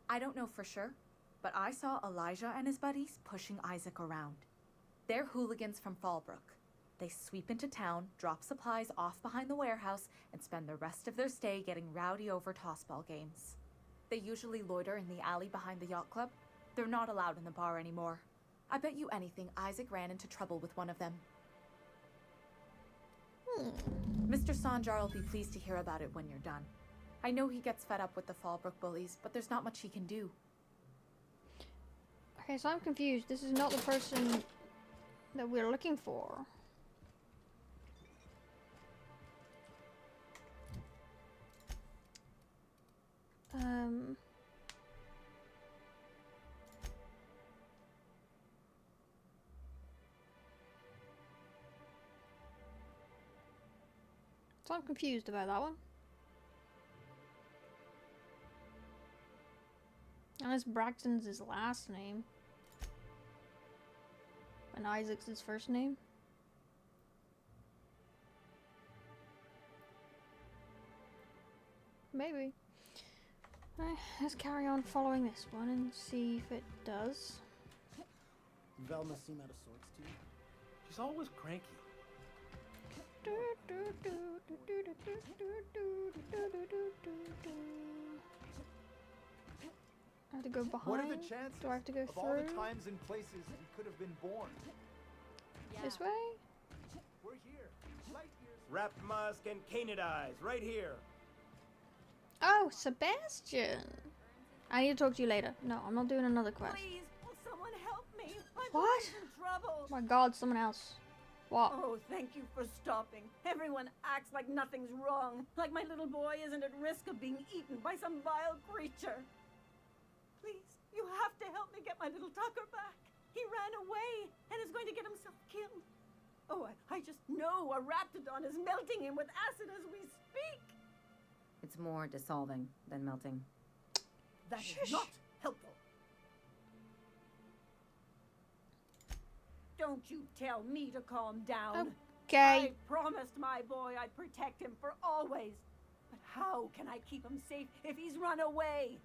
I don't know for sure, but I saw Elijah and his buddies pushing Isaac around. They're hooligans from Fallbrook. They sweep into town, drop supplies off behind the warehouse, and spend the rest of their stay getting rowdy over tossball games. They usually loiter in the alley behind the yacht club. They're not allowed in the bar anymore. I bet you anything Isaac ran into trouble with one of them. Mr. Sanjar will be pleased to hear about it when you're done. I know he gets fed up with the Fallbrook bullies, but there's not much he can do. Okay, so I'm confused. This is not the person that we're looking for. So I'm confused about that one. Unless Braxton's his last name. And Isaac's his first name. Maybe. Let's carry on following this one and see if it does. Velma seem out of sorts to you? She's always cranky. I have to go behind. What are the chances Do I have to go of through? all the times and places we could have been born? This way? We're here. Light years. Wrapped Musk and Canid Eyes, right here. Oh, Sebastian. I need to talk to you later. No, I'm not doing another quest. Please, will someone help me? My What? boy's in trouble. Oh my god, someone else. What? Oh, thank you for stopping. Everyone acts like nothing's wrong, like my little boy isn't at risk of being eaten by some vile creature. Please, you have to help me get my little Tucker back. He ran away and is going to get himself killed. Oh, I just know a raptidon is melting him with acid as we speak. It's more dissolving than melting. That is not helpful. Don't you tell me to calm down. Okay. I promised my boy I'd protect him for always. But how can I keep him safe if he's run away?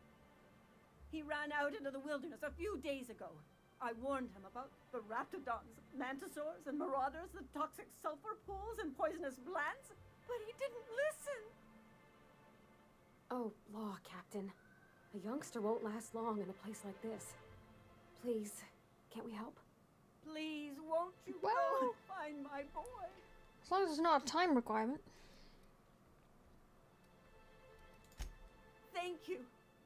He ran out into the wilderness a few days ago. I warned him about the raptidons, mantisaurs, and marauders, the toxic sulfur pools, and poisonous glands, but he didn't listen. Oh, law, Captain. A youngster won't last long in a place like this. Please, can't we help? Please, won't you go and find my boy? As long as it's not a time requirement. Thank you.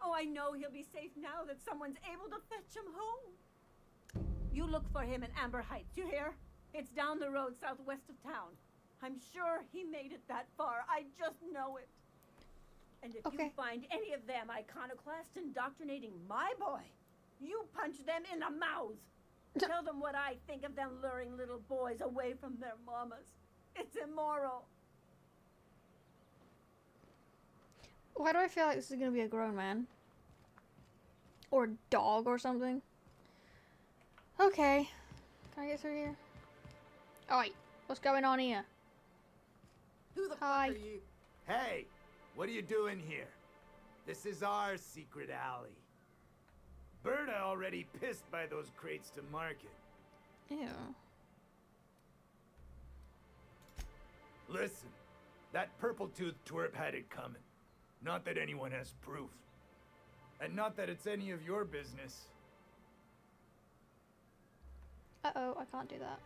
Oh, I know he'll be safe now that someone's able to fetch him home. You look for him in Amber Heights, you hear? It's down the road southwest of town. I'm sure he made it that far. I just know it. And if you find any of them iconoclasts indoctrinating my boy, you punch them in the mouths. Tell them what I think of them luring little boys away from their mamas. It's immoral. Why do I feel like this is gonna be a grown man? Or a dog or something? Okay. Can I get through here? Oh wait, what's going on here? Who the fuck are you? Hey, what are you doing here? This is our secret alley. Berta already pissed by those crates to market. Ew. Listen, that purple-toothed twerp had it coming. Not that anyone has proof. And not that it's any of your business. Uh-oh, I can't do that.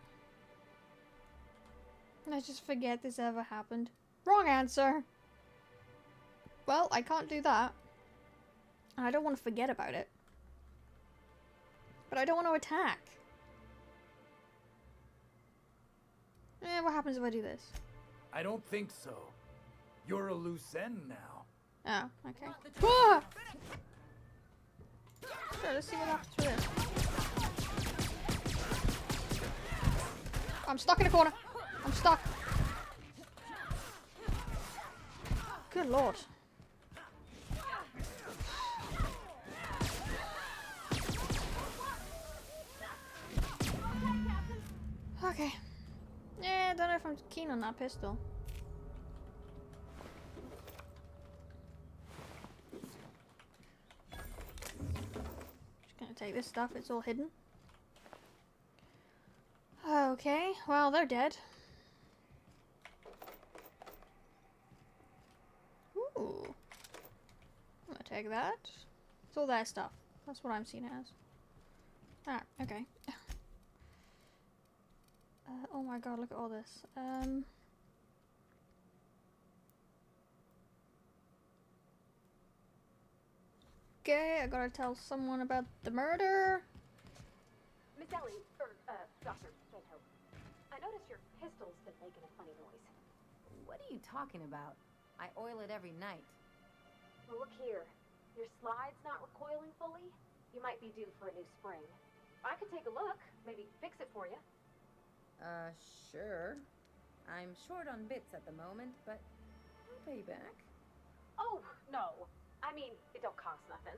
Let's just forget this ever happened. Wrong answer! Well, I can't do that. And I don't want to forget about it. But I don't want to attack. What happens if I do this? I don't think so. You're a loose end now. Oh, okay. Ah! Sure, let's see what happens with this. I'm stuck in a corner. I'm stuck. Good lord. Okay. Yeah, I don't know if I'm keen on that pistol. Just gonna take this stuff, it's all hidden. Okay, well, they're dead. Ooh. I'm gonna take that. It's all their stuff. That's what I'm seeing it as. Ah, okay. Oh my god, look at all this. Okay, I gotta tell someone about the murder. Miss Ellie, Doctor Santo, I noticed your pistol's been making a funny noise. What are you talking about? I oil it every night. Well, look here. Your slide's not recoiling fully. You might be due for a new spring. I could take a look, maybe fix it for you. Sure. I'm short on bits at the moment, but I'll pay you back. Oh, no. I mean, it don't cost nothing.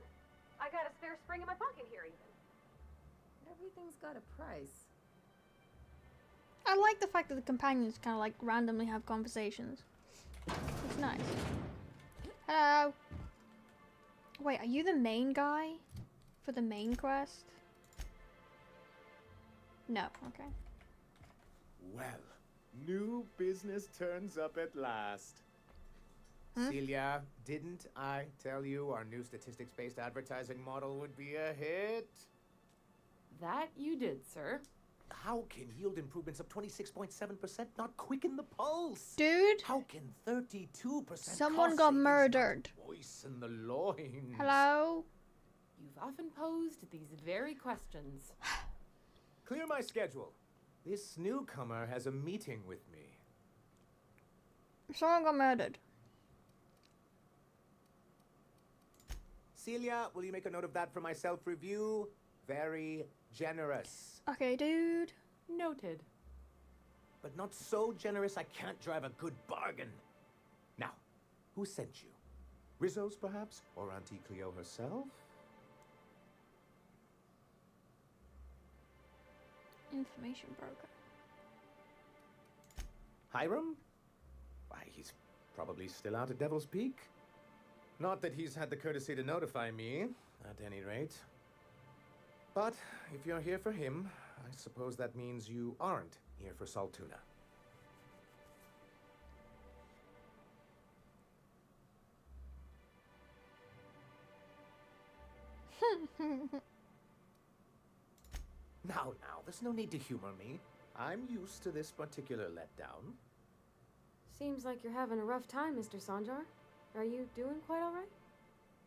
I got a spare spring in my pocket here even. Everything's got a price. I like the fact that the companions kind of like randomly have conversations. It's nice. Hello. Wait, are you the main guy for the main quest? No, okay. Well, new business turns up at last. Celia, didn't I tell you our new statistics-based advertising model would be a hit? That you did, sir. How can yield improvements of 26.7% not quicken the pulse? Dude? How can 32% Someone got murdered. moisten the loins? Hello? You've often posed these very questions. Clear my schedule. This newcomer has a meeting with me. Someone got murdered. Celia, will you make a note of that for my self-review? Very generous. Okay, dude. Noted. But not so generous I can't drive a good bargain. Now, who sent you? Rizzo's, perhaps? Or Auntie Cleo herself? Information broker. Hiram? Why, he's probably still out at Devil's Peak. Not that he's had the courtesy to notify me, at any rate. But if you're here for him, I suppose that means you aren't here for Saltuna. Now, there's no need to humor me. I'm used to this particular letdown. Seems like you're having a rough time, Mr. Sanjar. Are you doing quite all right?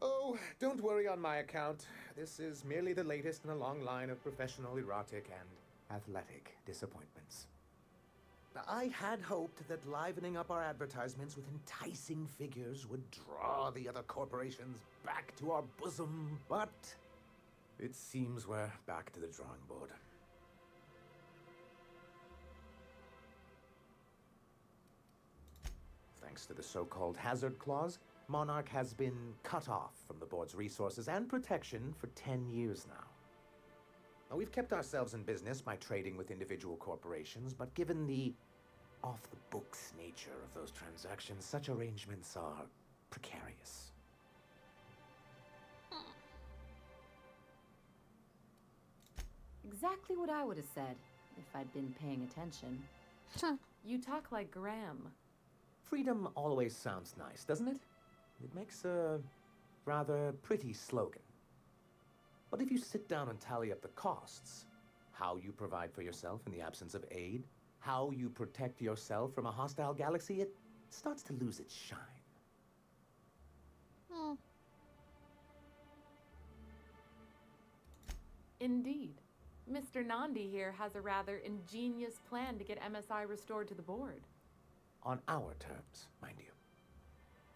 Oh, don't worry on my account. This is merely the latest in a long line of professional erotic and athletic disappointments. I had hoped that livening up our advertisements with enticing figures would draw the other corporations back to our bosom, but it seems we're back to the drawing board. Thanks to the so-called hazard clause, Monarch has been cut off from the board's resources and protection for 10 years now. Now, we've kept ourselves in business by trading with individual corporations, but given the off-the-books nature of those transactions, such arrangements are precarious. Exactly what I would have said if I'd been paying attention. You talk like Graham. Freedom always sounds nice, doesn't it? It makes a rather pretty slogan. But if you sit down and tally up the costs, how you provide for yourself in the absence of aid, how you protect yourself from a hostile galaxy, it starts to lose its shine. Indeed. Mr. Nandi here has a rather ingenious plan to get MSI restored to the board. On our terms, mind you.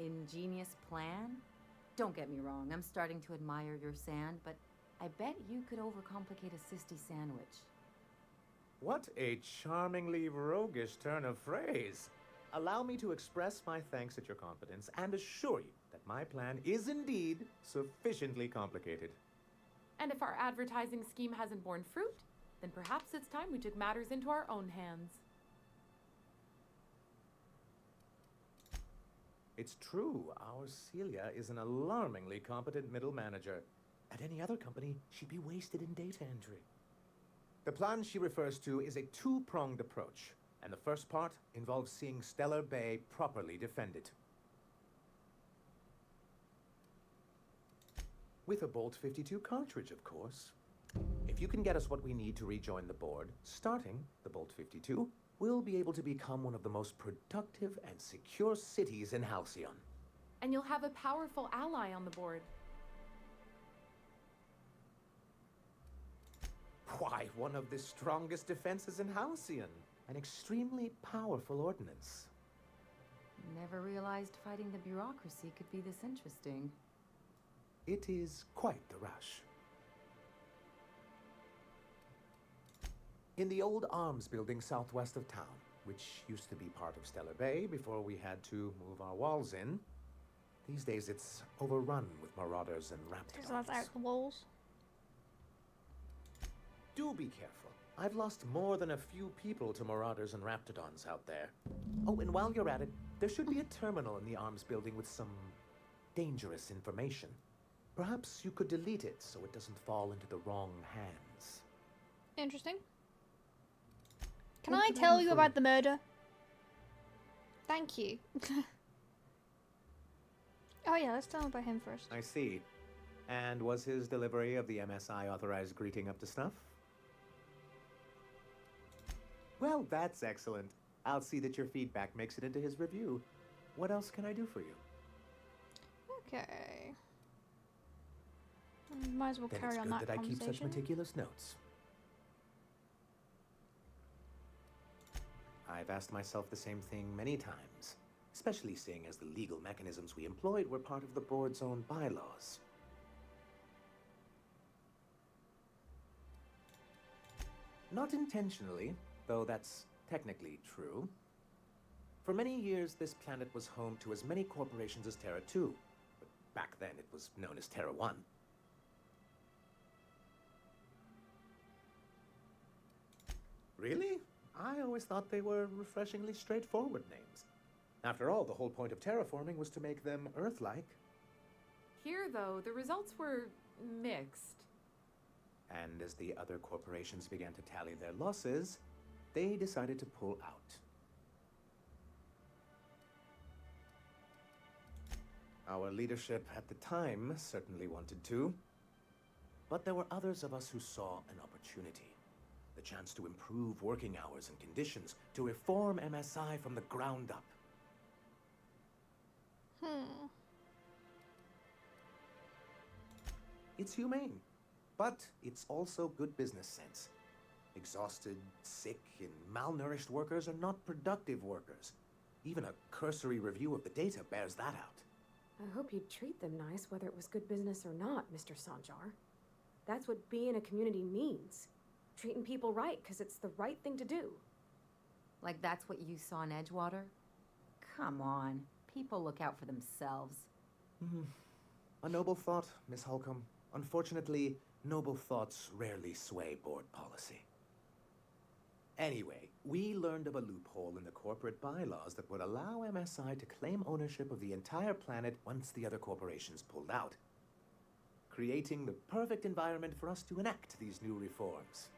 Ingenious plan? Don't get me wrong, I'm starting to admire your sand, but I bet you could overcomplicate a sisty sandwich. What a charmingly roguish turn of phrase. Allow me to express my thanks at your confidence and assure you that my plan is indeed sufficiently complicated. And if our advertising scheme hasn't borne fruit, then perhaps it's time we took matters into our own hands. It's true, our Celia is an alarmingly competent middle manager. At any other company, she'd be wasted in data entry. The plan she refers to is a two-pronged approach, and the first part involves seeing Stellar Bay properly defended. With a Bolt 52 cartridge, of course. If you can get us what we need to rejoin the board, starting the Bolt 52, we'll be able to become one of the most productive and secure cities in Halcyon. And you'll have a powerful ally on the board. Why, one of the strongest defenses in Halcyon. An extremely powerful ordinance. Never realized fighting the bureaucracy could be this interesting. It is quite the rush. In the old arms building southwest of town, which used to be part of Stellar Bay before we had to move our walls in, These days it's overrun with marauders and Because that's raptidons. out the walls. Do be careful. I've lost more than a few people to marauders and raptidons out there. Oh, and while you're at it, there should be a terminal in the arms building with some dangerous information. Perhaps you could delete it so it doesn't fall into the wrong hands. Interesting. Can What I can I tell do you for about the murder? Thank you. Oh yeah, let's tell him about him first. I see. And was his delivery of the MSI authorized greeting up to snuff? Well, that's excellent. I'll see that your feedback makes it into his review. What else can I do for you? Okay. Might as well Then carry it's on good that that I keep such conversation. meticulous notes. I've asked myself the same thing many times, especially seeing as the legal mechanisms we employed were part of the board's own bylaws. Not intentionally, though that's technically true. For many years, this planet was home to as many corporations as Terra 2, but back then it was known as Terra 1. Really? I always thought they were refreshingly straightforward names. After all, the whole point of terraforming was to make them Earth-like. Here, though, the results were mixed. And as the other corporations began to tally their losses, they decided to pull out. Our leadership at the time certainly wanted to, but there were others of us who saw an opportunity. The chance to improve working hours and conditions, to reform MSI from the ground up. It's humane, but it's also good business sense. Exhausted, sick, and malnourished workers are not productive workers. Even a cursory review of the data bears that out. I hope you'd treat them nice, whether it was good business or not, Mr. Sanjar. That's what being a community means. Treating people right, because it's the right thing to do. Like that's what you saw in Edgewater? Come on. People look out for themselves. A noble thought, Miss Holcomb. Unfortunately, noble thoughts rarely sway board policy. Anyway, we learned of a loophole in the corporate bylaws that would allow MSI to claim ownership of the entire planet once the other corporations pulled out, creating the perfect environment for us to enact these new reforms.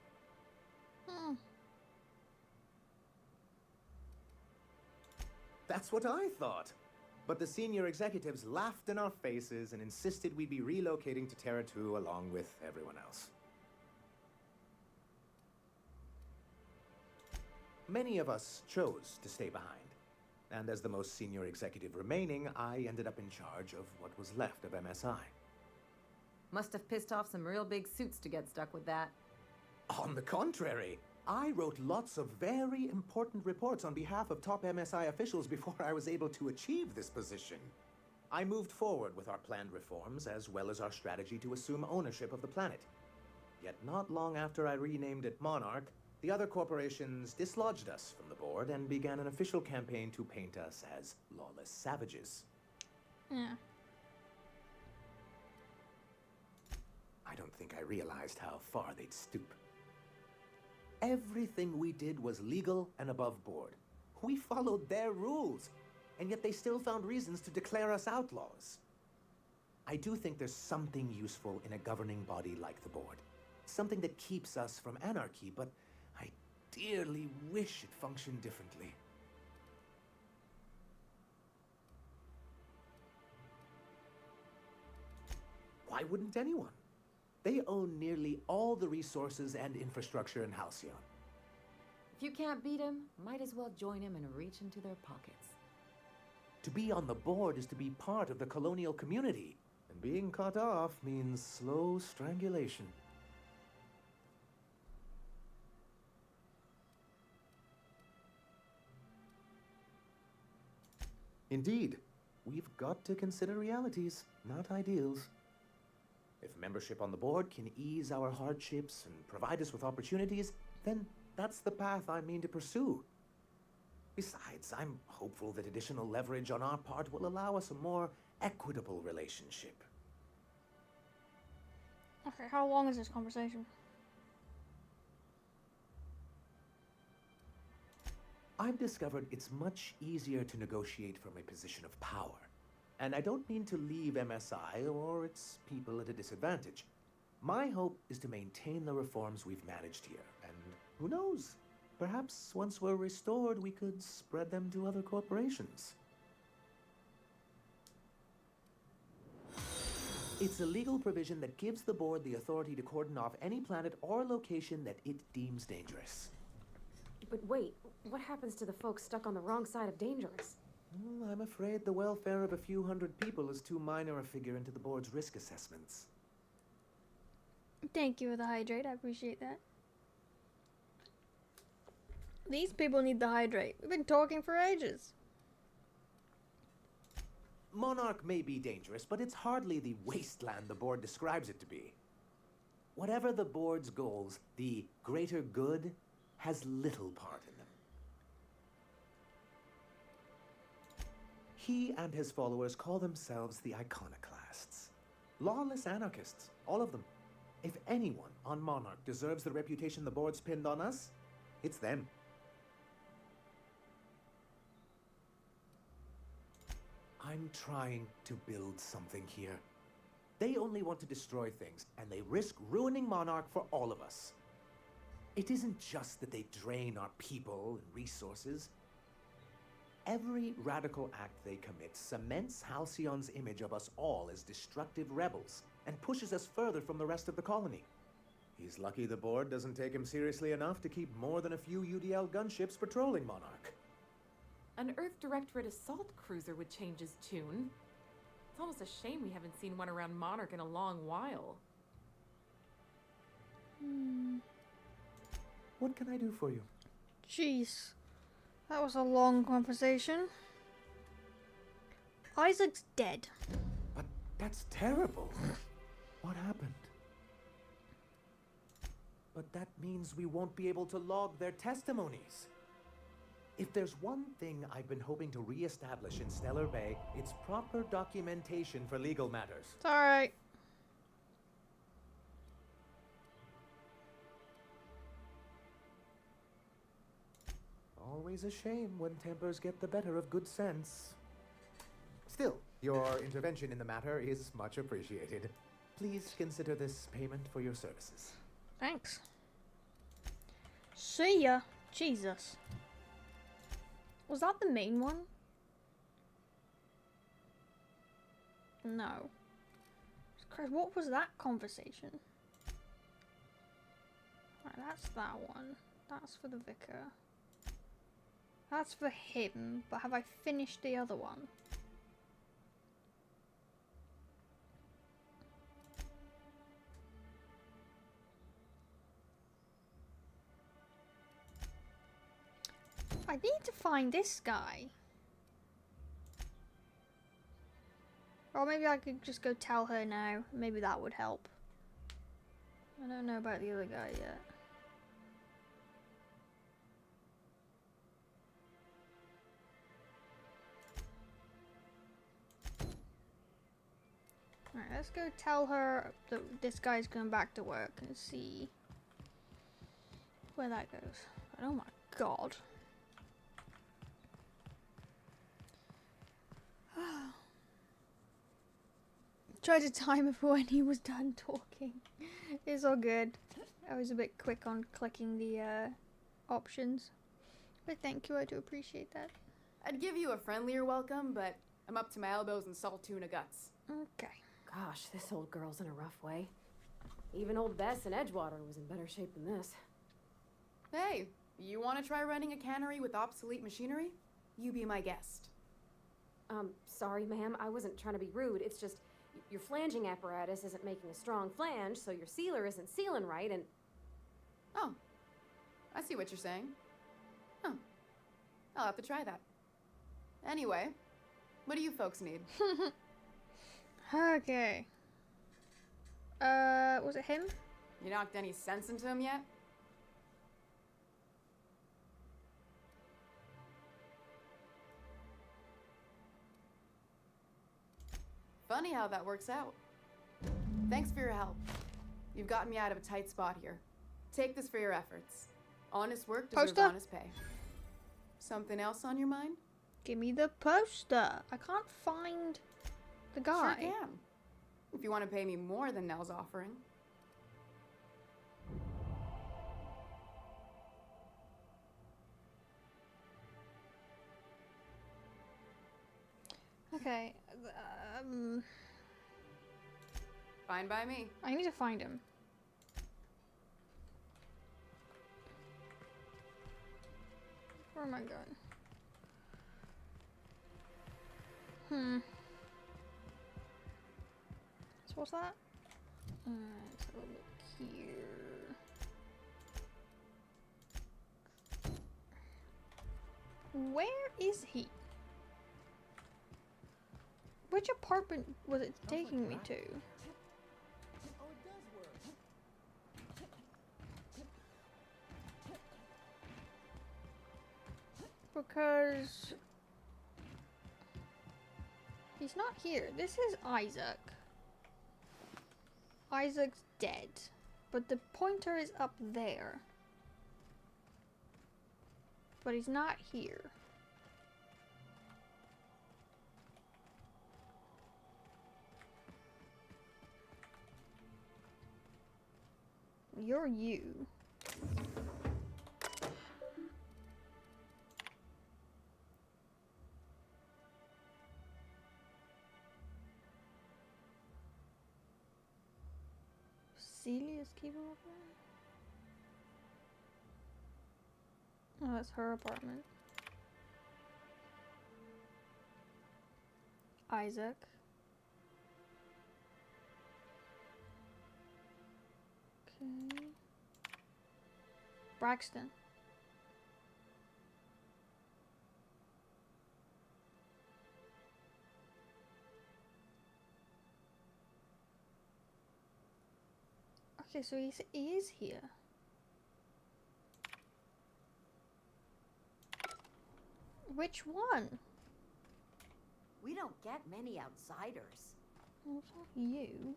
That's what I thought. But the senior executives laughed in our faces and insisted we'd be relocating to Terra 2 along with everyone else. Many of us chose to stay behind. And as the most senior executive remaining, I ended up in charge of what was left of MSI. Must have pissed off some real big suits to get stuck with that. On the contrary, I wrote lots of very important reports on behalf of top MSI officials before I was able to achieve this position. I moved forward with our planned reforms, as well as our strategy to assume ownership of the planet. Yet not long after I renamed it Monarch, the other corporations dislodged us from the board and began an official campaign to paint us as lawless savages. Yeah. I don't think I realized how far they'd stoop. Everything we did was legal and above board. We followed their rules, and yet they still found reasons to declare us outlaws. I do think there's something useful in a governing body like the board. Something that keeps us from anarchy, but I dearly wish it functioned differently. Why wouldn't anyone? They own nearly all the resources and infrastructure in Halcyon. If you can't beat him, might as well join him and reach into their pockets. To be on the board is to be part of the colonial community, and being cut off means slow strangulation. Indeed, we've got to consider realities, not ideals. If membership on the board can ease our hardships and provide us with opportunities, then that's the path I mean to pursue. Besides, I'm hopeful that additional leverage on our part will allow us a more equitable relationship. Okay, how long is this conversation? I've discovered it's much easier to negotiate from a position of power. And I don't mean to leave MSI or its people at a disadvantage. My hope is to maintain the reforms we've managed here. And who knows? Perhaps once we're restored, we could spread them to other corporations. It's a legal provision that gives the board the authority to cordon off any planet or location that it deems dangerous. But wait, what happens to the folks stuck on the wrong side of dangerous? Well, I'm afraid the welfare of a few hundred people is too minor a figure into the board's risk assessments. Thank you for the hydrate, I appreciate that. These people need the hydrate. We've been talking for ages. Monarch may be dangerous, but it's hardly the wasteland the board describes it to be. Whatever the board's goals, the greater good has little part in them. He and his followers call themselves the Iconoclasts. Lawless anarchists, all of them. If anyone on Monarch deserves the reputation the board's pinned on us, it's them. I'm trying to build something here. They only want to destroy things, and they risk ruining Monarch for all of us. It isn't just that they drain our people and resources. Every radical act they commit cements Halcyon's image of us all as destructive rebels and pushes us further from the rest of the colony. He's lucky the board doesn't take him seriously enough to keep more than a few UDL gunships patrolling Monarch. An Earth Directorate assault cruiser would change his tune. It's almost a shame we haven't seen one around Monarch in a long while. What can I do for you? Jeez. That was a long conversation. Isaac's dead. But that's terrible. What happened? But that means we won't be able to log their testimonies. If there's one thing I've been hoping to re-establish in Stellar Bay, it's proper documentation for legal matters. It's alright. Always a shame when tempers get the better of good sense. Still, your intervention in the matter is much appreciated. Please consider this payment for your services. Thanks. See ya. Jesus. Was that the main one? No. Christ, what was that conversation? Right, that's that one. That's for the vicar. That's for him, but have I finished the other one? I need to find this guy. Or maybe I could just go tell her now. Maybe that would help. I don't know about the other guy yet. Alright, let's go tell her that this guy's going back to work and see where that goes. Oh my god. Tried to time it for when he was done talking. It's all good. I was a bit quick on clicking the options. But thank you, I do appreciate that. I'd give you a friendlier welcome, but I'm up to my elbows in salt tuna guts. Okay. Gosh, this old girl's in a rough way. Even old Bess in Edgewater was in better shape than this. Hey, you want to try running a cannery with obsolete machinery? You be my guest. Sorry, ma'am. I wasn't trying to be rude. It's just your flanging apparatus isn't making a strong flange, so your sealer isn't sealing right, and... Oh, I see what you're saying. Huh. I'll have to try that. Anyway, what do you folks need? Okay. Was it him? You knocked any sense into him yet? Funny how that works out. Thanks for your help. You've gotten me out of a tight spot here. Take this for your efforts. Honest work deserves Poster? honest pay. Something else on your mind? Give me the poster. I can't find the guy. Sure can. If you want to pay me more than Nell's offering. Okay. Fine by me. I need to find him. Where am I going? So what's that? Let's have a look here. Where is he? Which apartment was it taking me to? Because he's not here. This is Isaac. Isaac's dead, but the pointer is up there. But he's not here. You're you. Celia's keeping up there? Oh, that's her apartment. Isaac. Okay. Braxton. Okay, so he is here. Which one? We don't get many outsiders. Well, it's not you.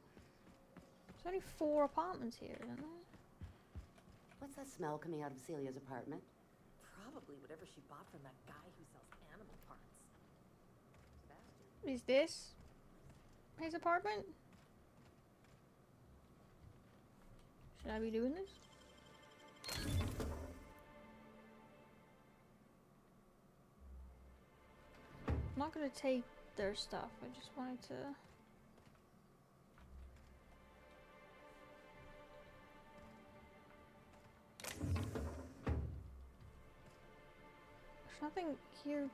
There's only 4 apartments here, isn't there? What's that smell coming out of Celia's apartment? Probably whatever she bought from that guy who sells animal parts. Is this his apartment? Should I be doing this? I'm not gonna take their stuff. I just wanted to. There's nothing here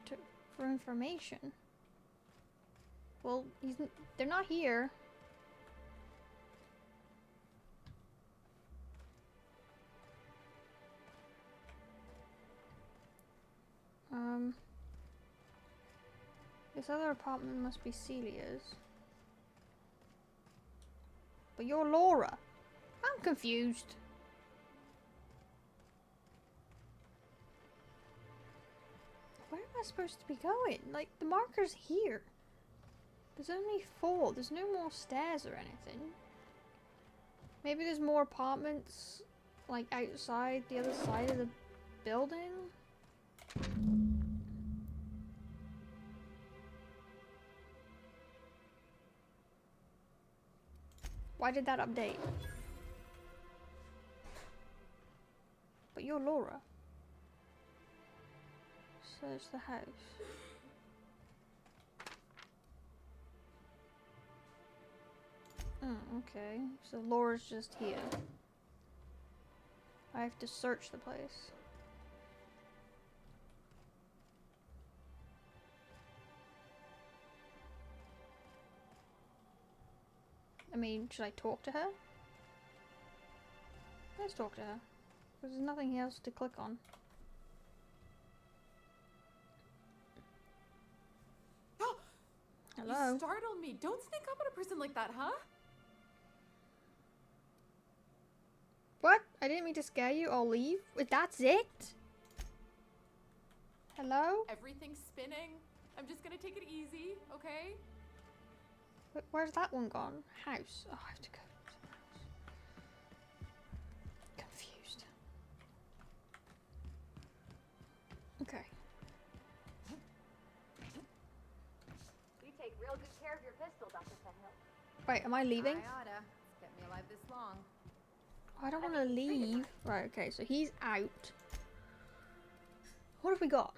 for information. Well, they're not here. This other apartment must be Celia's. But you're Laura. I'm confused. Where am I supposed to be going? Like, the marker's here. There's only 4. There's no more stairs or anything. Maybe there's more apartments, like, outside the other side of the building? Why did that update? But you're Laura. Search the house. Oh, okay. So Laura's just here. I have to search the place. I mean, should I talk to her? Let's talk to her. Because there's nothing else to click on. Hello? You startled me. Don't sneak up on a person like that, huh? What? I didn't mean to scare you. I'll leave. Wait, that's it? Hello? Everything's spinning. I'm just gonna take it easy, okay? Where's that one gone? House. Oh, I have to go. Confused. Okay. You take real good care of your pistol, Dr. Fenhill. Wait, am I leaving? I oughta. It's kept me alive this long. I don't want to leave. Right, okay, so he's out. What have we got?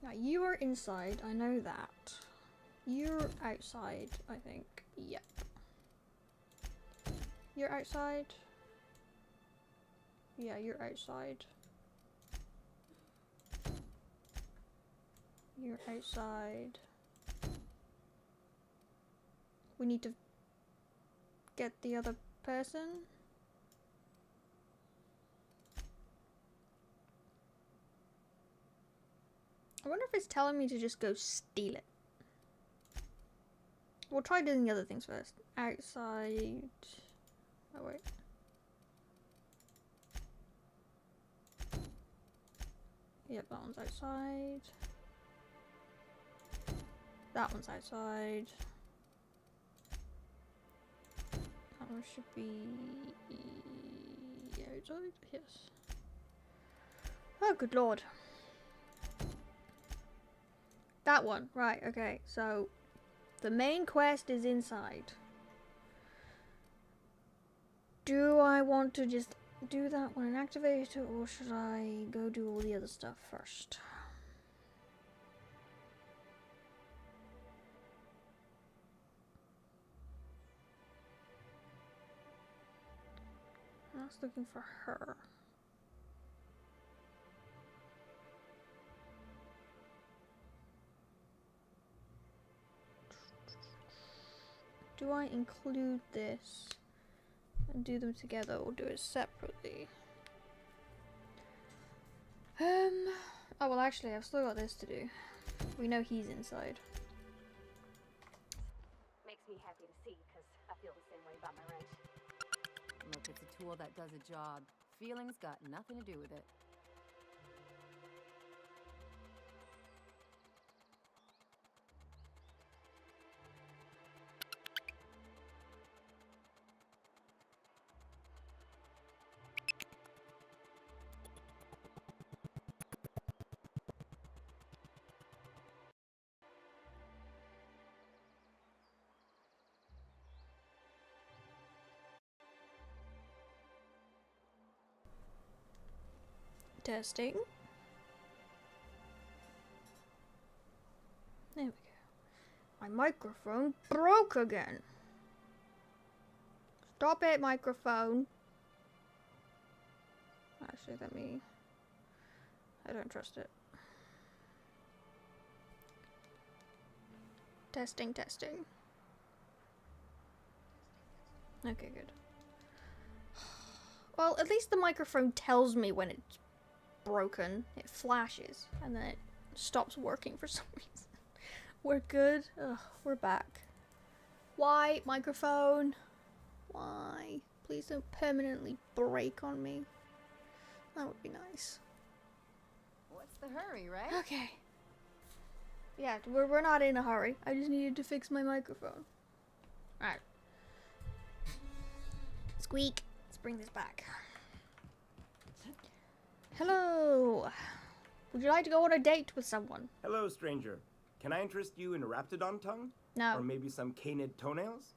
Now, you are inside, I know that. You're outside, I think. Yep. You're outside? Yeah, you're outside. You're outside. We need to get the other person. I wonder if it's telling me to just go steal it. We'll try doing the other things first. Outside. Oh, wait. Yep, that one's outside. That one's outside. That one should be outside. Yes. Oh, good lord. That one, right, okay, so the main quest is inside. Do I want to just do that one and activate it, or should I go do all the other stuff first? I was looking for her. Do I include this and do them together, or do it separately? Oh well, actually I've still got this to do. We know he's inside. Makes me happy to see, because I feel the same way about my wrench. Look, it's a tool that does a job. Feelings got nothing to do with it. Testing. There we go. My microphone broke again. Stop it, microphone. Actually, I don't trust it. Testing, testing. Okay, good. Well, at least the microphone tells me when it's broken. It flashes, and then it stops working for some reason. We're good. Ugh, we're back. Why, microphone? Why? Please don't permanently break on me. That would be nice. What's the hurry, right? Okay. Yeah, we're not in a hurry. I just needed to fix my microphone. Alright. Squeak. Let's bring this back. Hello. Would you like to go on a date with someone? Hello, stranger. Can I interest you in a raptidon tongue? No. Or maybe some canid toenails?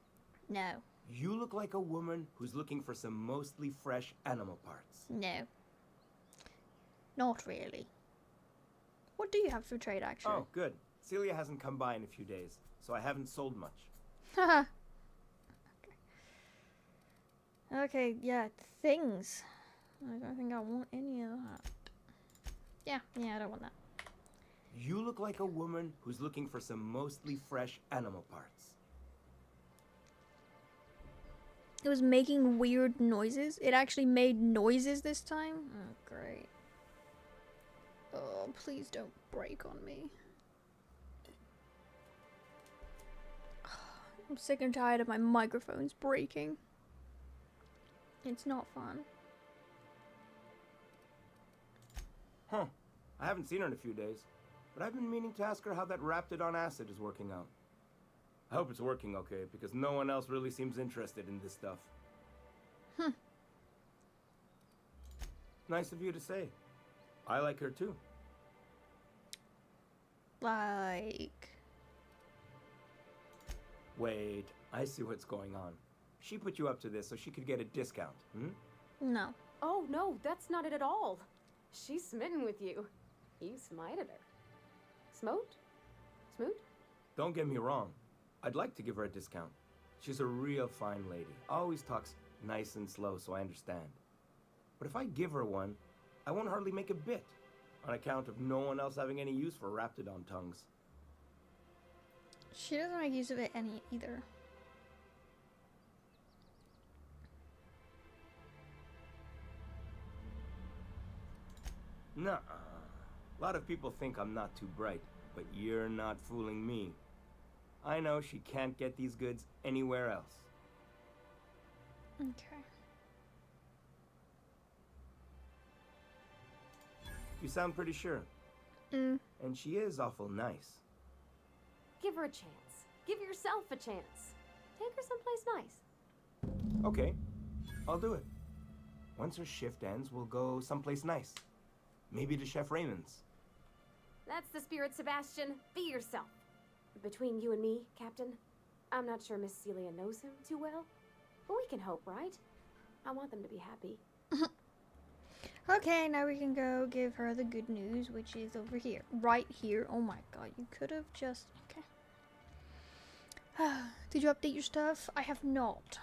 No. You look like a woman who's looking for some mostly fresh animal parts. No. Not really. What do you have for trade, actually? Oh, good. Celia hasn't come by in a few days, so I haven't sold much. Haha. Okay, yeah, things. I don't think I want any of that. Yeah, I don't want that. You look like a woman who's looking for some mostly fresh animal parts. It was making weird noises. It actually made noises this time. Oh, great. Oh, please don't break on me. I'm sick and tired of my microphones breaking. It's not fun. Huh. I haven't seen her in a few days, but I've been meaning to ask her how that raptidon acid is working out. I hope it's working okay, because no one else really seems interested in this stuff. Nice of you to say. I like her too. Like... Wait, I see what's going on. She put you up to this so she could get a discount, No. Oh, no, that's not it at all. She's smitten with you. You smited her. Smote? Smoot? Don't get me wrong. I'd like to give her a discount. She's a real fine lady. Always talks nice and slow so I understand. But if I give her one, I won't hardly make a bit, on account of no one else having any use for Raptidon tongues. She doesn't make use of it any either. Nuh-uh. A lot of people think I'm not too bright, but you're not fooling me. I know she can't get these goods anywhere else. Okay. You sound pretty sure. And she is awful nice. Give her a chance. Give yourself a chance. Take her someplace nice. Okay, I'll do it. Once her shift ends, we'll go someplace nice. Maybe to Chef Raymond's. That's the spirit, Sebastian. Be yourself. Between you and me, Captain, I'm not sure Miss Celia knows him too well, but we can hope, right? I want them to be happy. Okay, now we can go give her the good news, which is over here. Right here. Oh my god, you could have just... Okay. Did you update your stuff? I have not.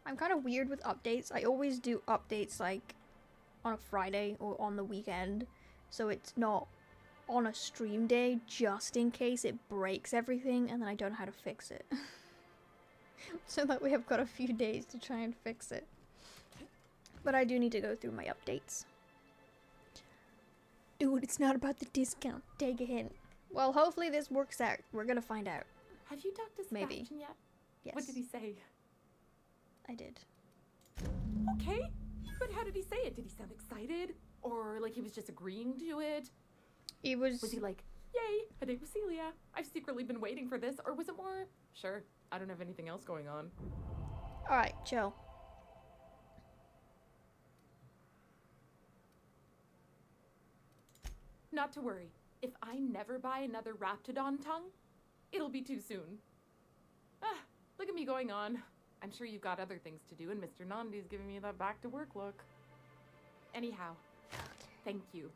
I'm kind of weird with updates. I always do updates like on a Friday or on the weekend, so it's not on a stream day, just in case it breaks everything and then I don't know how to fix it. So that we have got a few days to try and fix it. But I do need to go through my updates. Dude, it's not about the discount. Take a hint. Well, hopefully this works out. We're gonna find out. Have you talked to Sebastian Maybe. yet? Yes. What did he say? I did. Okay, but how did he say it? Did he sound excited? Or like he was just agreeing to it? He was... Was he like, yay, a date with Celia. I've secretly been waiting for this. Or was it more, sure, I don't have anything else going on. Alright, chill. Not to worry. If I never buy another Raptidon tongue, it'll be too soon. Ah, look at me going on. I'm sure you've got other things to do, and Mr. Nandi's giving me that back-to-work look. Anyhow, thank you.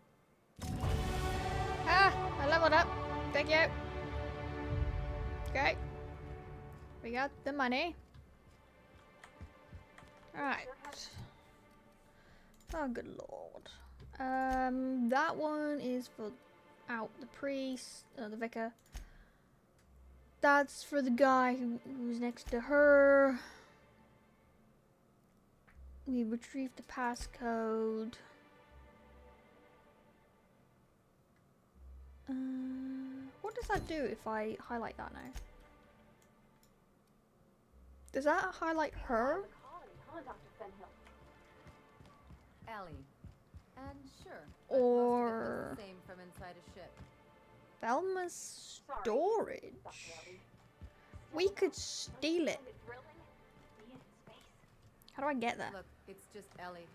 Ah, I leveled up. Thank you. Okay. We got the money. Alright. Oh, good lord. That one is for out the priest, the vicar. That's for the guy who's next to her. We retrieved the passcode. What does that do if I highlight that now? Does that highlight her? Ellie. And sure. Or The same from inside a ship. Velma's storage? We could steal it. How do I get there? Look, it's just Ellie.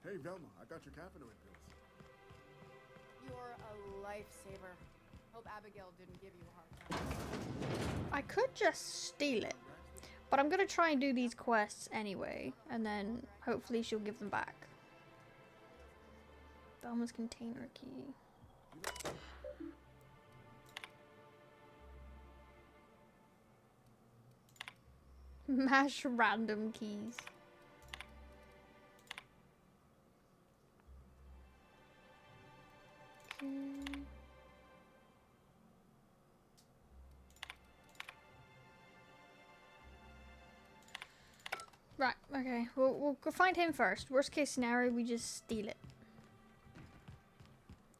Hey, Velma, I got your caffeinated pills. You're a lifesaver. Hope Abigail didn't give you a hard time. I could just steal it. But I'm gonna try and do these quests anyway, and then hopefully she'll give them back. Velma's container key. Mash random keys. Okay. Right, okay. We'll go find him first. Worst case scenario, we just steal it.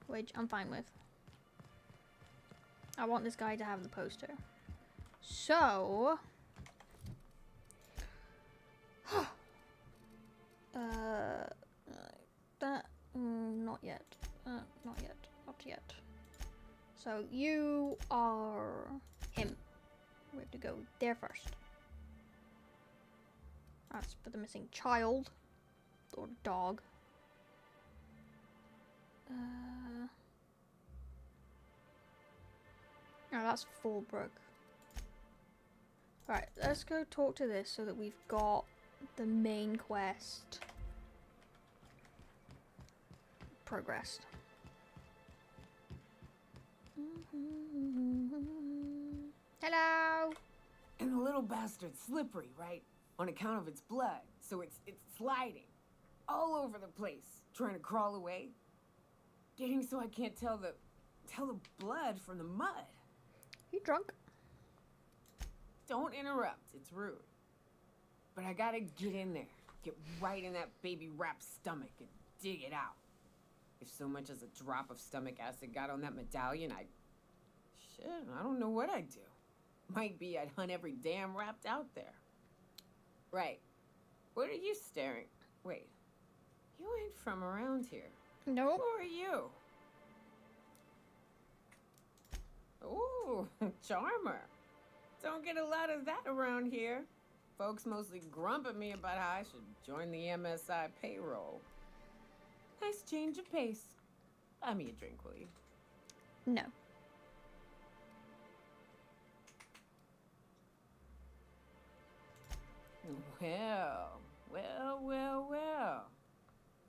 Which I'm fine with. I want this guy to have the poster. So... not yet. Not yet. Not yet. So you are him. We have to go there first. That's for the missing child. Or dog. Oh, that's Fallbrook. Alright, let's go talk to this so that we've got the main quest progressed. Hello! And the little bastard's slippery, right? On account of its blood. So it's sliding. All over the place. Trying to crawl away. Getting so I can't tell the blood from the mud. You drunk? Don't interrupt. It's rude. But I gotta get in there. Get right in that baby rap's stomach and dig it out. If so much as a drop of stomach acid got on that medallion, I don't know what I'd do. Might be I'd hunt every damn rapt out there. Right. What are you staring? Wait. You ain't from around here. Nope. Who are you? Ooh, charmer. Don't get a lot of that around here. Folks mostly grump at me about how I should join the MSI payroll. Nice change of pace. Buy me a drink, will you? No. Well.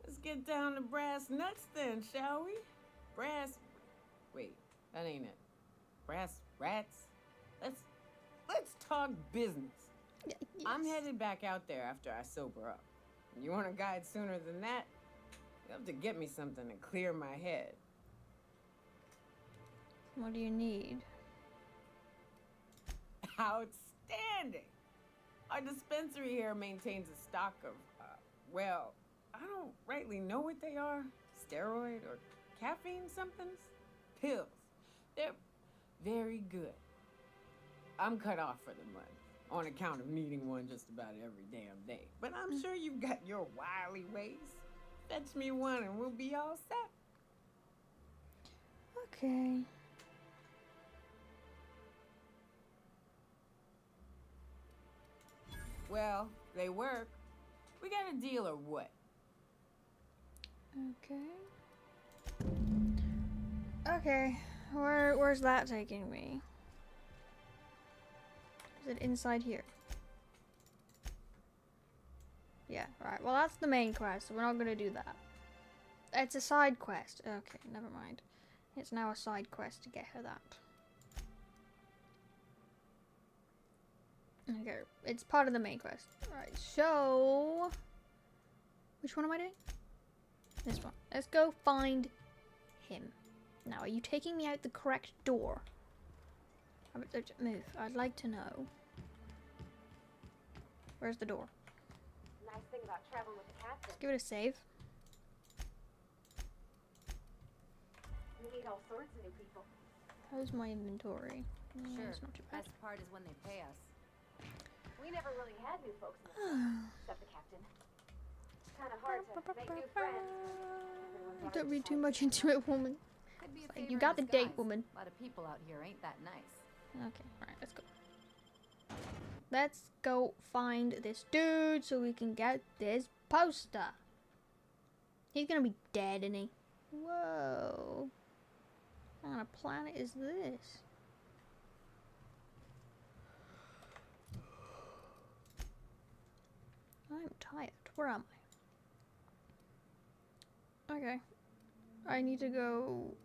Let's get down to brass nuts then, shall we? Wait, that ain't it. Brass rats? Let's talk business. Yes. I'm headed back out there after I sober up. You want a guide sooner than that? You have to get me something to clear my head. What do you need? Outstanding! Our dispensary here maintains a stock of, I don't rightly know what they are. Steroid or caffeine somethings? Pills. They're very good. I'm cut off for the month on account of needing one just about every damn day. But I'm sure you've got your wily ways. Fetch me one and we'll be all set. Okay. Well, they work. We got a deal or what? Okay. Where's that taking me? Is it inside here? Yeah, right. Well, that's the main quest, so we're not gonna do that. It's a side quest. Okay, never mind. It's now a side quest to get her that. Okay, it's part of the main quest. Right, so... Which one am I doing? This one. Let's go find him. Now, are you taking me out the correct door? Move. I'd like to know. Where's the door? Nice thing about traveling with the captain. Let's give it a save. We meet all sorts of new people. How's my inventory? Sure. It's not too bad. Best part is when they pay us. We never really had new folks in the ship, except the captain. It's kind of hard to make new friends. Everyone's Don't read too much into it, woman. Could be a Like, favor you in got the date, disguise. woman. A lot of people out here ain't that nice. Okay, alright, let's go. Let's go find this dude so we can get this poster. He's gonna be dead, isn't he? Whoa. What kind of planet is this? I'm tired. Where am I? Okay. I need to go...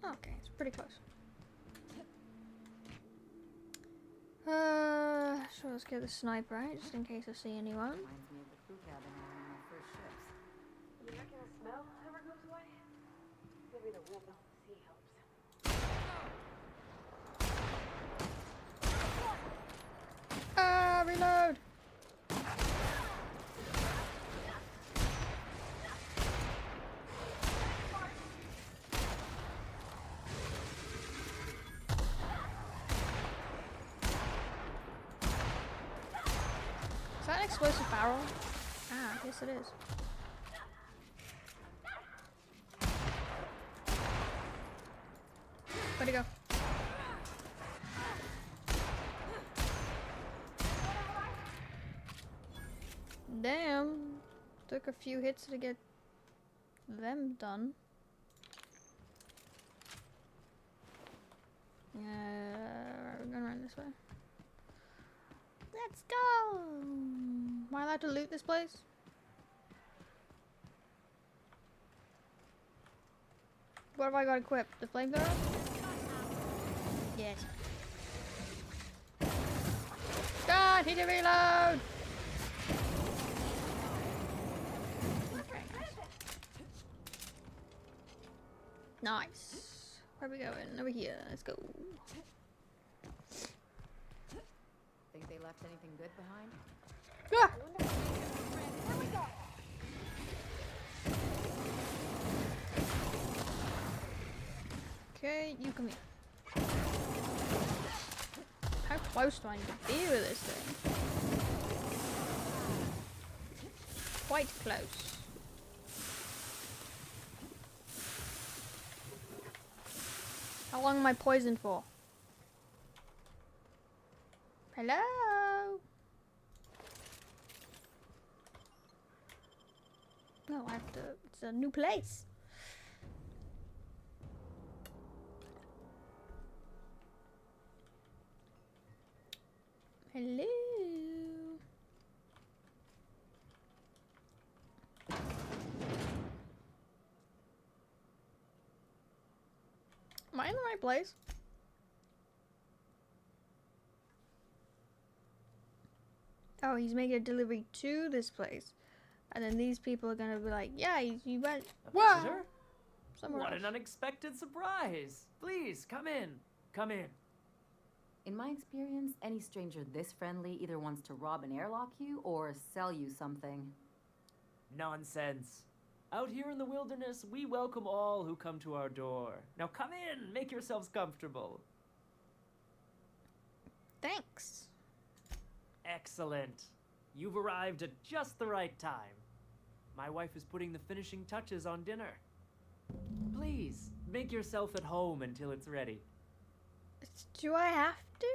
Okay, it's pretty close. So let's get the sniper out, just in case I see anyone. Reminds me of the crew cabin on one of my first ships. You reckon the smell ever goes away? Maybe the wind off the sea helps. Reload! Is that an explosive barrel? Ah, yes it is. Where'd he go? Damn. Took a few hits to get them done. We're gonna run this way. Let's go! Am I allowed to loot this place? What have I got equipped? The flamethrower? Yes. God, hit a reload! Okay, nice. Where are we going? Over here. Let's go. Think they left anything good behind? Ah! Okay, you come here. How close do I need to be with this thing? Quite close. How long am I poisoned for? Hello? No, I have to. It's a new place. Hello? Am I in the right place? Oh, he's making a delivery to this place. And then these people are gonna be like, yeah, you went. Wow! Visitor? Somewhere What else. an unexpected surprise! Please, come in. Come in. In my experience, any stranger this friendly either wants to rob and airlock you or sell you something. Nonsense. Out here in the wilderness, we welcome all who come to our door. Now come in, make yourselves comfortable. Thanks. Excellent. You've arrived at just the right time. My wife is putting the finishing touches on dinner. Please, make yourself at home until it's ready. Do I have to?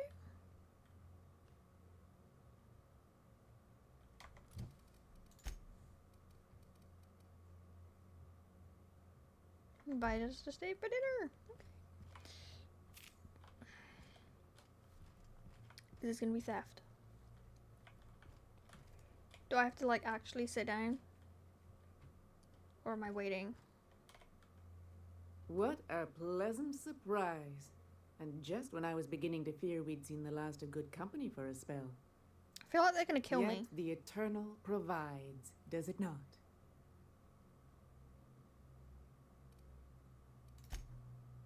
Invite us to stay for dinner. Okay. This is gonna be theft. Do I have to like actually sit down? Or am I waiting? What a pleasant surprise. And just when I was beginning to fear we'd seen the last of good company for a spell. I feel like they're gonna kill Yet me. the Eternal provides, does it not?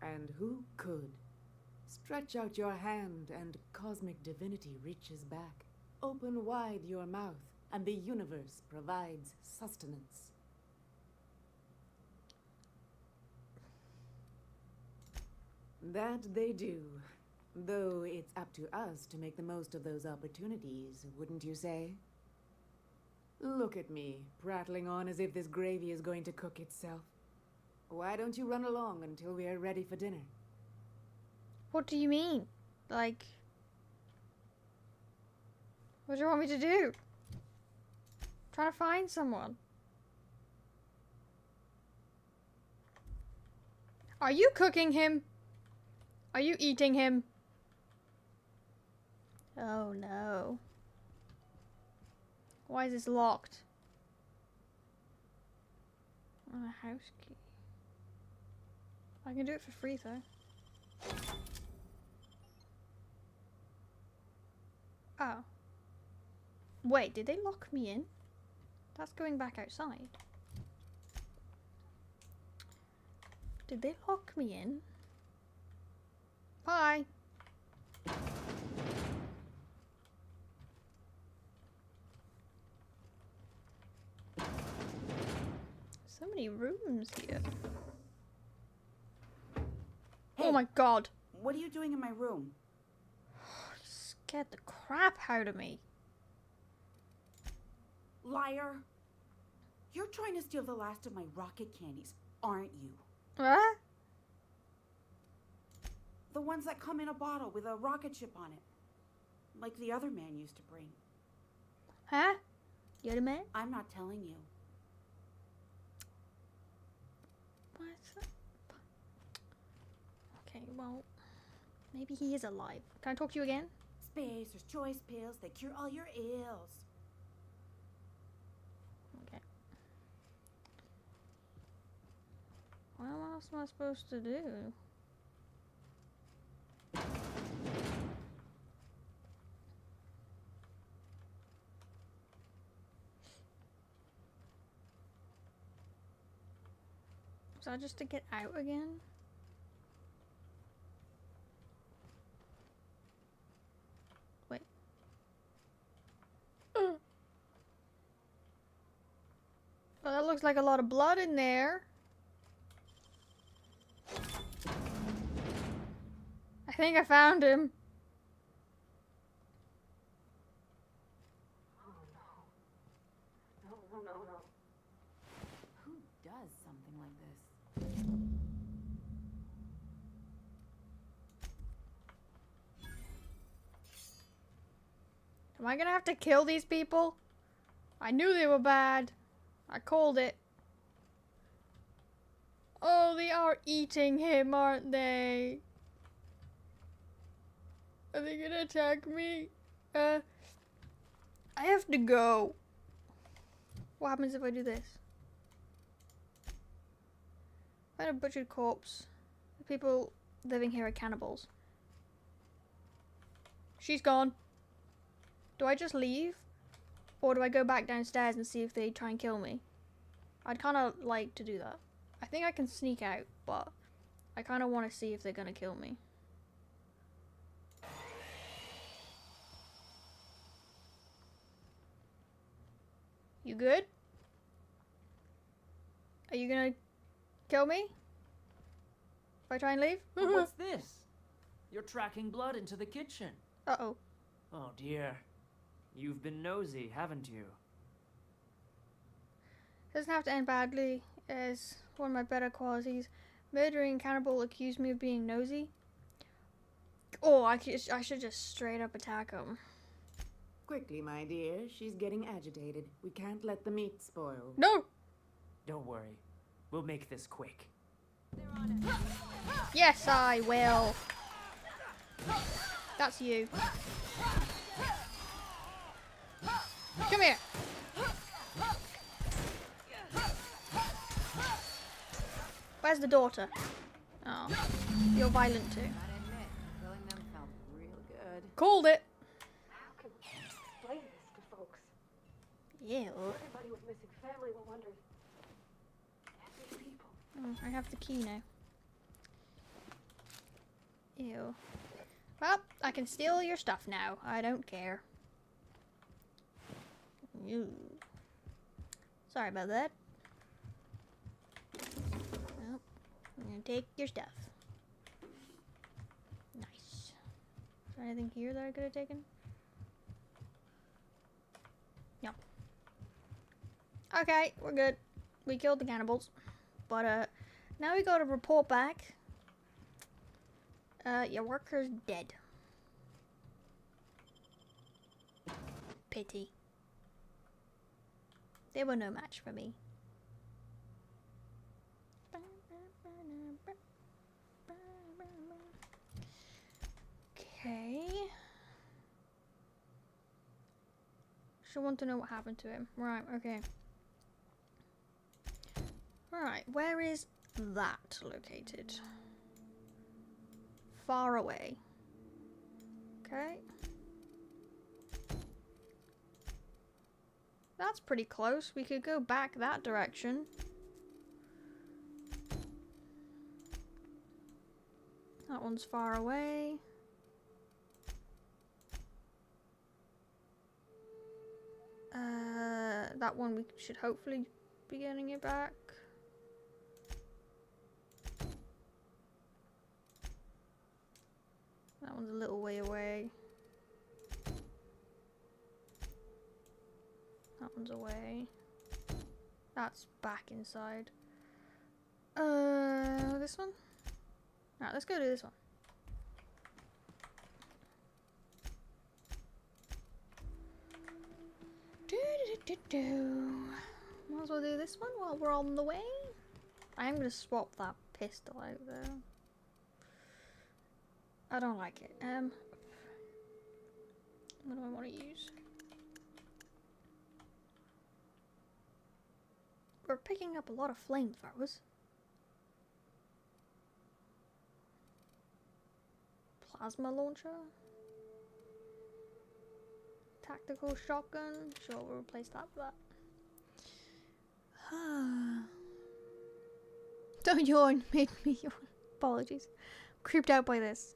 And who could? Stretch out your hand and cosmic divinity reaches back. Open wide your mouth and the universe provides sustenance. That they do. Though it's up to us to make the most of those opportunities, wouldn't you say? Look at me, prattling on as if this gravy is going to cook itself. Why don't you run along until we are ready for dinner? What do you mean? Like... What do you want me to do? I'm trying to find someone. Are you cooking him? Are you eating him? Oh no. Why is this locked? Oh, a house key. I can do it for free though. Oh. Wait, did they lock me in? That's going back outside. Did they lock me in? Bye. So many rooms here. Oh my god. What are you doing in my room? Scared the crap out of me. Liar. You're trying to steal the last of my rocket candies, aren't you? What? The ones that come in a bottle with a rocket ship on it. Like the other man used to bring. Huh? The other man? I'm not telling you. What? Okay, well, maybe he is alive. Can I talk to you again? Spacers, choice pills, they cure all your ills. Okay. What else am I supposed to do? Is that just to get out again? Wait. Oh, that looks like a lot of blood in there. I think I found him. No. Who does something like this? Am I gonna have to kill these people? I knew they were bad. I called it. Oh, they are eating him, aren't they? Are they gonna attack me? I have to go. What happens if I do this? Find a butchered corpse. The people living here are cannibals. She's gone. Do I just leave? Or do I go back downstairs and see if they try and kill me? I'd kind of like to do that. I think I can sneak out, but I kind of want to see if they're going to kill me. You good? Are you going to kill me? If I try and leave? What's this? You're tracking blood into the kitchen. Uh-oh. Oh dear. You've been nosy, haven't you? Doesn't have to end badly, as one of my better qualities. Murdering cannibal accused me of being nosy. Oh, I should just straight up attack him. Quickly, my dear. She's getting agitated. We can't let the meat spoil. No! Don't worry. We'll make this quick. Yes, I will. That's you. Come here. Where's the daughter? Oh, you're violent too. Gotta admit, killing them felt real good. Called it. How can we explain this to folks? Ew. Everybody with missing family will wonder. These people. Oh, I have the key now. Ew. Well, I can steal your stuff now. I don't care. Ew. Sorry about that. Well, I'm gonna take your stuff. Nice. Is there anything here that I could have taken? No. Okay, we're good. We killed the cannibals. But, now we gotta report back. Your worker's dead. Pity. They were no match for me. Okay. She'll want to know what happened to him. Right, okay. Alright, where is that located? Far away. Okay. That's pretty close. We could go back that direction. That one's far away. That one we should hopefully be getting it back. That one's a little way away. That one's away. That's back inside. This one? Alright, let's go to this one. Might as well do this one while we're on the way. I'm gonna swap that pistol out though. I don't like it. What do I want to use? We're picking up a lot of flamethrowers. Plasma launcher. Tactical shotgun. Sure, we'll replace that with that. Don't yawn. Made me yawn. Apologies. Creeped out by this.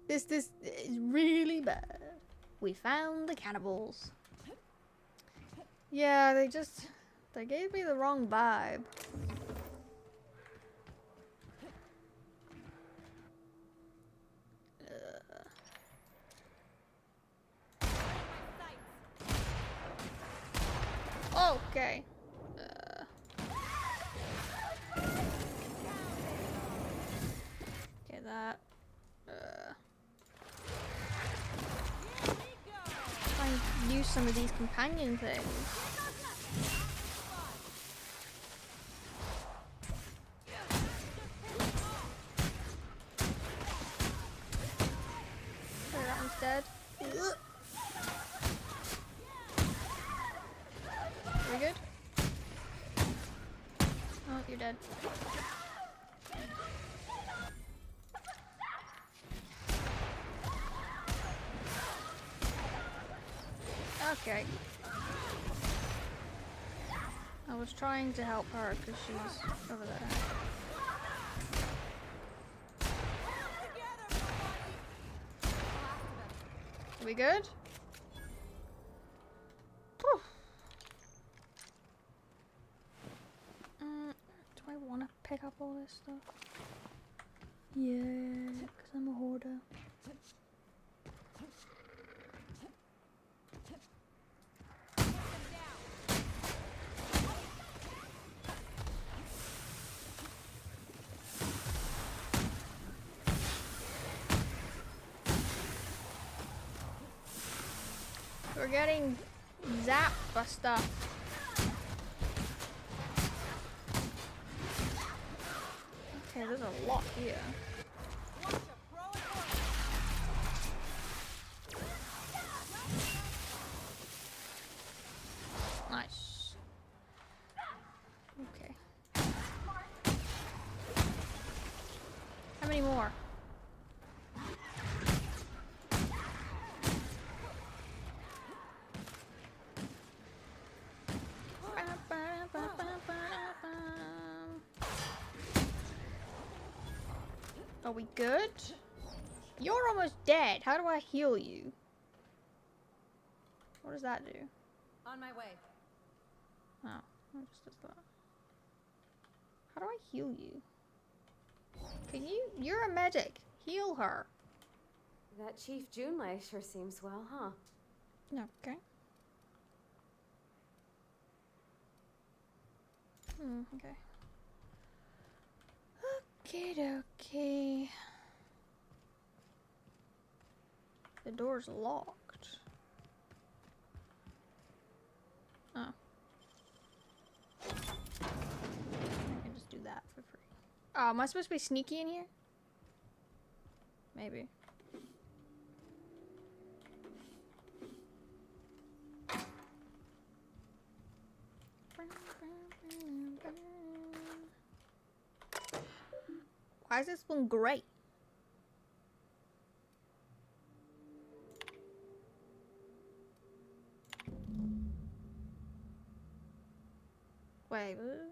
This is really bad. We found the cannibals. Yeah, they gave me the wrong vibe. Okay. Get that. Try and use some of these companion things. Okay, that one's dead. Are we good? Oh, you're dead. Okay. I was trying to help her because she's over there. Are we good? Whew. Do I want to pick up all this stuff? Yeah, because I'm a hoarder. We're getting zapped by stuff. Okay, there's a lot here. Nice. Okay. How many more? Are we good? You're almost dead. How do I heal you? What does that do? On my way. Oh, it just does that. How do I heal you? Can you? You're a medic. Heal her. That Chief Junlei sure seems well, huh? Okay. Okay. Okay. The door's locked. Oh. I can just do that for free. Oh, am I supposed to be sneaky in here? Maybe. Why is this one great? Wait, what?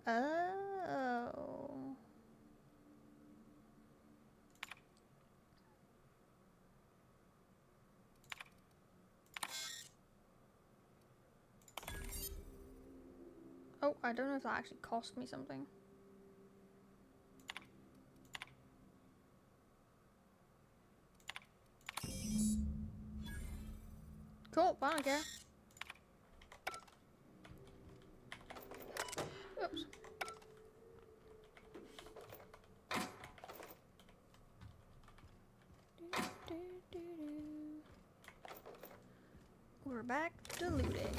Oh. Oh, I don't know if that actually cost me something. Cool, I don't care. Oops. We're back to looting.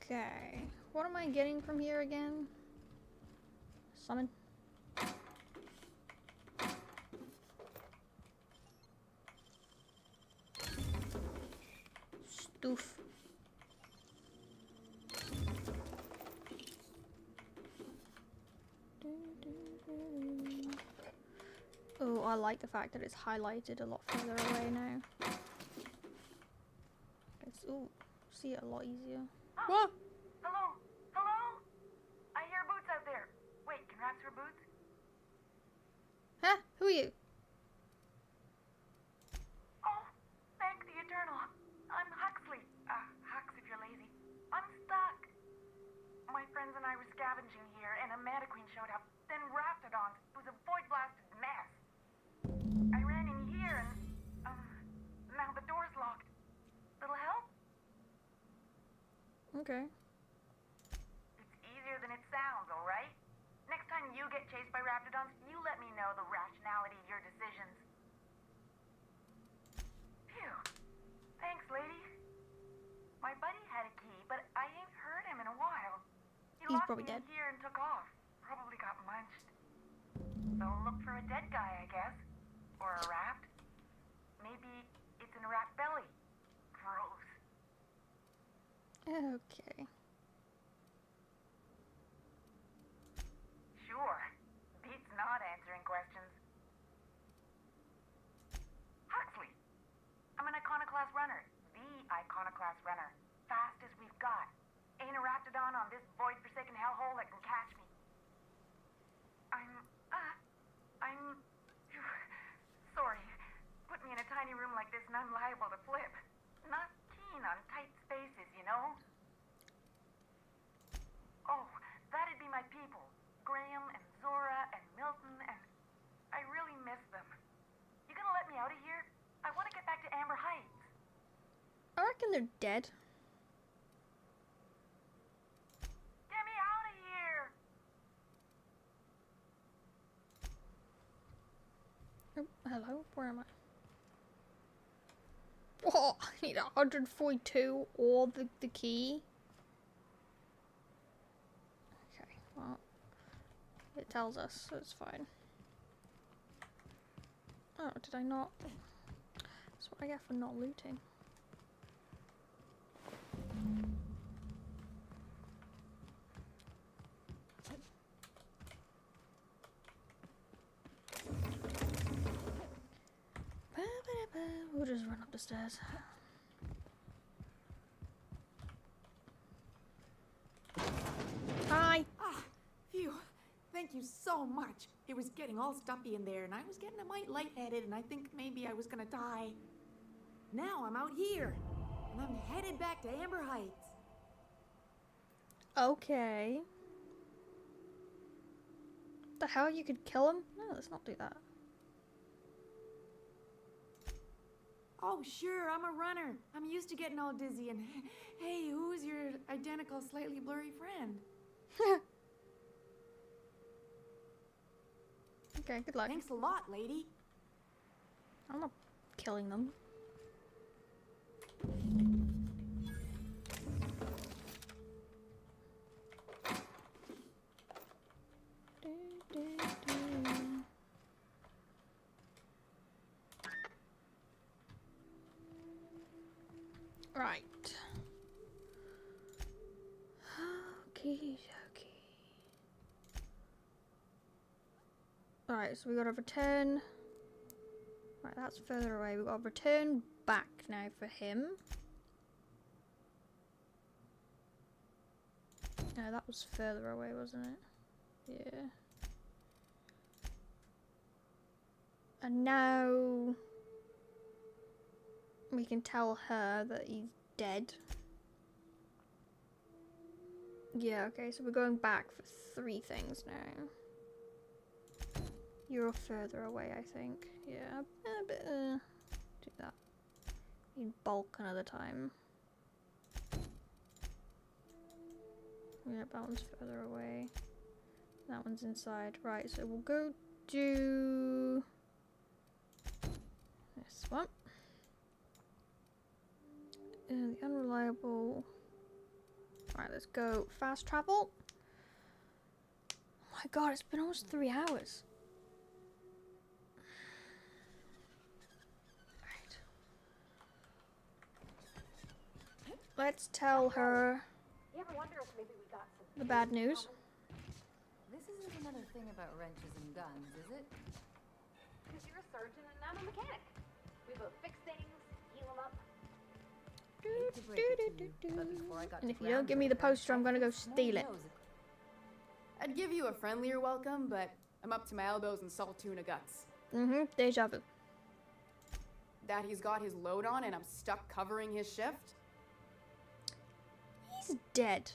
Okay, what am I getting from here again? Summon. Stoof. Oh, I like the fact that it's highlighted a lot further away now. It's, ooh, see it a lot easier. Whoa! Hello? Hello? I hear boots out there. Wait, can rats wear boots? Huh? Who are you? Oh, thank the Eternal. I'm Huxley. Hux if you're lazy. I'm stuck. My friends and I were scavenging here, and a Meta Queen showed up. Then Raptidons. It was a void-blasted mess. I ran in here, and, now the door's locked. Little help? Okay. It's easier than it sounds, alright? Next time you get chased by Raptidons, you let me know the rationality of your decisions. Phew. Thanks, lady. My buddy had a key, but I ain't heard him in a while. He He's locked probably me dead. in here and took off. Probably got munched. So look for a dead guy, I guess. Or a rat. Maybe it's in a rat belly. Gross. Okay. Sure. Beats not answering questions. Huxley. I'm an iconoclast runner. The iconoclast runner. Fastest we've got. Ain't a raptidon on this void-forsaken hellhole that can catch me. I'm... Sorry. Put me in a tiny room like this and I'm liable to flip. Not keen on tight spaces, you know? Oh, that'd be my people. Graham and Zora and Milton and... I really miss them. You gonna let me out of here? I want to get back to Amber Heights. I reckon they're dead. Get me out of here! Oh, hello, where am I? Oh, I need 142 or the key. Okay, well, it tells us, so it's fine. Oh, did I not? That's what I get for not looting. We'll just run up the stairs. Hi! Ah, phew. Thank you so much. It was getting all stuffy in there, and I was getting a mite lightheaded, and I think maybe I was gonna die. Now I'm out here, and I'm headed back to Amber Heights. Okay. The hell, you could kill him? No, let's not do that. Oh, sure, I'm a runner. I'm used to getting all dizzy, and hey, who's your identical, slightly blurry friend? Okay, good luck. Thanks a lot, lady. I'm not killing them. Right. Okay. Alright, so we gotta return. Right, that's further away. We gotta return back now for him. No, that was further away, wasn't it? Yeah. And now we can tell her that he's dead. Yeah, okay, so we're going back for 3 things now. You're further away, I think. Yeah, but do that. Need bulk another time. Yeah, that one's further away. one's inside. Right, so we'll go do this one. The unreliable. Right, let's go fast travel. Oh my god, it's been almost 3 hours. Right. Let's tell her You ever wonder if maybe we got some the bad news. This isn't another thing about wrenches and guns, is it? Because you're a surgeon and I'm a mechanic. We both fix things, heal them up. Hate to break it to you, but before I got And to if you don't give me the ground poster, I'm gonna go steal it. I'd give you a friendlier welcome, but I'm up to my elbows in salt tuna guts. Deja vu. That he's got his load on and I'm stuck covering his shift? He's dead.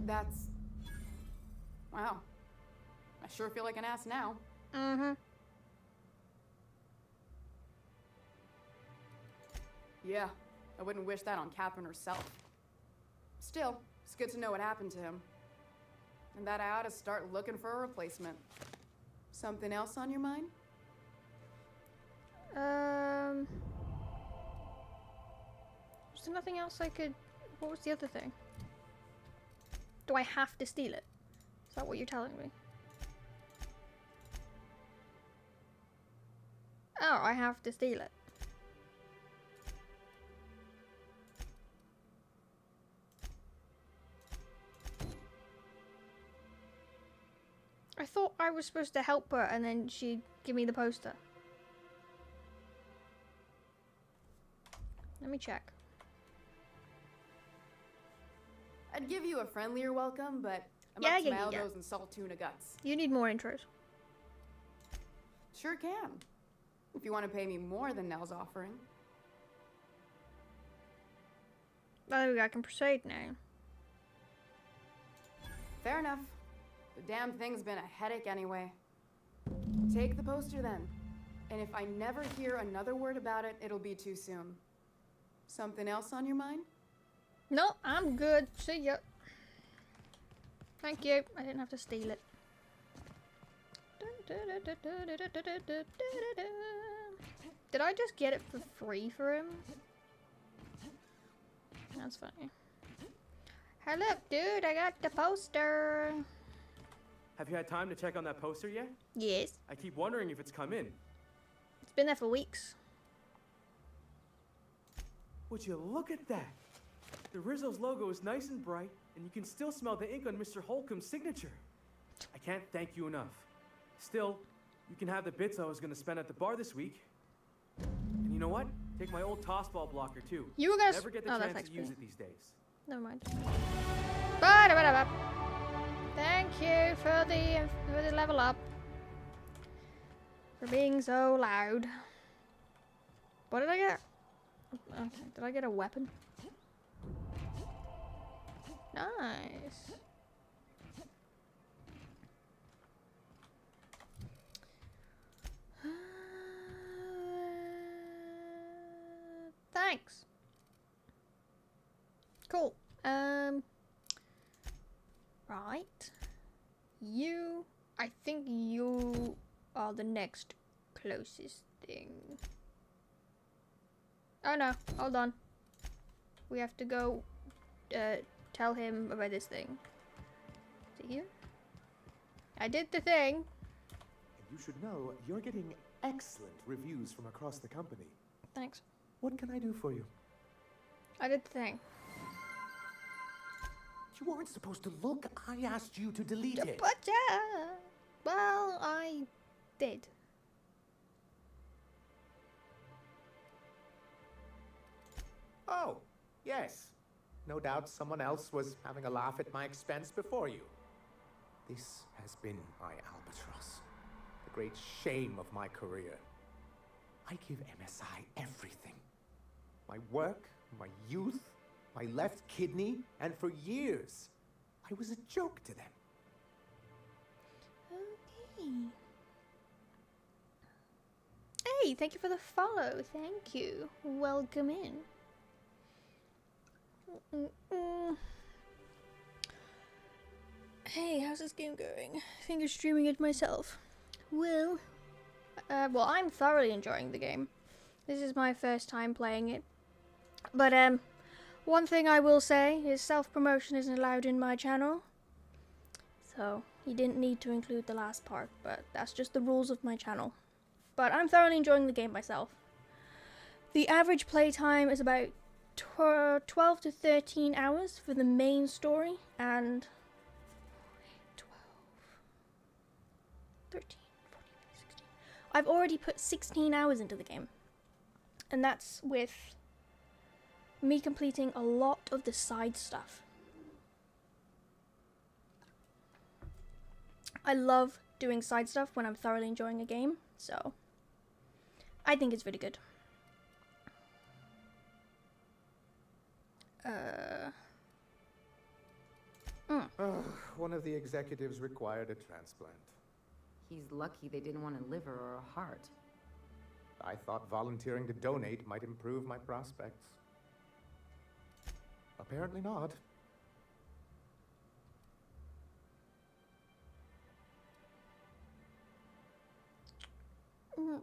That's... Wow. I sure feel like an ass now. Yeah, I wouldn't wish that on Catherine herself. Still, it's good to know what happened to him. And that I ought to start looking for a replacement. Something else on your mind? Was there nothing else I could... What was the other thing? Do I have to steal it? Is that what you're telling me? Oh, I have to steal it. I thought I was supposed to help her and then she'd give me the poster. Let me check. I'd give you a friendlier welcome, but I'm Yeah, up to yeah, my yeah. elbows in salt tuna guts. You need more intros. Sure can. If you want to pay me more than Nell's offering. Oh, there we go, I can proceed now. Fair enough. The damn thing's been a headache anyway. Take the poster then. And if I never hear another word about it, it'll be too soon. Something else on your mind? No, I'm good. See ya. Thank you. I didn't have to steal it. Did I just get it for free for him? That's funny. Hey, look, dude, I got the poster. Have you had time to check on that poster yet? Yes. I keep wondering if it's come in. It's been there for weeks. Would you look at that? The Rizzo's logo is nice and bright, and you can still smell the ink on Mr. Holcomb's signature. I can't thank you enough. Still, you can have the bits I was going to spend at the bar this week. And you know what? Take my old tossball blocker, too. You were gonna... Never get the oh, chance that's to use XP. it these days. Never mind. Ba-da-ba-da-ba. Thank you for the level up. For being so loud. What did I get? Okay, did I get a weapon? Nice. Thanks. Cool. Right. You... I think you are the next closest thing. Oh no, hold on. We have to go tell him about this thing. Is it here? I did the thing. And you should know, you're getting excellent reviews from across the company. Thanks. What can I do for you? I did the thing. You weren't supposed to look. I asked you to delete it. But yeah. Well, I did. Oh, yes. No doubt someone else was having a laugh at my expense before you. This has been my albatross, the great shame of my career. I give MSI everything. My work, my youth, my left kidney, and for years, I was a joke to them. Okay. Hey, thank you for the follow. Thank you. Welcome in. Hey, how's this game going? I think I'm streaming it myself. Well, I'm thoroughly enjoying the game. This is my first time playing it. But, one thing I will say is self-promotion isn't allowed in my channel. So, you didn't need to include the last part, but that's just the rules of my channel. But I'm thoroughly enjoying the game myself. The average playtime is about 12 to 13 hours for the main story, and 13, 14, 16. I've already put 16 hours into the game. And that's with me completing a lot of the side stuff. I love doing side stuff when I'm thoroughly enjoying a game, so I think it's really good. One of the executives required a transplant. He's lucky they didn't want a liver or a heart. I thought volunteering to donate might improve my prospects. Apparently not. In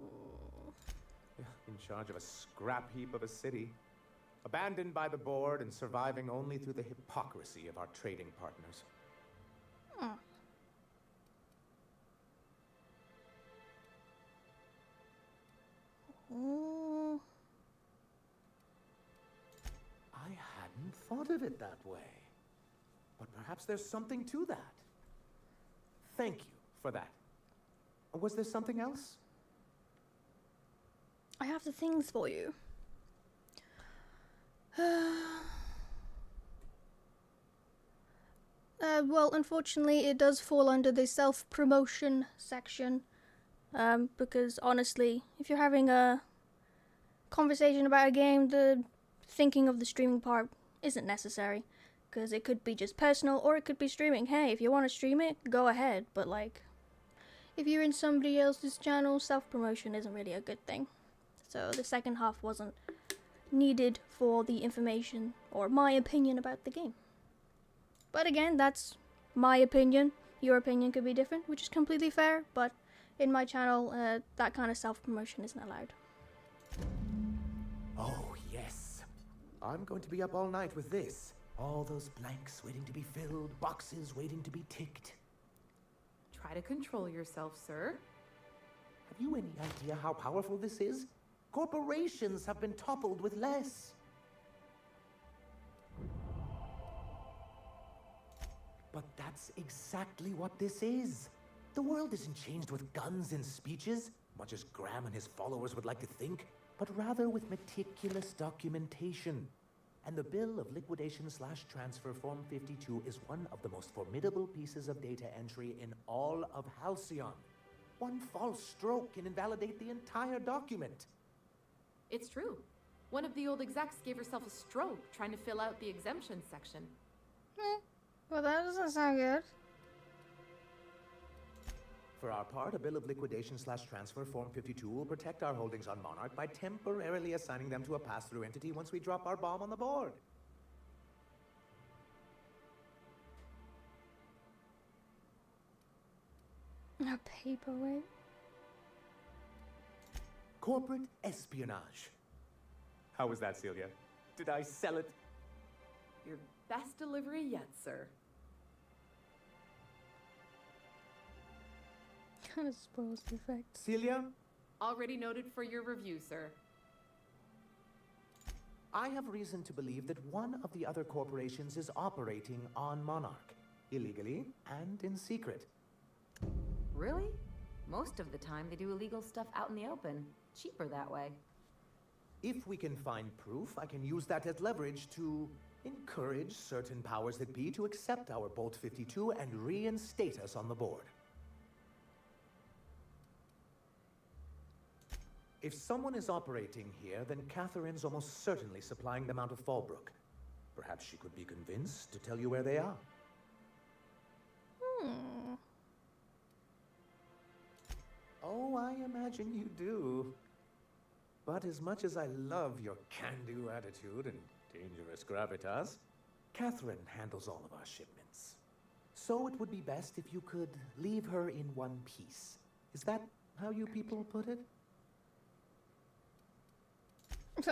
charge of a scrap heap of a city, abandoned by the board and surviving only through the hypocrisy of our trading partners. I hadn't thought of it that way. But perhaps there's something to that. Thank you for that. Was there something else? I have the things for you. Well, unfortunately, it does fall under the self-promotion section. Because honestly, if you're having a conversation about a game, the thinking of the streaming part isn't necessary. Because it could be just personal, or it could be streaming. Hey, if you want to stream it, go ahead. But like, if you're in somebody else's channel, self-promotion isn't really a good thing. So the second half wasn't needed for the information or my opinion about the game. But again, that's my opinion. Your opinion could be different, which is completely fair, but in my channel, that kind of self-promotion isn't allowed. Oh, yes. I'm going to be up all night with this. All those blanks waiting to be filled, boxes waiting to be ticked. Try to control yourself, sir. Have you any idea how powerful this is? Corporations have been toppled with less. But that's exactly what this is. The world isn't changed with guns and speeches, much as Graham and his followers would like to think, but rather with meticulous documentation. And the bill of liquidation/transfer Form 52 is one of the most formidable pieces of data entry in all of Halcyon. One false stroke can invalidate the entire document. It's true. One of the old execs gave herself a stroke trying to fill out the exemption section. Well, that doesn't sound good. For our part, a bill of liquidation/transfer Form 52 will protect our holdings on Monarch by temporarily assigning them to a pass-through entity once we drop our bomb on the board. A paperweight. Corporate espionage. How was that, Celia? Did I sell it? Your best delivery yet, sir. Kind of spoils the effect. Celia? Already noted for your review, sir. I have reason to believe that one of the other corporations is operating on Monarch, illegally and in secret. Really? Most of the time they do illegal stuff out in the open. Cheaper that way. If we can find proof, I can use that as leverage to encourage certain powers that be to accept our Bolt 52 and reinstate us on the board. If someone is operating here, then Catherine's almost certainly supplying them out of Fallbrook. Perhaps she could be convinced to tell you where they are. Oh, I imagine you do. But as much as I love your can-do attitude and dangerous gravitas, Catherine handles all of our shipments. So it would be best if you could leave her in one piece. Is that how you people put it?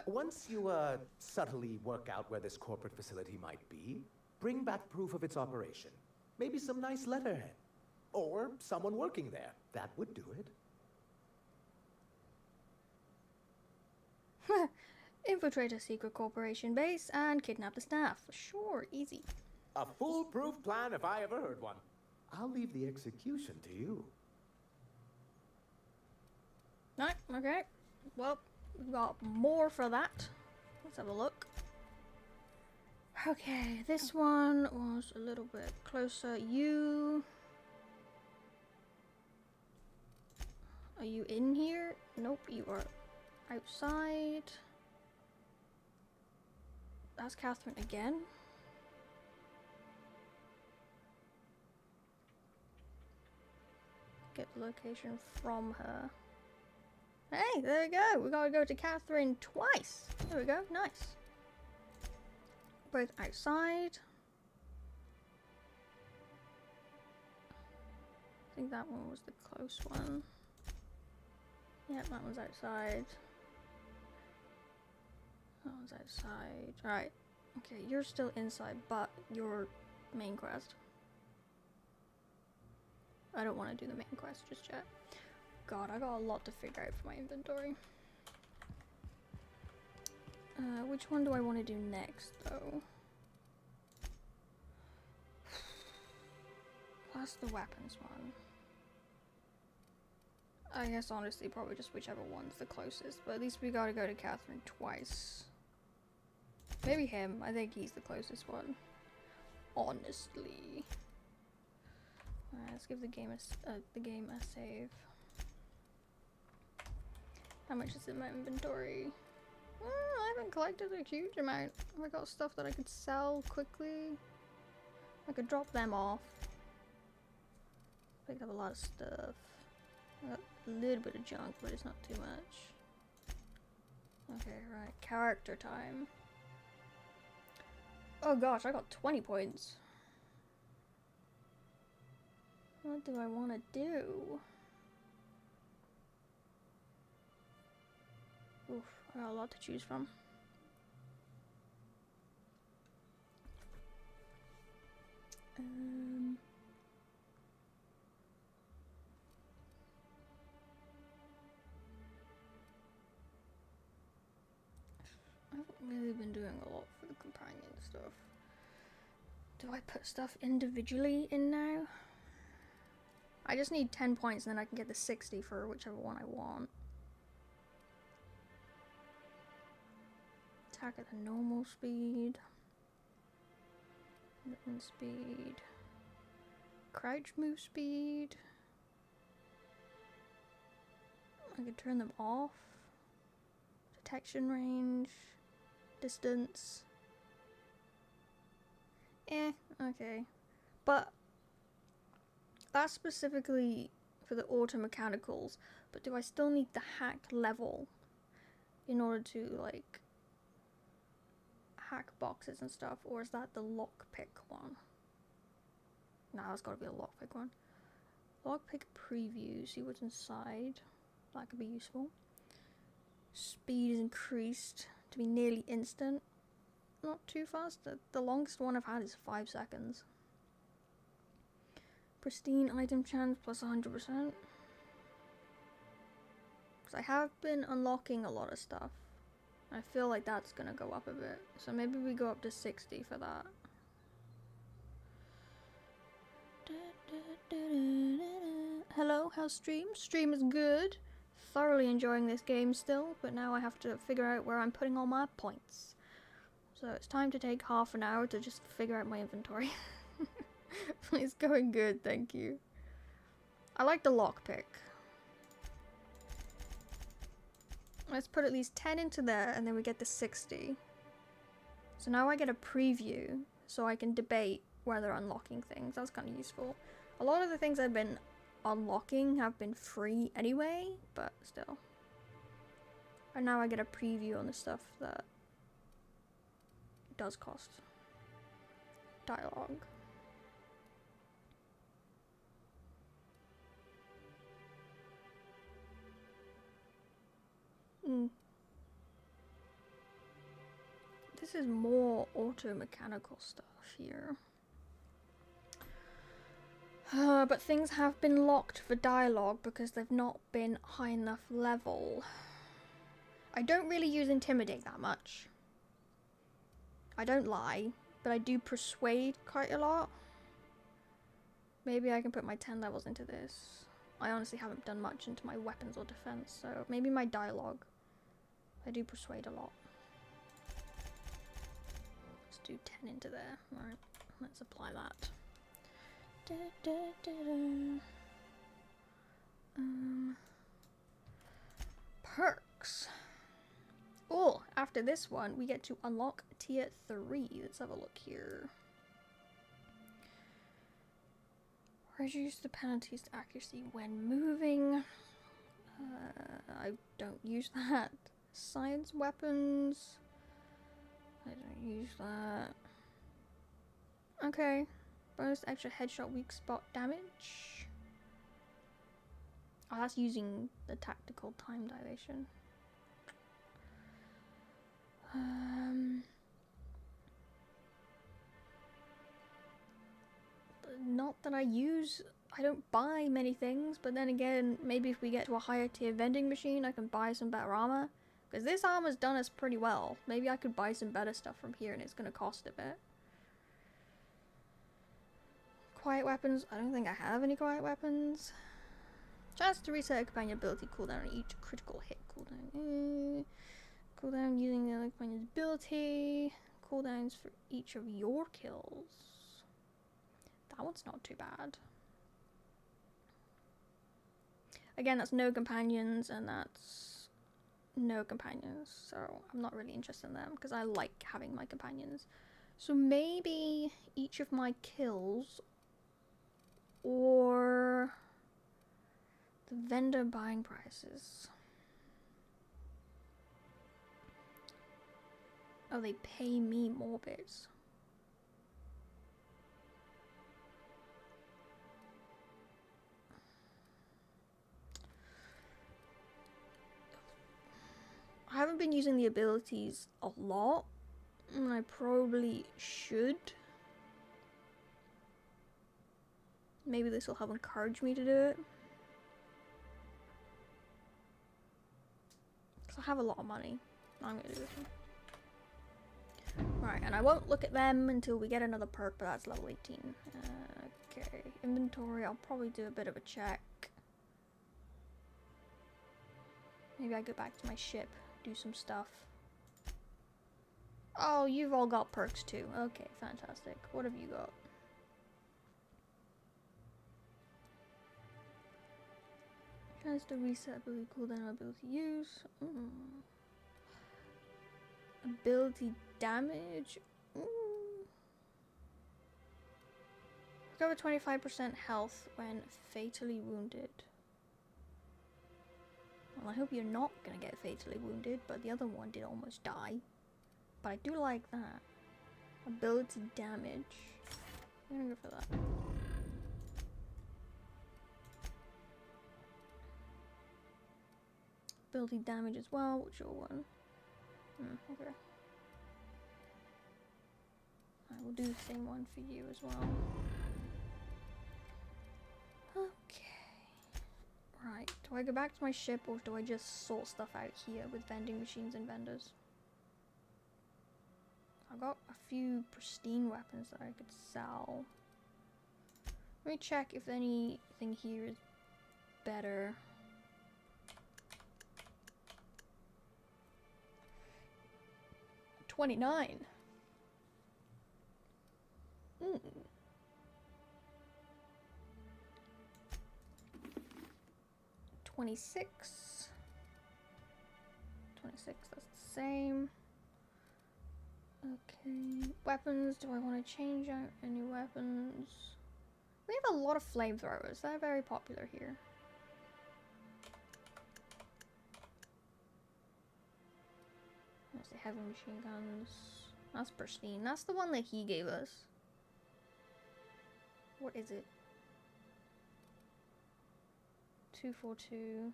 Once you, subtly work out where this corporate facility might be, bring back proof of its operation. Maybe some nice letterhead. Or someone working there. That would do it. Infiltrate a secret corporation base and kidnap the staff. Sure, easy. A foolproof plan if I ever heard one. I'll leave the execution to you. Right, okay. Well, we've got more for that. Let's have a look. Okay, this one was a little bit closer. Are you in here? Nope, you are outside. That's Catherine again. Get the location from her. Hey, there we go. We gotta go to Catherine twice. There we go. Nice. Both outside. I think that one was the close one. Yep, that one's outside. That one's outside. Right. Okay, you're still inside, but your main quest. I don't want to do the main quest just yet. God, I got a lot to figure out for my inventory. Which one do I want to do next, though? That's the weapons one. I guess honestly, probably just whichever one's the closest. But at least we gotta go to Catherine twice. Maybe him. I think he's the closest one. Honestly. Alright, let's give the game a save. How much is in my inventory? I haven't collected a huge amount. I got stuff that I could sell quickly. I could drop them off. Picked up a lot of stuff. I got a little bit of junk, but it's not too much. Okay, right. Character time. Oh gosh, I got 20 points. What do I want to do? Oof, I got a lot to choose from. I haven't really been doing a lot for the companion stuff. Do I put stuff individually in now? I just need 10 points and then I can get the 60 for whichever one I want. Attack at a normal speed. Movement speed. Crouch move speed. I could turn them off. Detection range. Distance. Okay. But that's specifically for the auto mechanicals. But do I still need the hack level in order to like hack boxes and stuff, or is that the lockpick one? Nah, that's gotta be a lockpick one. Lockpick preview, see what's inside. That could be useful. Speed is increased to be nearly instant. Not too fast. The longest one I've had is 5 seconds. Pristine item chance plus 100%. Because I have been unlocking a lot of stuff. I feel like that's gonna go up a bit. So maybe we go up to 60 for that. Hello, how's stream? Stream is good. Thoroughly enjoying this game still, but now I have to figure out where I'm putting all my points. So it's time to take half an hour to just figure out my inventory. It's going good, thank you. I like the lockpick. Let's put at least 10 into there and then we get the 60. So now I get a preview so I can debate where they're unlocking things. That's kind of useful. A lot of the things I've been unlocking have been free anyway, but still. And now I get a preview on the stuff that does cost. Dialogue. this is more auto-mechanical stuff here. But things have been locked for dialogue because they've not been high enough level. I don't really use Intimidate that much. I don't lie, but I do Persuade quite a lot. Maybe I can put my 10 levels into this. I honestly haven't done much into my weapons or defense, so maybe my dialogue. I do Persuade a lot. Let's do 10 into there. Alright, let's apply that. Perks. Oh, after this one, we get to unlock tier 3. Let's have a look here. Reduce the penalties to accuracy when moving. I don't use that. Science weapons. I don't use that. Okay. Bonus extra headshot weak spot damage. Oh, that's using the tactical time dilation. Not that I don't buy many things, but then again, maybe if we get to a higher tier vending machine, I can buy some better armor. Because this armor's done us pretty well. Maybe I could buy some better stuff from here and it's going to cost a bit. Quiet weapons. I don't think I have any quiet weapons. Chance to reset a companion ability cooldown on each critical hit cooldown. Cooldown using the other companion's ability. Cooldowns for each of your kills. That one's not too bad. Again, that's no companions and that's no companions. So I'm not really interested in them because I like having my companions. So maybe each of my kills or the vendor buying prices. Oh, they pay me more bits. I haven't been using the abilities a lot, and I probably should. Maybe this will help encourage me to do it. Because I have a lot of money. I'm going to do this one. Right, and I won't look at them until we get another perk, but that's level 18. Okay, inventory, I'll probably do a bit of a check. Maybe I go back to my ship, do some stuff. Oh, you've all got perks too. Okay, fantastic. What have you got? Chance to reset ability cooldown, ability use. Ability damage. Recover 25% health when fatally wounded. Well, I hope you're not gonna get fatally wounded, but the other one did almost die. But I do like that. Ability damage. I'm gonna go for that. Ability damage as well. What's your one? Okay. I will do the same one for you as well. Okay. Right. Do I go back to my ship or do I just sort stuff out here with vending machines and vendors? I've got a few pristine weapons that I could sell. Let me check if anything here is better. $29. 26. 26, that's the same. Okay, weapons, do I want to change out any weapons? We have a lot of flamethrowers, they're very popular here. There's the heavy machine guns. That's pristine, that's the one that he gave us. What is it? 242.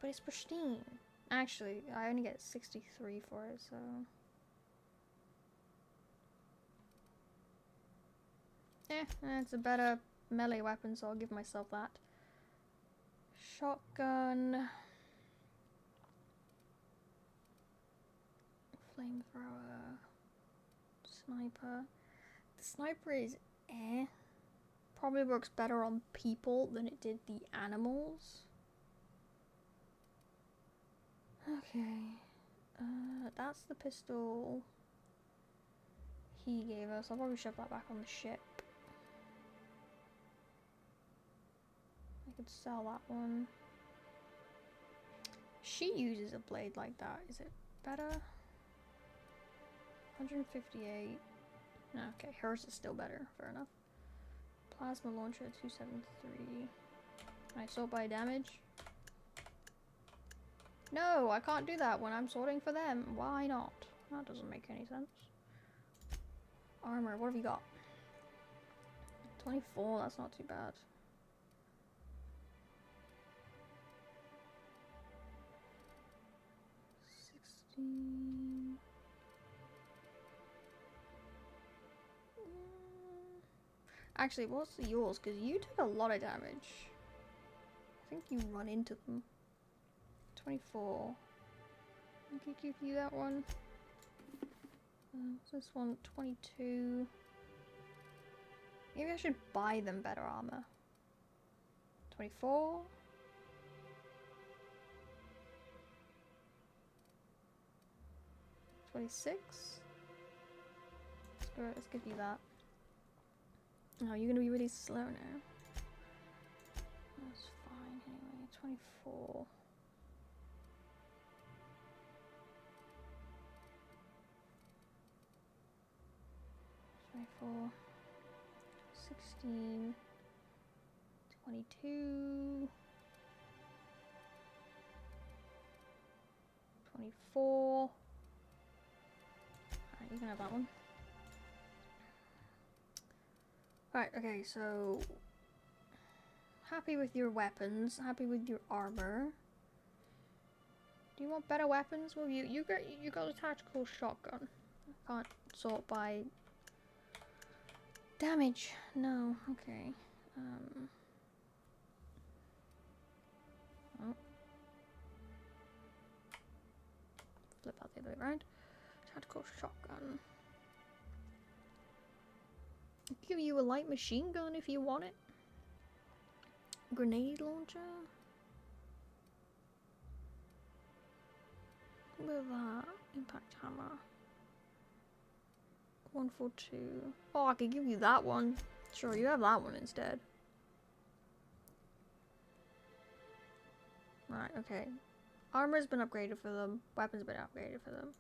But it's pristine. Actually, I only get 63 for it, so It's a better melee weapon, so I'll give myself that. Shotgun. Flamethrower. Sniper. The sniper is probably works better on people than it did the animals. Okay. That's the pistol he gave us. I'll probably shove that back on the ship. I could sell that one. She uses a blade like that. Is it better? 158. Okay, hers is still better. Fair enough. Plasma launcher 273. Can I sort by damage? No, I can't do that when I'm sorting for them. Why not? That doesn't make any sense. Armor, what have you got? 24, that's not too bad. Actually, what's yours? Because you took a lot of damage. I think you run into them. 24. I could give you that one. What's this one? 22. Maybe I should buy them better armor. 24. 26. Let's give you that. Oh, you're gonna be really slow now. That's fine anyway. 24. $24, 16, 22, 24. Alright, you can have that one. Right, okay, so happy with your weapons, happy with your armor. Do you want better weapons? Well, you got a tactical shotgun. I can't sort by damage. No, okay. Oh. Flip out the other way around. Tactical shotgun. I'll give you a light machine gun if you want it. Grenade launcher. What about that? Impact hammer. 142. Oh, I could give you that one. Sure, you have that one instead. Right, okay. Armor's been upgraded for them. Weapons been upgraded for them.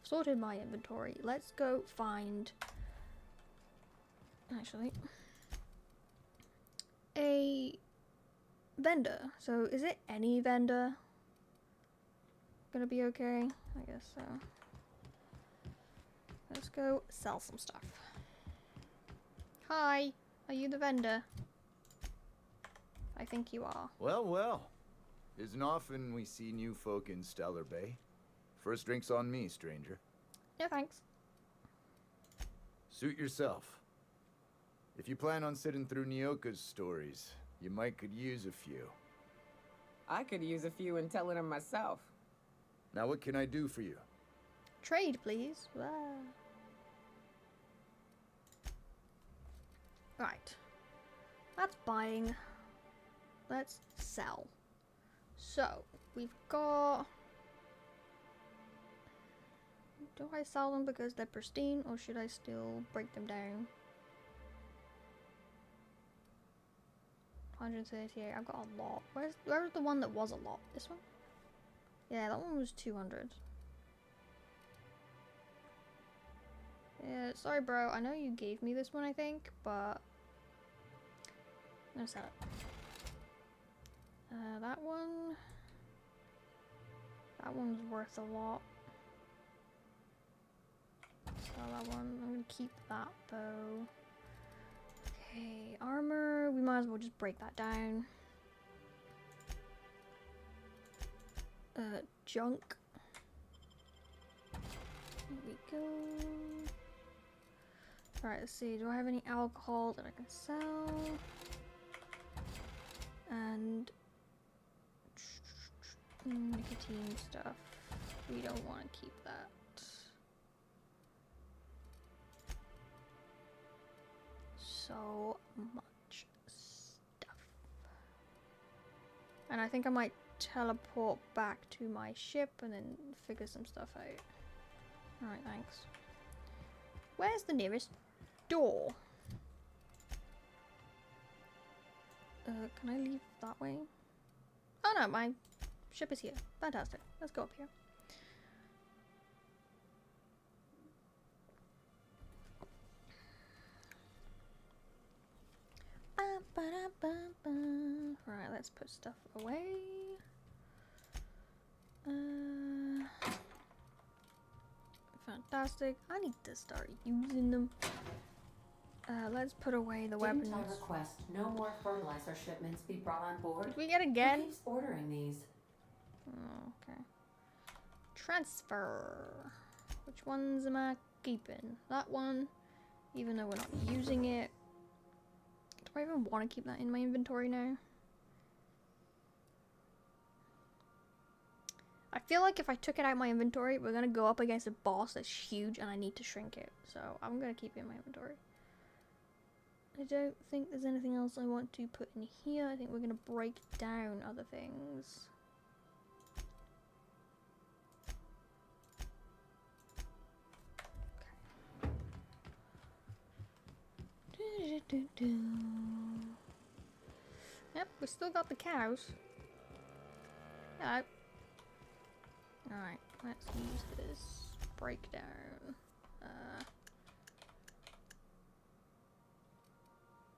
Sorted my inventory. Let's go find... Actually... a vendor. So, is it any vendor? Gonna be okay? I guess so. Let's go sell some stuff. Hi, are you the vendor? I think you are. Well, well. Isn't often we see new folk in Stellar Bay. First drink's on me, stranger. No thanks. Suit yourself. If you plan on sitting through Nyoka's stories, you might could use a few. I could use a few and telling them myself. Now what can I do for you? Trade, please. Right. That's buying. Let's sell. So, we've got... Do I sell them because they're pristine, or should I still break them down? 138, I've got a lot. Where's the one that was a lot? This one? Yeah, that one was 200. Yeah, sorry bro, I know you gave me this one I think, but... I'm gonna sell it. That one... That one's worth a lot. Sell that one. I'm gonna keep that though. Okay, armor. We might as well just break that down. Junk. Here we go. Right, let's see. Do I have any alcohol that I can sell? And nicotine stuff. We don't want to keep that. So much stuff. And I think I might teleport back to my ship and then figure some stuff out. Alright, thanks. Where's the nearest door? Can I leave that way? Oh no, my ship is here. Fantastic. Let's go up here. Right, let's put stuff away. Fantastic. I need to start using them. Let's put away the weapons. Didn't I request no more fertilizer shipments be brought on board? Did we get again? Who keeps ordering these? Oh, okay. Transfer. Which ones am I keeping? That one, even though we're not using it. Do I even want to keep that in my inventory now? I feel like if I took it out of my inventory, we're gonna go up against a boss that's huge and I need to shrink it. So I'm gonna keep it in my inventory. I don't think there's anything else I want to put in here. I think we're gonna break down other things. Okay. Yep, we still got the cows. Hello. Alright, let's use this breakdown.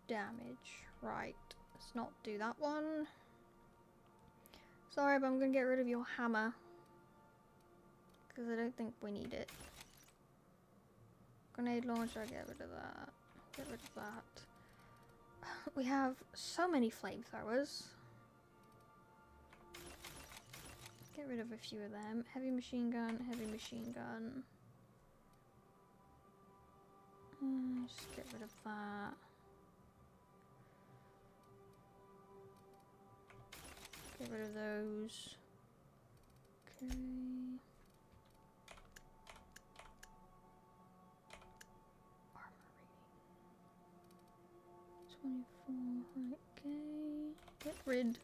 Damage. Right, let's not do that one. Sorry, but I'm gonna get rid of your hammer. Because I don't think we need it. Grenade launcher, get rid of that. Get rid of that. We have so many flamethrowers. Get rid of a few of them. Heavy machine gun, heavy machine gun. Just get rid of that. Get rid of those. Okay. Armory. 24, right, okay. Get rid.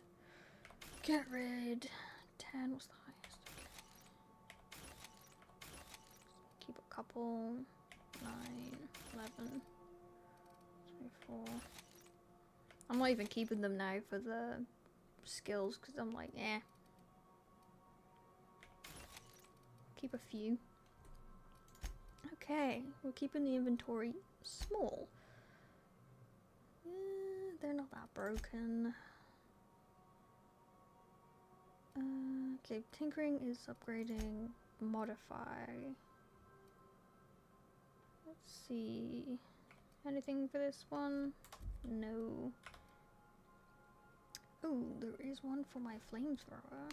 Get rid. 10 was the highest. Okay. Keep a couple. 9, 11, 24. I'm not even keeping them now for the skills because I'm like, eh. Keep a few. Okay, we're keeping the inventory small. They're not that broken. Okay, tinkering is upgrading. Modify. Let's see. Anything for this one? No. Ooh, there is one for my flamethrower.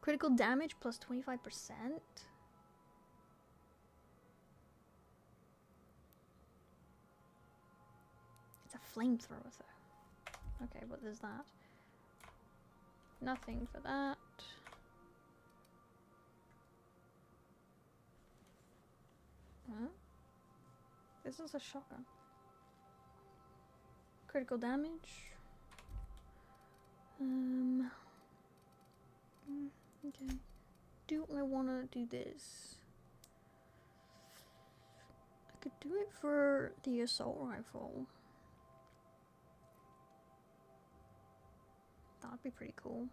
Critical damage plus 25%. It's a flamethrower though. Okay, what is that? Nothing for that. Huh? This is a shotgun. Critical damage. Okay. Do I want to do this? I could do it for the assault rifle. That'd be pretty cool.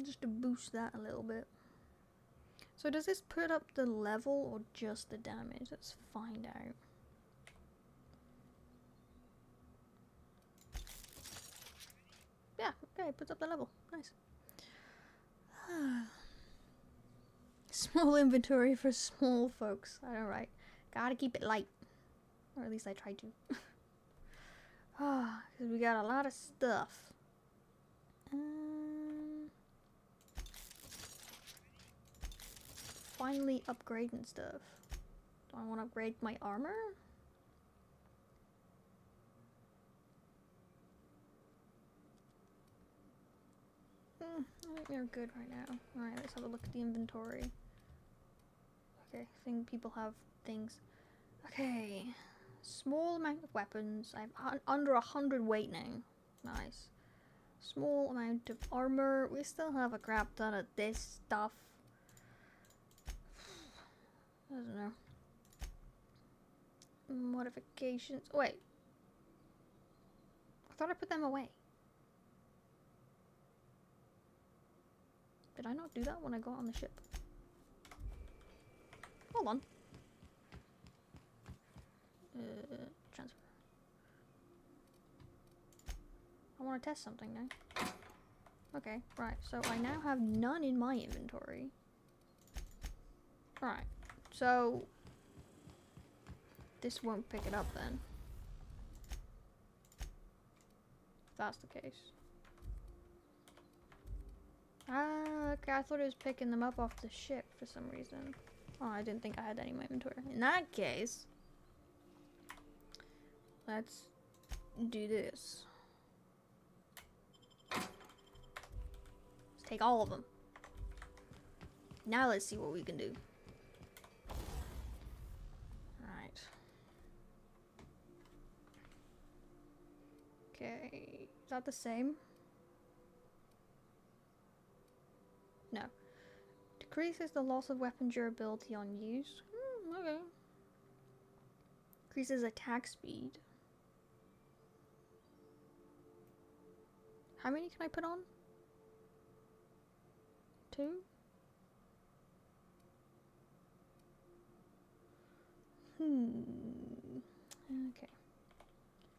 Just to boost that a little bit. So does this put up the level or just the damage? Let's find out. Yeah, okay, puts up the level. Nice. Small inventory for small folks. Alright. Gotta keep it light. Or at least I try to. Because we got a lot of stuff. finally upgrading stuff. Do I want to upgrade my armor? I think they're good right now. Alright, let's have a look at the inventory. Okay, I think people have things. Okay, small amount of weapons. I have under 100 weight now. Nice. Small amount of armor. We still have a crap ton of this stuff. I don't know. Modifications. Oh, wait. I thought I put them away. Did I not do that when I got on the ship? Hold on. Transfer. I want to test something now. Okay, right. So I now have none in my inventory. Right. So this won't pick it up then. If that's the case. Ah, okay, I thought it was picking them up off the ship for some reason. Oh, I didn't think I had any in my inventory. In that case, let's do this. Let's take all of them. Now let's see what we can do. Alright. Okay, is that the same? No. Decreases the loss of weapon durability on use. Okay. Increases attack speed. How many can I put on? 2? Okay.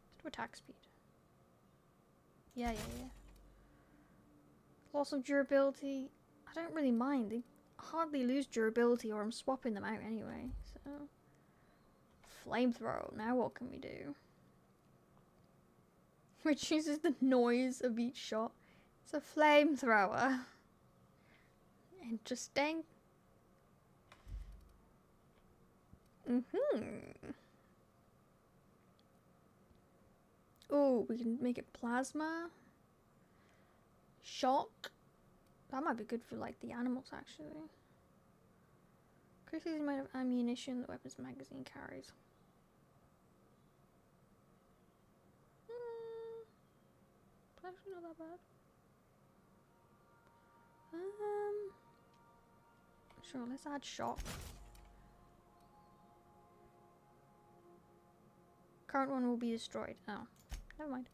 Let's do attack speed. Yeah. Loss of durability. I don't really mind. They hardly lose durability or I'm swapping them out anyway. So, flamethrower. Now what can we do? Reduces the noise of each shot. It's a flamethrower. Interesting. Oh, we can make it plasma. Shock. That might be good for like the animals actually. Increases the amount of ammunition the weapon's magazine carries. Actually not that bad. Sure, let's add shock. Current one will be destroyed. Oh, never mind.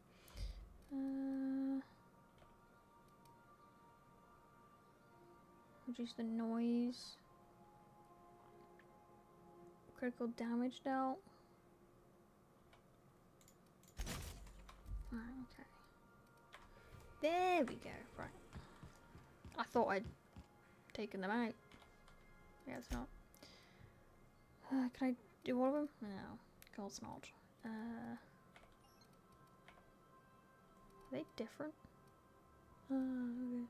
Reduce the noise. Critical damage dealt. Okay. There we go. Right. I thought I'd taken them out. Yeah, it's not. Can I do all of them? No. Of course not. Are they different? Okay.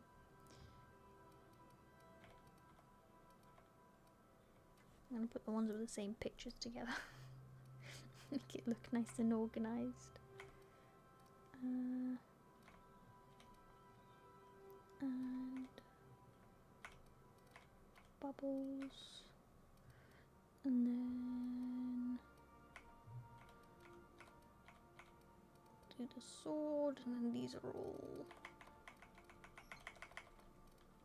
I'm gonna put the ones with the same pictures together. Make it look nice and organized. And bubbles. And then do the sword, and then these are all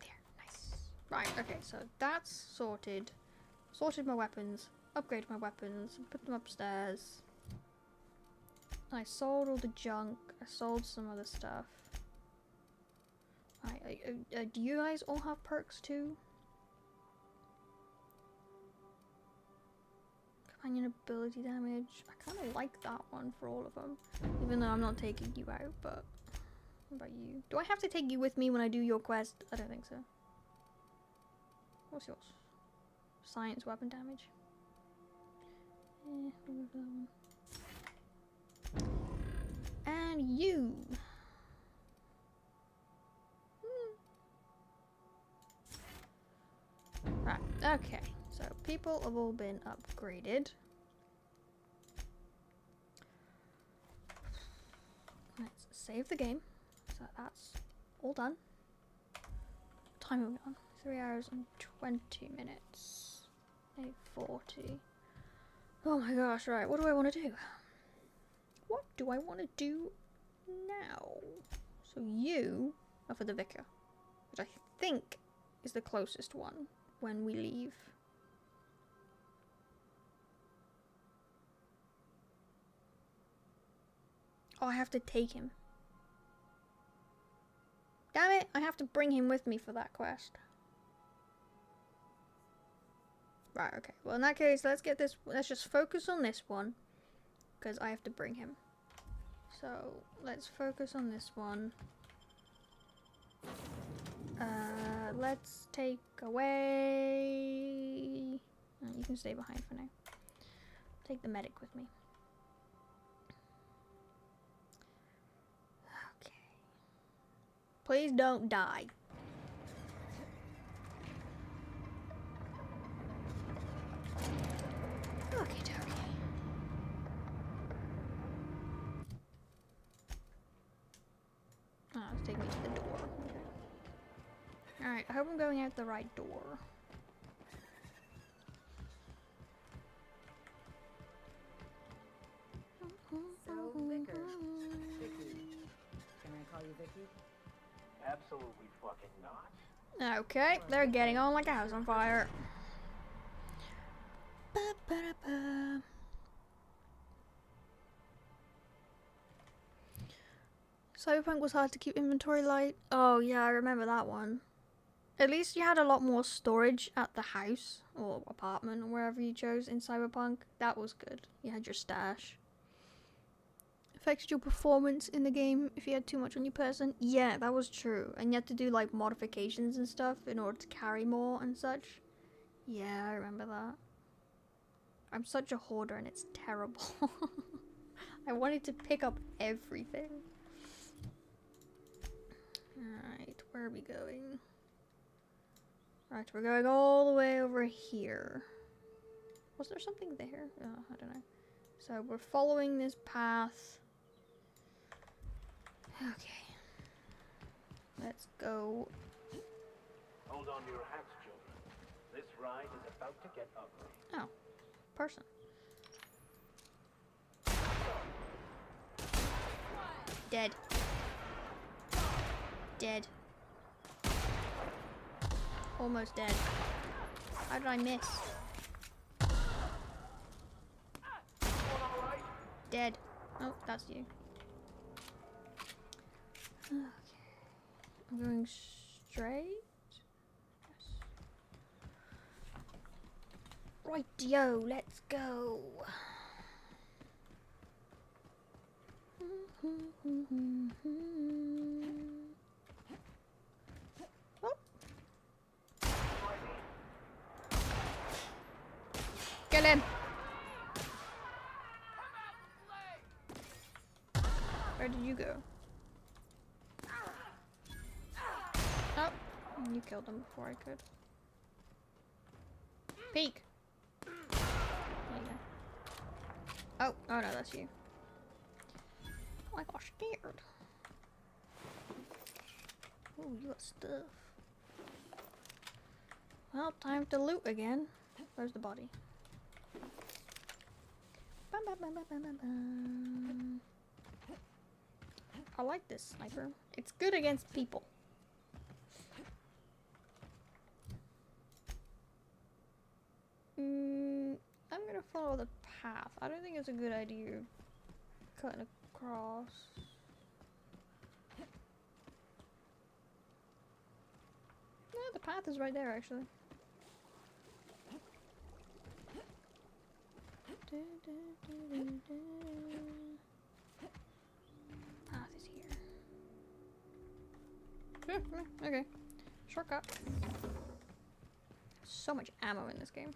there. Nice. Right, okay, so that's sorted. Sorted my weapons, upgraded my weapons, put them upstairs. I sold all the junk. I sold some other stuff. Do you guys all have perks too? Companion ability damage. I kind of like that one for all of them. Even though I'm not taking you out, but... What about you? Do I have to take you with me when I do your quest? I don't think so. What's yours? Science weapon damage. And you. Right. Okay, so people have all been upgraded. Let's save the game. So that's all done. Time are we on? 3 hours and 20 minutes. 8:40. Oh my gosh, right, what do I want to do? What do I want to do now? So you are for the vicar, which I think is the closest one when we leave. Oh, I have to take him. Damn it, I have to bring him with me for that quest. Right, okay. Well, in that case, let's just focus on this one. Because I have to bring him. So, let's focus on this one. Let's take away... Oh, you can stay behind for now. Take the medic with me. Okay. Please don't die. Okay, dokie. Oh, let's take me to the door. Okay. Alright, I hope I'm going out the right door. So, Vicar. Vicky. Can I call you Vicky? Absolutely fucking not. Okay, they're getting on like a house on fire. Ba-ba-da-ba. Cyberpunk was hard to keep inventory light. Oh yeah, I remember that one. At least you had a lot more storage at the house or apartment or wherever you chose in Cyberpunk. That was good. You had your stash. Affected your performance in the game if you had too much on your person. Yeah, that was true. And you had to do like modifications and stuff in order to carry more and such. Yeah, I remember that. I'm such a hoarder and it's terrible. I wanted to pick up everything. Alright, where are we going? Right, we're going all the way over here. Was there something there? Oh, I don't know. So we're following this path. Okay. Let's go. Hold on to your hats, children. This ride is about to get ugly. Oh, person. Dead. Dead. Almost dead. How did I miss? Dead. Oh, that's you. Okay. I'm going straight. Yes. Rightio, let's go. Oh. Get in. Where did you go? Oh, you killed him before I could. Peek. There you go. Oh, oh no, that's you. Oh, I got scared. Oh, you got stuff. Well, time to loot again. Where's the body? Bum, bum, bum, bum, bum, bum, bum. I like this sniper. It's good against people. I'm gonna follow the path. I don't think it's a good idea cutting across. No, the path is right there actually. Path is here. Okay. Shortcut. So much ammo in this game.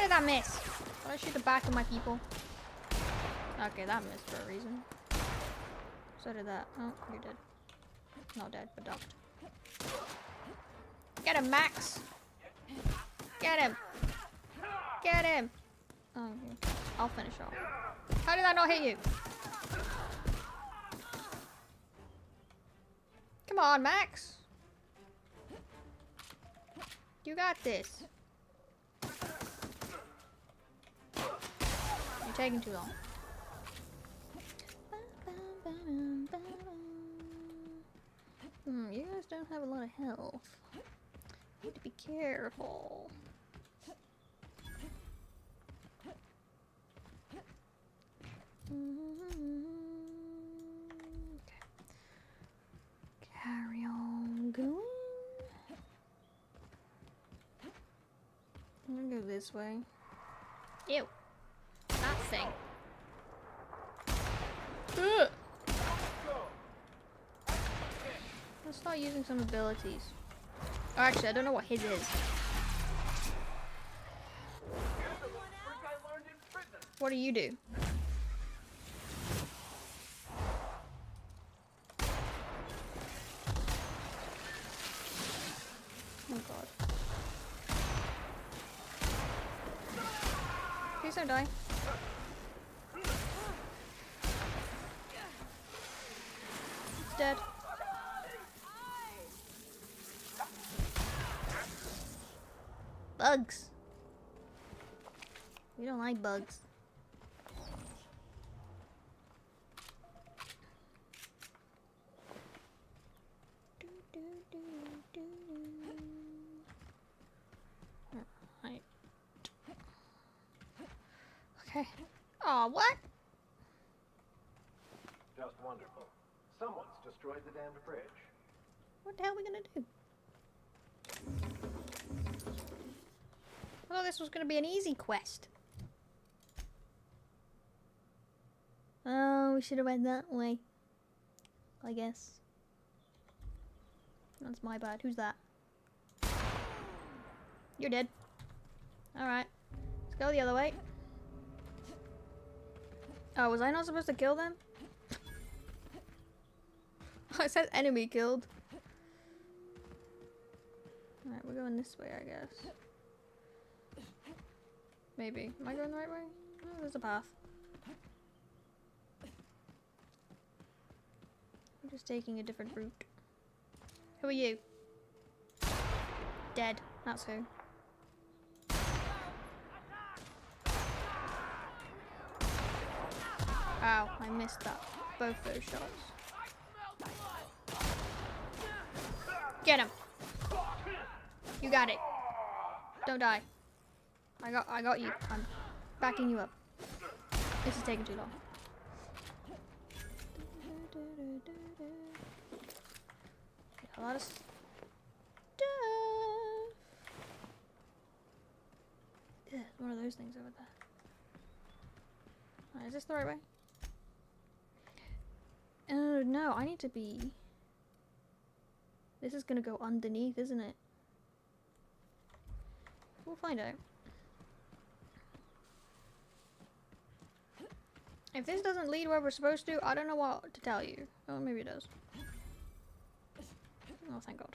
did that miss? Did I shoot the back of my people? Okay, that missed for a reason. So did that. Oh, you're dead. Not dead, but ducked. Get him, Max! Get him! Get him! Oh, okay. I'll finish off. How did that not hit you? Come on, Max! You got this. You're taking too long. You guys don't have a lot of health. Need to be careful. Okay. Carry on going. I'm gonna go this way. Ew. That thing. Ugh. Let's start using some abilities. Oh, actually, I don't know what his is. What do you do? Oh god. Please don't die. It's dead. Bugs. We don't like bugs. Right. Okay. Aw, what? Just wonderful. Someone's destroyed the damned bridge. What the hell are we gonna do? I thought this was gonna be an easy quest. Oh, we should have went that way. I guess. That's my bad. Who's that? You're dead. Alright. Let's go the other way. Oh, was I not supposed to kill them? I said enemy killed. Alright, we're going this way, I guess. Maybe. Am I going the right way? Oh, there's a path. I'm just taking a different route. Who are you? Dead. That's who. Ow, I missed that. Both those shots. Get him! You got it. Don't die. I got you. I'm backing you up. This is taking too long. A lot of stuff. Yeah, one of those things over there. Is this the right way? Oh no, I need to be... This is gonna go underneath, isn't it? We'll find out. If this doesn't lead where we're supposed to, I don't know what to tell you. Oh, maybe it does. Oh, thank God.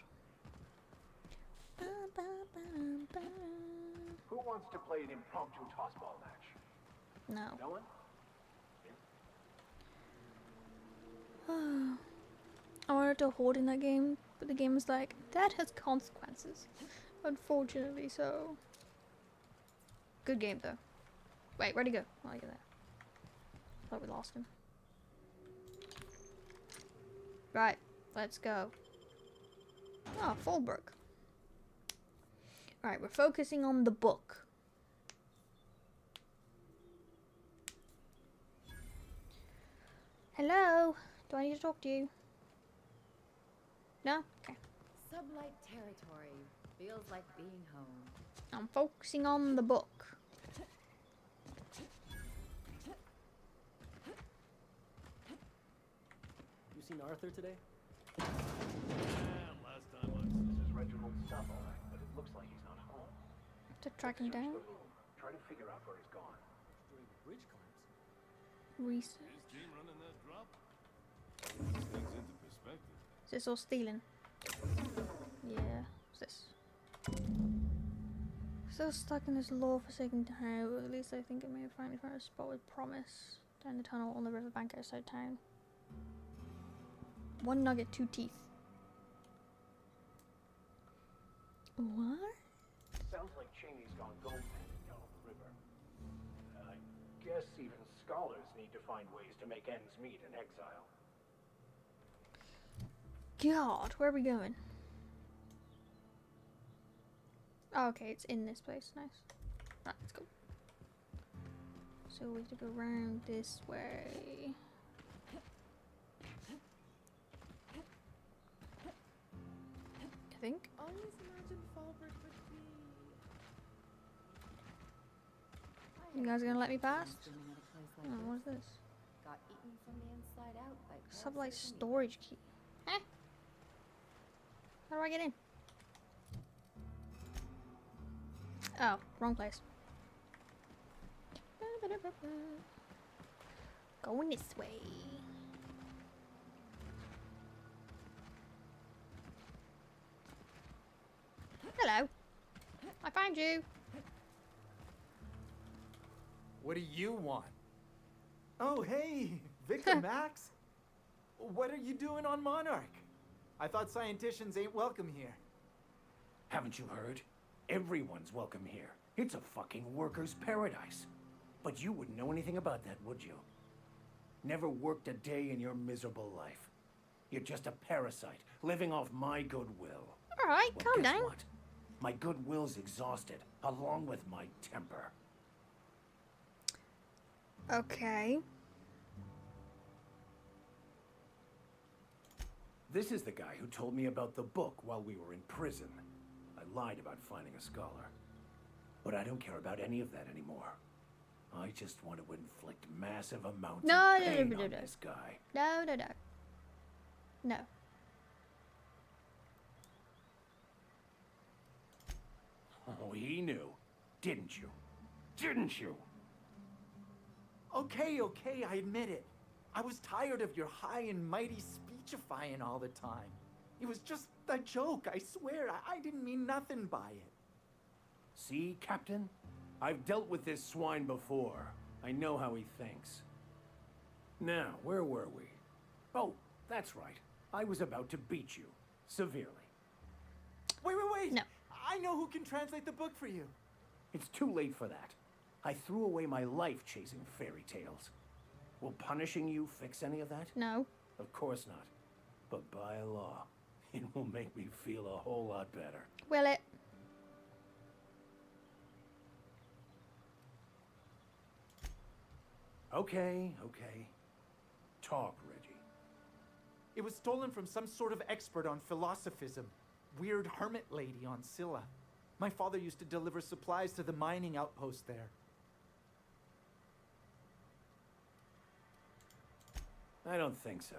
Who wants to play an impromptu tossball match? No. No one? I wanted to hold in that game, but the game was like, that has consequences. Unfortunately, so... Good game, though. Wait, where'd he go? Oh, you're there. Thought we lost him. Right, let's go. Oh, Fallbrook. Alright, we're focusing on the book. Hello? Do I need to talk to you? No? Okay. Sublight territory. Feels like being home. I'm focusing on the book. You seen Arthur today? Last time I... This is Reginald's stuff, all right, but it looks like he's not home. To track him down? Try to figure out where he's gone. During the bridge collapse. Research. His team running that drop? Puts things into perspective. Is this all stealing? Yeah. What's this? Still stuck in this law-forsaken town. At least I think it may have finally found a spot with promise. Down the tunnel on the riverbank outside town. 1 nugget, 2 teeth. What? Sounds like Cheney's gone gold panning down the river. I guess even scholars need to find ways to make ends meet in exile. God, where are we going? Oh, okay, it's in this place. Nice. Right, let's go. So we have to go around this way. I think. Always imagine Fallbridge would be. You guys are gonna let me pass? Swimming at a place like Oh, what is this. this? Got eaten from the inside out by Supply parasites and storage key. Eh? How do I get in? Oh, wrong place. Going this way. Hello. I found you. What do you want? Oh, hey, Victor Max. What are you doing on Monarch? I thought scienticians ain't welcome here. Haven't you heard? Everyone's welcome here. It's a fucking worker's paradise. But you wouldn't know anything about that, would you? Never worked a day in your miserable life. You're just a parasite, living off my goodwill. Alright, Well, calm guess down. what? My goodwill's exhausted, along with my temper. Okay. This is the guy who told me about the book while we were in prison. I lied about finding a scholar. But I don't care about any of that anymore. I just want to inflict massive amounts No, of pain no. on this guy. No. No. Oh, he knew. Didn't you? Didn't you? Okay, I admit it. I was tired of your high and mighty speechifying all the time. It was just a joke, I swear. I didn't mean nothing by it. See, Captain? I've dealt with this swine before. I know how he thinks. Now, where were we? Oh, that's right. I was about to beat you. Severely. Wait. No. I know who can translate the book for you. It's too late for that. I threw away my life chasing fairy tales. Will punishing you fix any of that? No. Of course not. But by law, it will make me feel a whole lot better. Will it? Okay. Talk, Reggie. It was stolen from some sort of expert on philosophism. Weird hermit lady on Scylla. My father used to deliver supplies to the mining outpost there. I don't think so.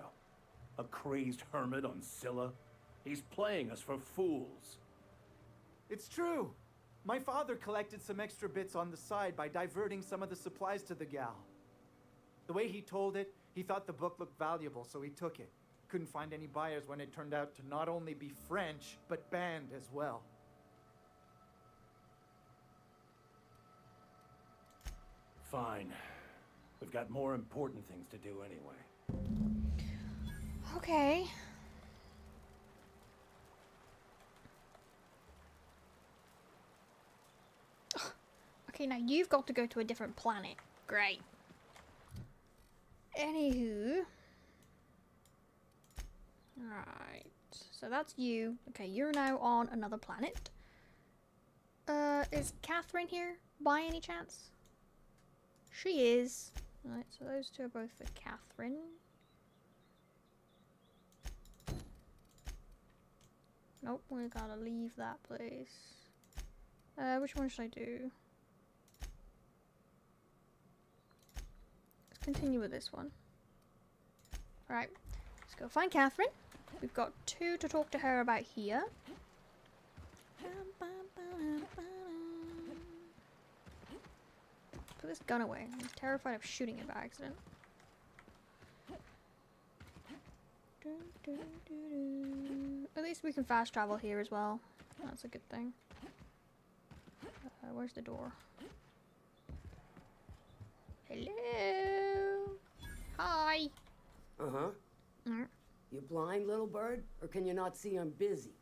A crazed hermit on Scylla? He's playing us for fools. It's true. My father collected some extra bits on the side by diverting some of the supplies to the gal. The way he told it, he thought the book looked valuable, so he took it. Couldn't find any buyers when it turned out to not only be French, but banned as well. Fine. We've got more important things to do anyway. Okay. Ugh. Okay, now you've got to go to a different planet. Great. Anywho. Right. So that's you. Okay, you're now on another planet. Is Catherine here by any chance? She is. Right, so those two are both for Catherine. Nope, we gotta leave that place. Which one should I do? Let's continue with this one. Alright, let's go find Catherine. We've got 2 to talk to her about here. Put this gun away. I'm terrified of shooting it by accident. At least we can fast travel here as well. That's a good thing. Where's the door? Hello? Hi. Uh-huh. Mm. You blind, little bird? Or can you not see I'm busy?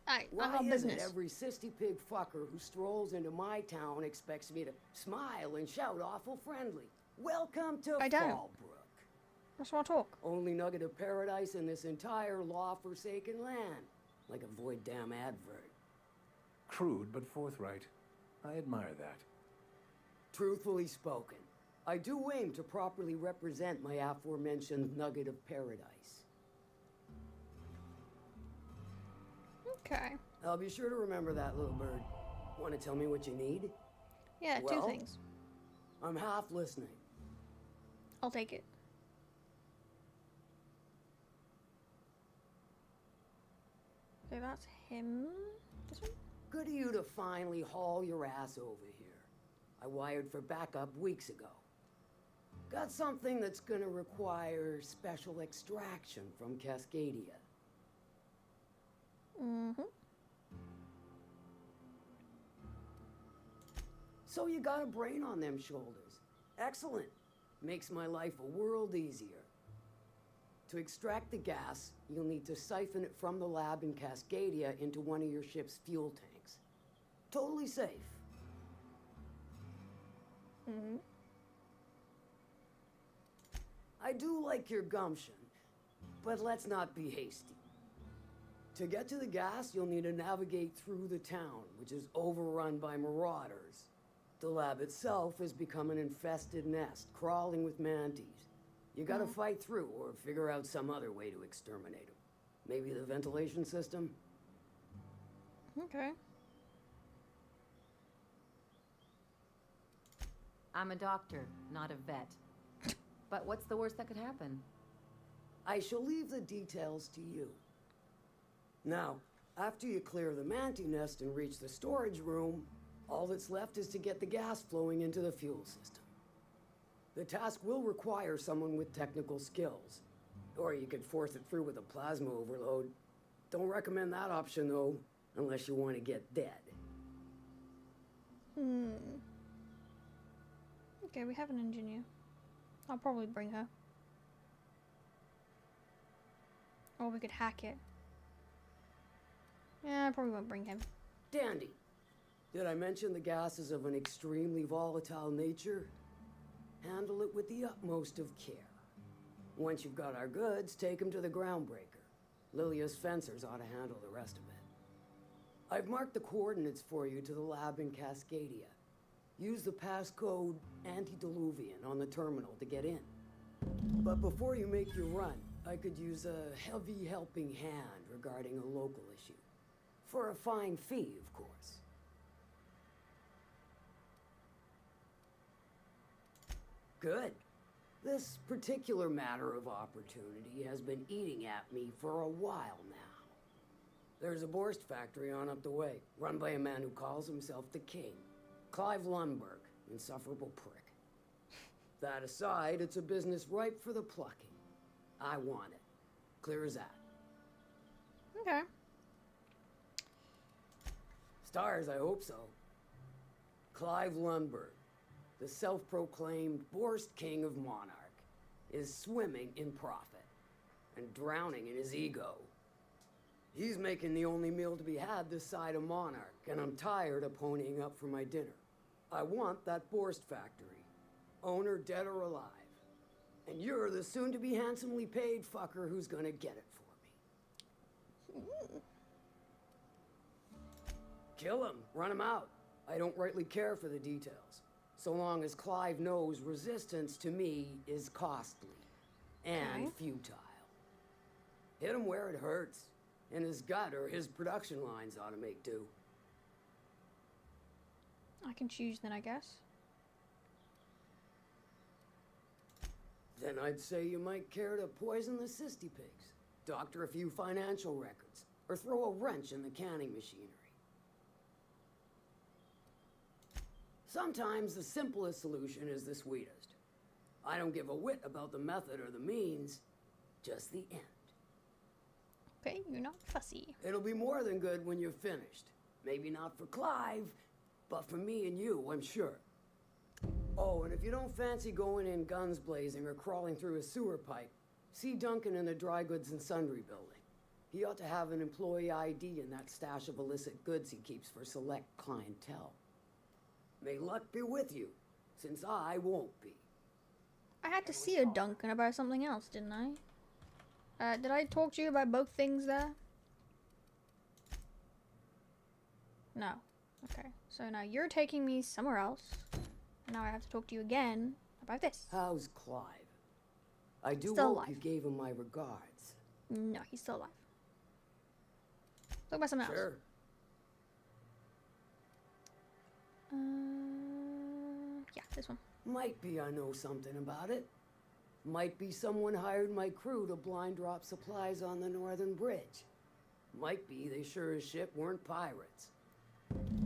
I Why got is it business. every sissy pig fucker who strolls into my town expects me to smile and shout awful friendly? Welcome to I don't. Fallbrook. That's what I talk. Only nugget of paradise in this entire law-forsaken land. Like a void damn advert. Crude but forthright. I admire that. Truthfully spoken, I do aim to properly represent my aforementioned nugget of paradise. Okay. I'll be sure to remember that, little bird. Want to tell me what you need? Yeah, Well, two things. I'm half listening. I'll take it. So that's him. This one? Good of you to finally haul your ass over here. I wired for backup weeks ago. Got something that's gonna require special extraction from Cascadia. Mm-hmm. So you got a brain on them shoulders. Excellent. Makes my life a world easier. To extract the gas, you'll need to siphon it from the lab in Cascadia into one of your ship's fuel tanks. Totally safe. Mm-hmm. I do like your gumption, but let's not be hasty. To get to the gas, you'll need to navigate through the town, which is overrun by marauders. The lab itself has become an infested nest, crawling with mantis. You gotta fight through or figure out some other way to exterminate them. Maybe the ventilation system? Okay. I'm a doctor, not a vet. But what's the worst that could happen? I shall leave the details to you. Now, after you clear the mantis nest and reach the storage room, all that's left is to get the gas flowing into the fuel system. The task will require someone with technical skills, or you could force it through with a plasma overload. Don't recommend that option, though, unless you want to get dead. Okay, we have an engineer. I'll probably bring her. Or we could hack it. Yeah, I probably won't bring him. Dandy. Did I mention the gas is of an extremely volatile nature? Handle it with the utmost of care. Once you've got our goods, take them to the groundbreaker. Lilia's fencers ought to handle the rest of it. I've marked the coordinates for you to the lab in Cascadia. Use the passcode Antediluvian on the terminal to get in. But before you make your run, I could use a heavy helping hand regarding a local issue. For a fine fee, of course. Good. This particular matter of opportunity has been eating at me for a while now. There's a Borst factory on up the way, run by a man who calls himself the King. Clive Lundberg, insufferable prick. That aside, it's a business ripe for the plucking. I want it. Clear as that. Okay. Stars, I hope so. Clive Lundberg, the self-proclaimed Borst King of Monarch, is swimming in profit and drowning in his ego. He's making the only meal to be had this side of Monarch, and I'm tired of ponying up for my dinner. I want that Borst factory, owner dead or alive. And you're the soon-to-be handsomely paid fucker who's gonna get it for me. Kill him, run him out. I don't rightly care for the details, so long as Clive knows resistance to me is costly and futile. Hit him where it hurts. In his gut, or his production lines ought to make do. I can choose then, I guess. Then I'd say you might care to poison the cysty pigs, doctor a few financial records, or throw a wrench in the canning machinery. Sometimes the simplest solution is the sweetest. I don't give a whit about the method or the means, just the end. Okay, you're not fussy. It'll be more than good when you're finished. Maybe not for Clive, but for me and you, I'm sure. Oh, and if you don't fancy going in guns blazing or crawling through a sewer pipe, see Duncan in the dry goods and sundry building. He ought to have an employee ID in that stash of illicit goods he keeps for select clientele. May luck be with you, since I won't be. I had to see a Duncan about something else, didn't I? Did I talk to you about both things there? No. Okay, so now you're taking me somewhere else. And now I have to talk to you again about this. How's Clive? I do Still hope alive. you gave him my regards. No, he's still alive. Talk about something else. Sure. Yeah, this one. Might be I know something about it. Might be someone hired my crew to blind drop supplies on the northern bridge. Might be they sure as shit weren't pirates.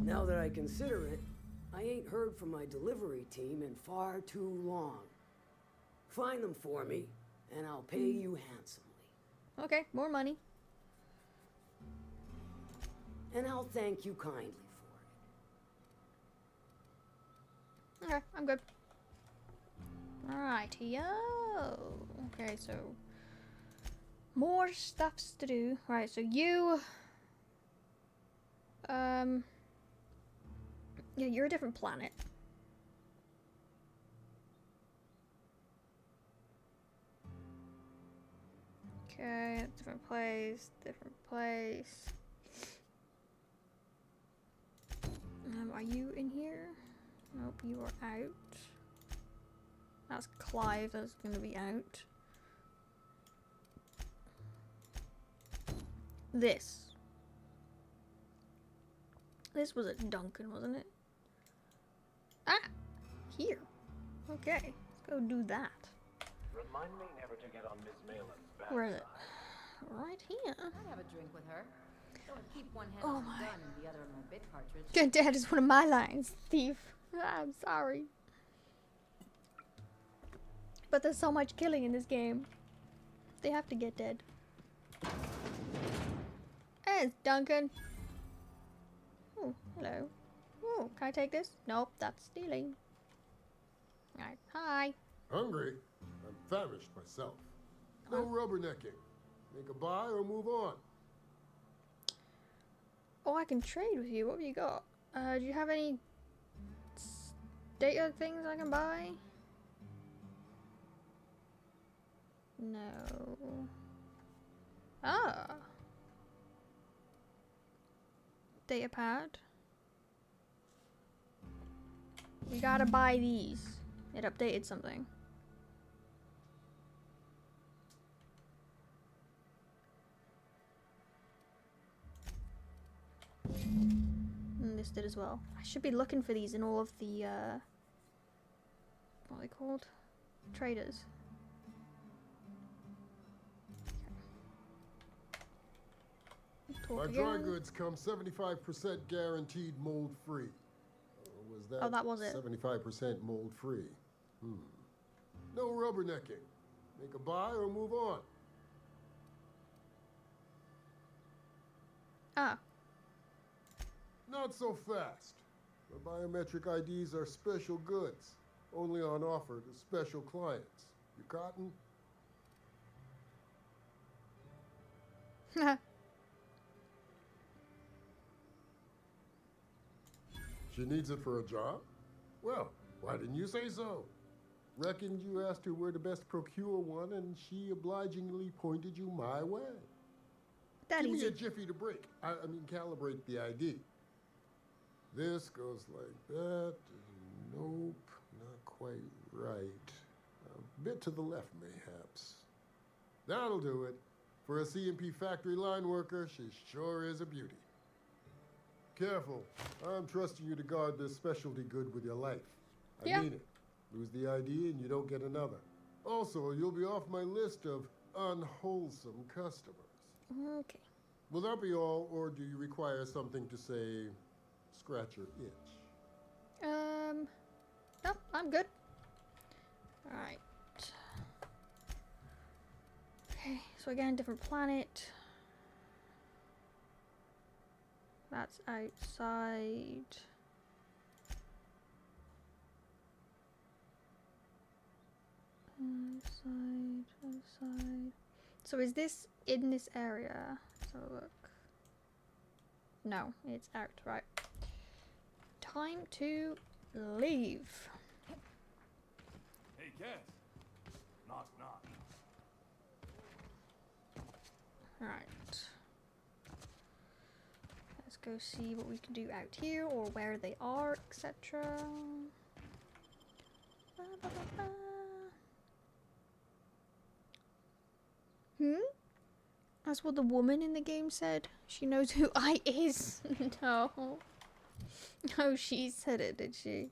Now that I consider it, I ain't heard from my delivery team in far too long. Find them for me, and I'll pay you handsomely. Okay, more money. And I'll thank you kindly for Okay, I'm good. Alright, yo. Okay, so more stuffs to do. Right, so you yeah, you're a different planet. Okay, different place, different place. Are you in here? Nope, you are out. That's Clive, that's gonna be out. This was a Duncan, wasn't it? Ah! Here. Okay, let's go do that. Remind me never to get on Miss Malin's bad Where is it? Right here. I'd have a drink with her. Don't keep one hand Oh on the my. gun and the other on my bit cartridge. Good dad is one of my lines, thief. I'm sorry. But there's so much killing in this game. They have to get dead. Hey, it's Duncan. Oh, hello. Oh, can I take this? Nope, that's stealing. Alright, hi. Hungry? I'm famished myself. No rubbernecking. Make a buy or move on. Oh, I can trade with you. What have you got? Do you have any data things I can buy? No. Ah. Data pad. We gotta buy these. It updated something. And this did as well. I should be looking for these in all of the, what are they called? Traders. My dry goods come 75% guaranteed mold-free. Was that? Oh, that was it. 75% mold-free. No rubbernecking. Make a buy or move on. Ah. Not so fast. The biometric IDs are special goods, only on offer to special clients. You cotton? She needs it for a job? Well, why didn't you say so? Reckoned you asked her where to best procure one, and she obligingly pointed you my way. Give me a jiffy to break. I mean, calibrate the ID. This goes like that. Nope, not quite right. A bit to the left, mayhaps. That'll do it. For a CMP factory line worker, she sure is a beauty. Careful. I'm trusting you to guard this specialty good with your life. I mean it. Lose the ID and you don't get another. Also, you'll be off my list of unwholesome customers. Okay. Will that be all, or do you require something to say, scratch your itch? No, I'm good. Alright. Okay, so again, different planet. That's outside. Outside. So is this in this area? So look. No, it's out, right. Time to leave. Hey, guess. Knock, knock. Right. Let's go see what we can do out here or where they are, etc. That's what the woman in the game said. She knows who I is. No. No, she said it, did she?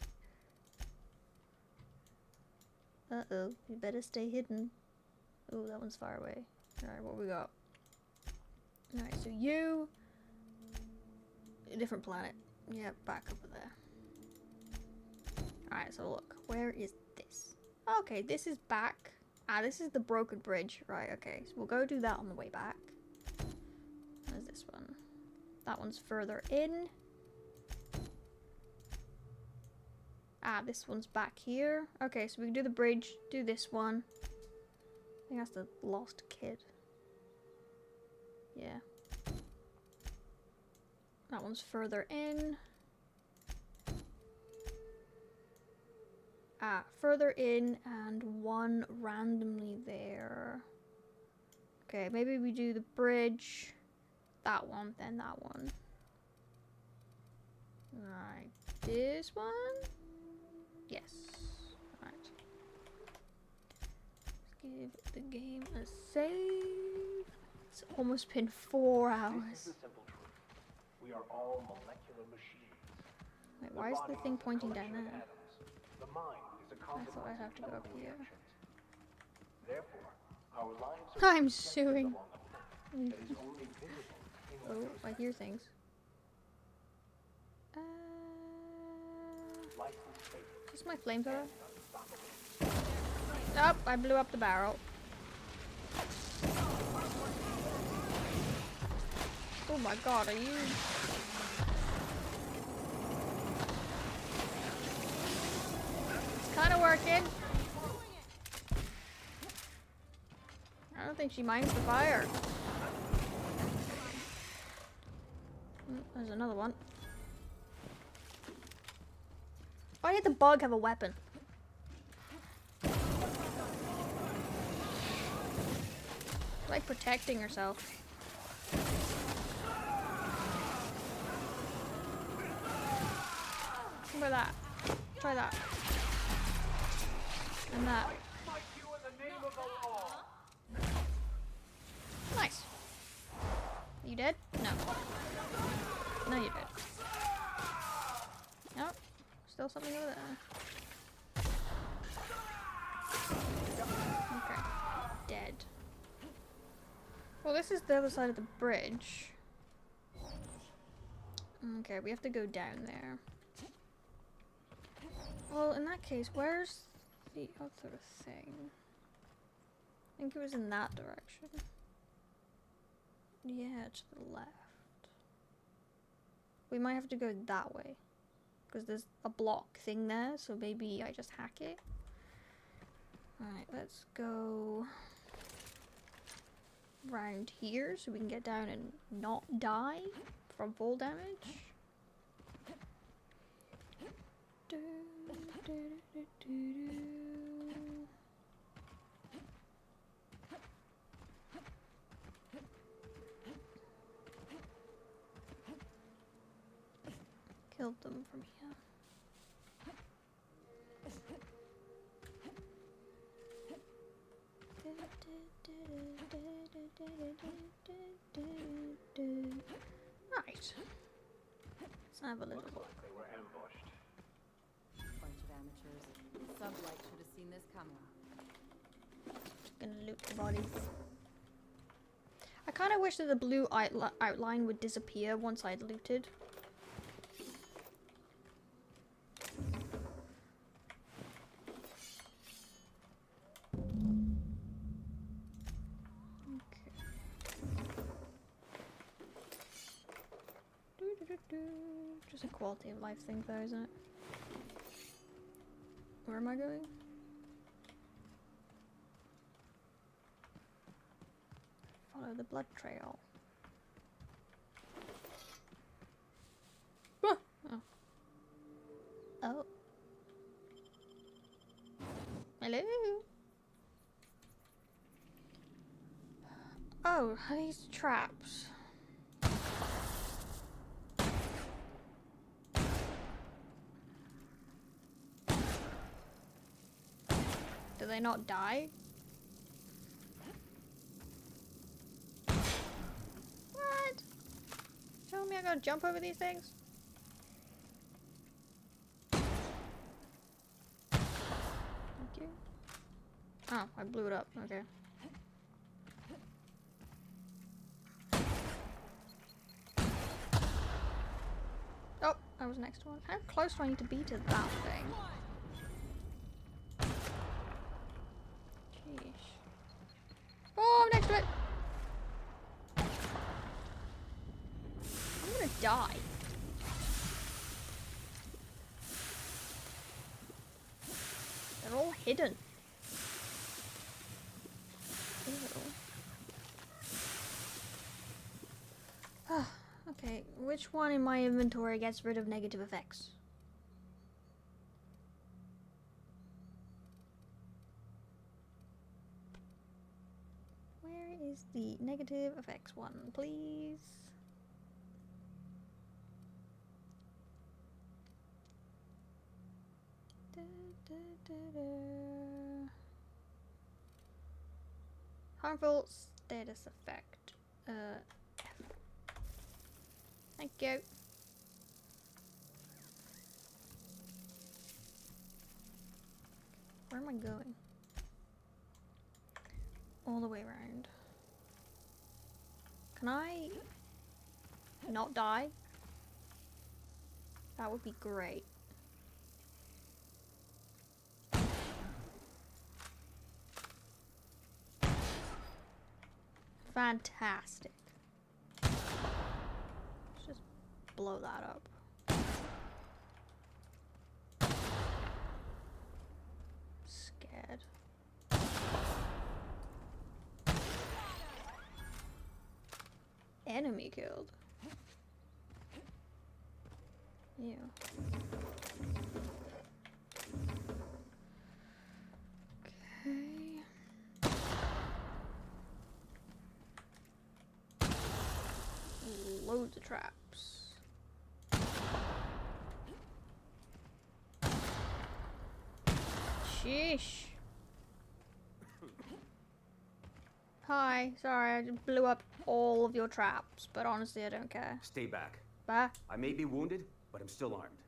Uh-oh. You better stay hidden. Oh, that one's far away. Alright, what we got? Alright, so you... A different planet. Yeah, back over there. Alright, so look. Where is this? Okay, this is back. Ah, this is the broken bridge. Right, okay. So we'll go do that on the way back. Where's this one? That one's further in. Ah, this one's back here. Okay, so we can do the bridge, do this one. I think that's the lost kid. Yeah. That one's further in. Ah, further in and one randomly there. Okay, maybe we do the bridge. That one, then that one. Right, this one? Yes. Right. Let's give the game a save. It's almost been 4 hours. This is the simple truth. We are all molecular machines. Wait, why is the thing pointing down there? The mind is a I thought I'd have to go up here. Therefore, our lives I'm suing. that is only visible in Oh, I hear things. Is this my flamethrower? Oh, I blew up the barrel. Oh my god, are you... It's kinda working. I don't think she minds the fire. There's another one. Why did the bug have a weapon? Like protecting herself. Try that. Try that. And that. Nice. You dead? No. No, you're dead. Nope. Still something over there. Okay. Dead. Well, this is the other side of the bridge. Okay, we have to go down there. Well, in that case, where's the other thing? I think it was in that direction. Yeah, to the left. We might have to go that way. Because there's a block thing there, so maybe I just hack it. Alright, let's go round here so we can get down and not die from fall damage. Killed them from here. Right. Let's have a little look. They were ambushed. Bunch of amateurs. Sublight should have seen this coming. Just gonna loot the bodies. I kind of wish that the blue outline would disappear once I'd looted. It's a quality of life thing though, isn't it? Where am I going? Follow the blood trail. Ah! Oh. Oh. Hello? Oh, are these traps? Do they not die? What? Tell me I gotta jump over these things? Thank you. Oh, I blew it up. Okay. Oh, I was next to one. How close do I need to be to that thing? Sheesh. Oh, I'm next to it! I'm gonna die. They're all hidden. Ew. Ah, okay, which one in my inventory gets rid of negative effects? Where is the negative effects one, please? Da, da, da, da. Harmful status effect. F. Thank you. Where am I going? All the way around. Can I not die? That would be great. Fantastic. Let's just blow that up. Scared. Enemy killed. Ew. Okay. Loads of traps. Sheesh. Hi, sorry, I just blew up all of your traps, but honestly, I don't care. Stay back. Bye. I may be wounded, but I'm still armed.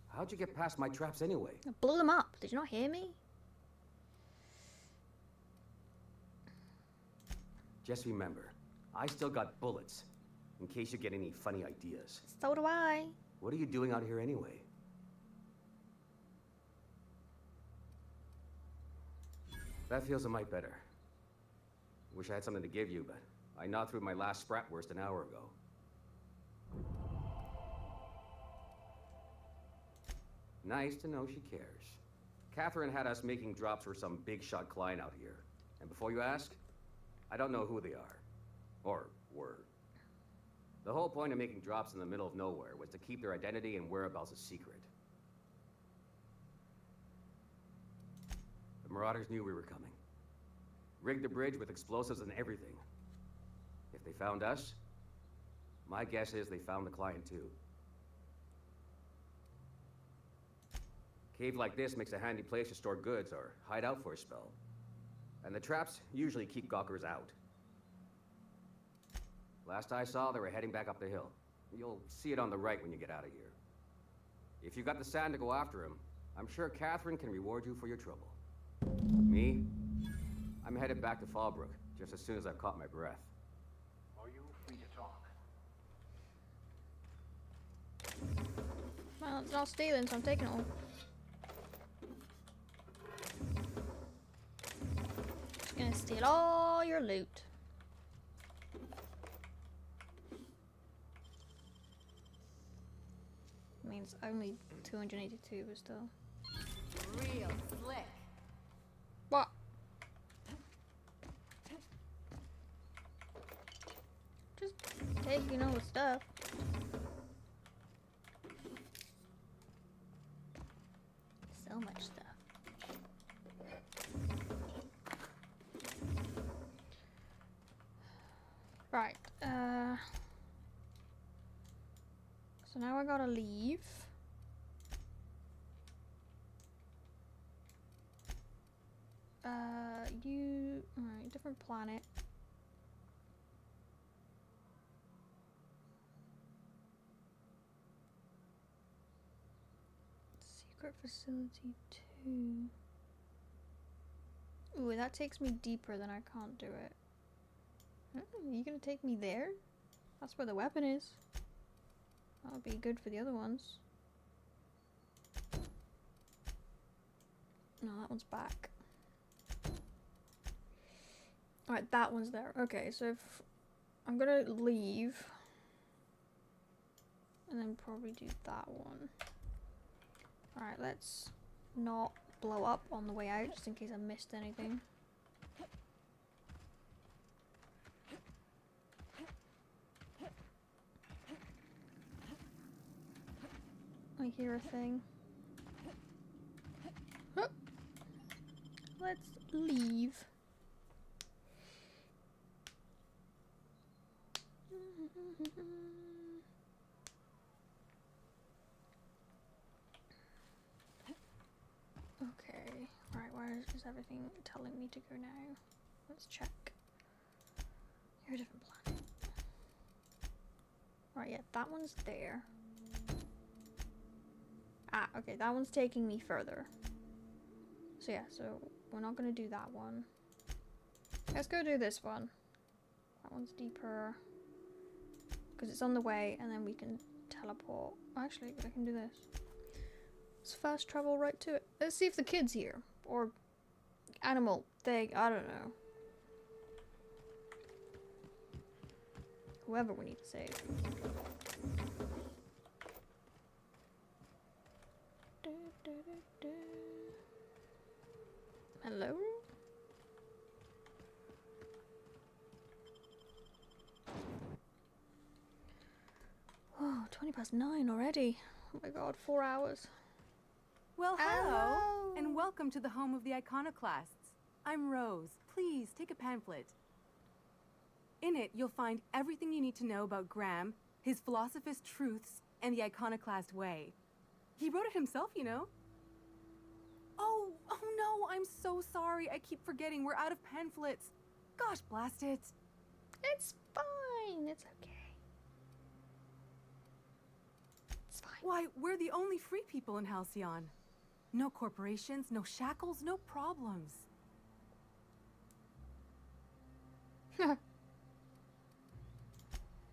How'd you get past my traps anyway? I blew them up. Did you not hear me? Just remember, I still got bullets, in case you get any funny ideas. So do I. What are you doing out here anyway? That feels a mite better. Wish I had something to give you, but I gnawed through my last Spratwurst an hour ago. Nice to know she cares. Catherine had us making drops for some big shot client out here. And before you ask, I don't know who they are. Or were. The whole point of making drops in the middle of nowhere was to keep their identity and whereabouts a secret. The Marauders knew we were coming. Rigged the bridge with explosives and everything. If they found us, my guess is they found the client too. Cave like this makes a handy place to store goods or hide out for a spell. And the traps usually keep gawkers out. Last I saw, they were heading back up the hill. You'll see it on the right when you get out of here. If you got the sand to go after him, I'm sure Catherine can reward you for your trouble. Me? I'm headed back to Fallbrook, just as soon as I've caught my breath. Are you free to talk? Well, it's not stealing, so I'm taking it all. Just gonna steal all your loot. Mine's only 282, but still. Real slick. What? Just taking all the stuff. So much stuff. Right, so now I gotta leave. Alright, different planet. Secret facility 2. Ooh, that takes me deeper than I can't do it. You gonna take me there? That's where the weapon is. That'll be good for the other ones. No, that one's back. Alright, that one's there. Okay, so if I'm gonna leave and then probably do that one. Alright, let's not blow up on the way out just in case I missed anything. I hear a thing. Huh. Let's leave. Okay, right, where is everything telling me to go now? Let's check. You're a different planet. Right, yeah, that one's there. Ah, okay, that one's taking me further. So yeah, so we're not gonna do that one. Let's go do this one. That one's deeper. Because it's on the way, and then we can teleport. Actually, I can do this. Let's fast travel right to it. Let's see if the kid's here. Or animal thing, I don't know. Whoever we need to save. Hello? Oh, 9:20 already. Oh my god, 4 hours. Well, hello, Hello. and welcome to the home of the iconoclasts. I'm Rose. Please take a pamphlet. In it, you'll find everything you need to know about Graham, his philosophist truths, and the iconoclast way. He wrote it himself, you know. Oh no, I'm so sorry. I keep forgetting. We're out of pamphlets. Gosh, blast it. It's fine. It's okay. It's fine. Why, we're the only free people in Halcyon. No corporations, no shackles, no problems.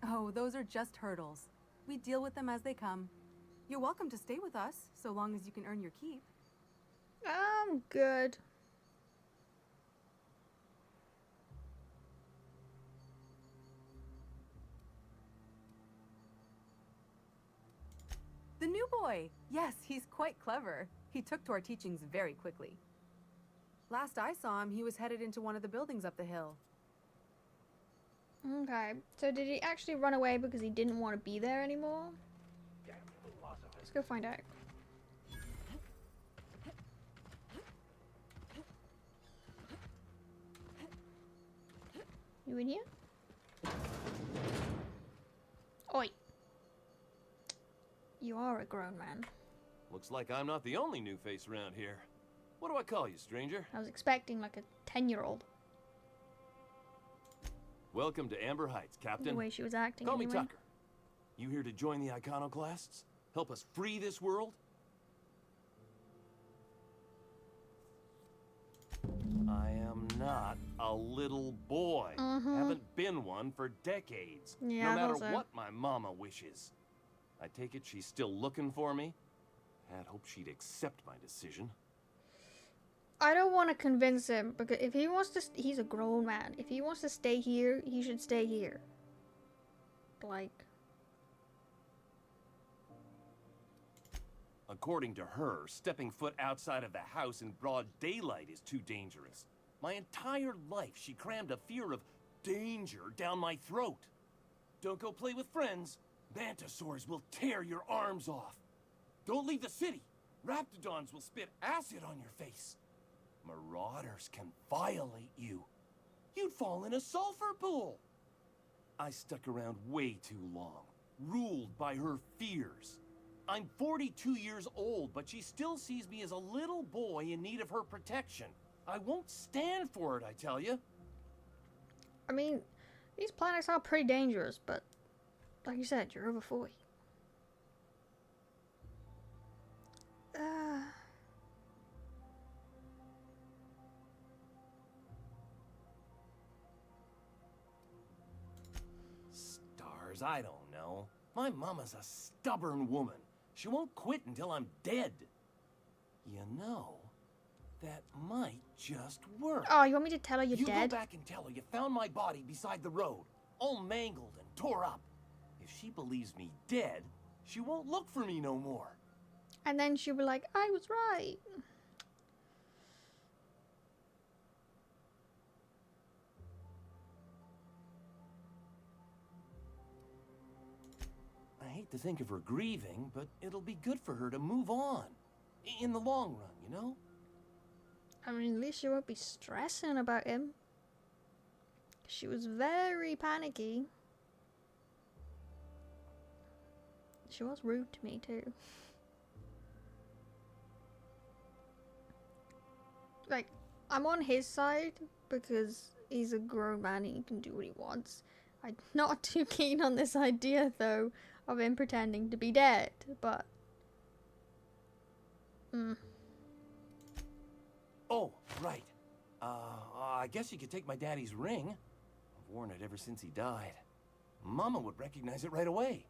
Oh, those are just hurdles. We deal with them as they come. You're welcome to stay with us, so long as you can earn your keep. I'm good. The new boy! Yes, he's quite clever. He took to our teachings very quickly. Last I saw him, he was headed into one of the buildings up the hill. Okay, so did he actually run away because he didn't want to be there anymore? Let's go find out. You in here? Oi! You are a grown man. Looks like I'm not the only new face around here. What do I call you, stranger? I was expecting like a 10-year-old. Welcome to Amber Heights, Captain. The way she was acting Call anyway. me Tucker. You here to join the iconoclasts? Help us free this world? I am not a little boy. Haven't been one for decades. Yeah, no matter so. what my mama wishes. I take it she's still looking for me? Had hoped she'd accept my decision. I don't want to convince him because if he wants to, he's a grown man. If he wants to stay here, he should stay here. Like, According to her, stepping foot outside of the house in broad daylight is too dangerous. My entire life, she crammed a fear of danger down my throat. Don't go play with friends. Mantisaurs will tear your arms off. Don't leave the city. Raptidons will spit acid on your face. Marauders can violate you. You'd fall in a sulfur pool. I stuck around way too long, ruled by her fears. I'm 42 years old, but she still sees me as a little boy in need of her protection. I won't stand for it, I tell you. I mean, these planets are pretty dangerous, but like you said, you're over 40. Stars, I don't know. My mama's a stubborn woman. She won't quit until I'm dead. You know, that might just work. Oh, you want me to tell her you're You dead? go back and tell her you found my body beside the road, all mangled and tore up. If she believes me dead, she won't look for me no more. And then she'll be like, I was right. I hate to think of her grieving, but it'll be good for her to move on. In the long run, you know? I mean, at least she won't be stressing about him. She was very panicky. She was rude to me, too. Like, I'm on his side because he's a grown man and he can do what he wants. I'm not too keen on this idea, though, of him pretending to be dead, but... Oh, right. I guess you could take my daddy's ring. I've worn it ever since he died. Mama would recognize it right away.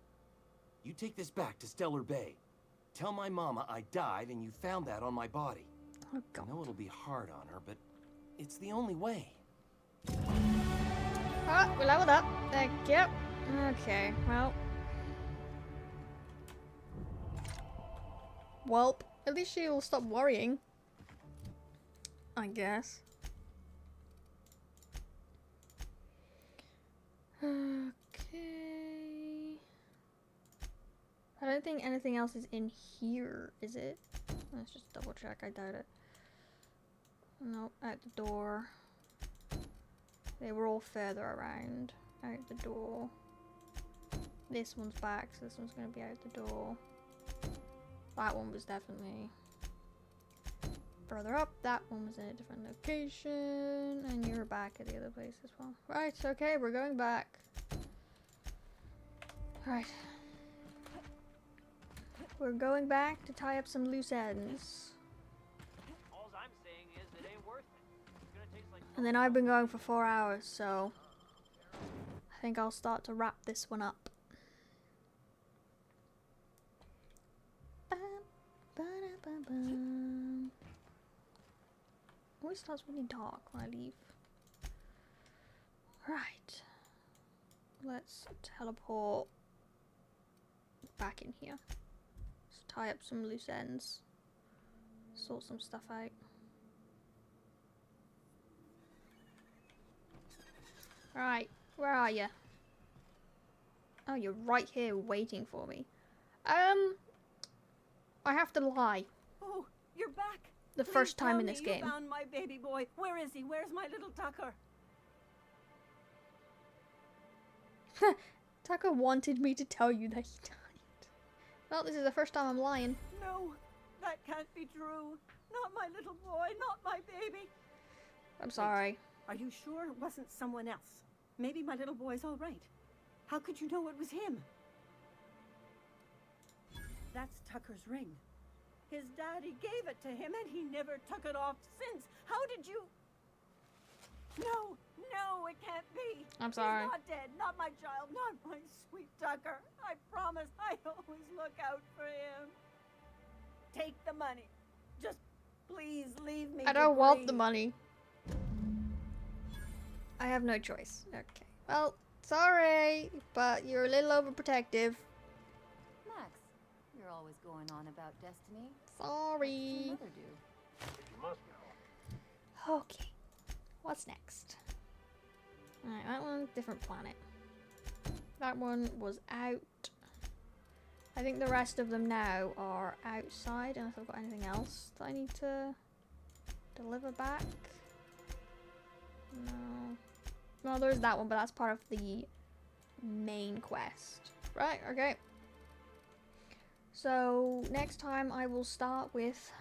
You take this back to Stellar Bay. Tell my mama I died and you found that on my body. Oh, God. I know it'll be hard on her, but it's the only way. Oh, we leveled up. Thank you. Okay, well. Welp. At least she'll stop worrying. I guess. Okay. I don't think anything else is in here, is it? Let's just double check. I doubt it. No, out the door. They were all further around. Out the door. This one's back, so this one's gonna be out the door. That one was definitely further up. That one was in a different location. And you're back at the other place as well. Right, okay, we're going back. Right. We're going back to tie up some loose ends. All I'm saying is it ain't worth it. It's gonna taste like And then I've been going for 4 hours, so I think I'll start to wrap this one up. Always starts really dark when I leave. Right. Let's teleport back in here. Let's tie up some loose ends. Sort some stuff out. Right, where are you? Oh, you're right here waiting for me. I have to lie. Oh, you're back. The Please first time tell in me this you game. found my baby boy. Where is he? Where's my little Tucker? Tucker wanted me to tell you that he died. Well, this is the first time I'm lying. No, that can't be true. Not my little boy, not my baby. I'm sorry. Are you sure it wasn't someone else? Maybe my little boy's all right. How could you know it was him? That's Tucker's ring. His daddy gave it to him and he never took it off since. How did you... No, no, it can't be. I'm sorry. He's not dead, not my child, not my sweet Tucker. I promise I'd always look out for him. Take the money. Just please leave me I to don't want grieve. the money. I have no choice. Okay. Well, sorry, but you're a little overprotective. Max, you're always going on about Destiny. Sorry. What does your mother do? But you must know. Okay. What's next? Alright, that one, different planet. That one was out. I think the rest of them now are outside, unless I've got anything else that I need to deliver back. No. No, there's that one, but that's part of the main quest. Right, okay. So, next time I will start with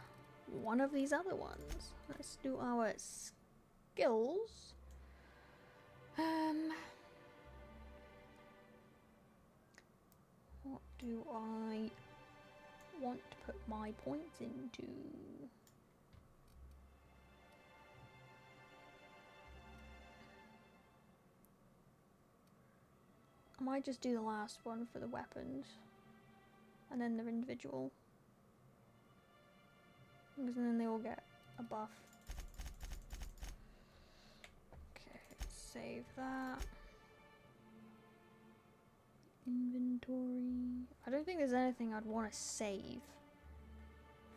one of these other ones. Let's do our skills. What do I want to put my points into? I might just do the last one for the weapons. And then they're individual. Because then they all get a buff. Okay, save that. Inventory. I don't think there's anything I'd want to save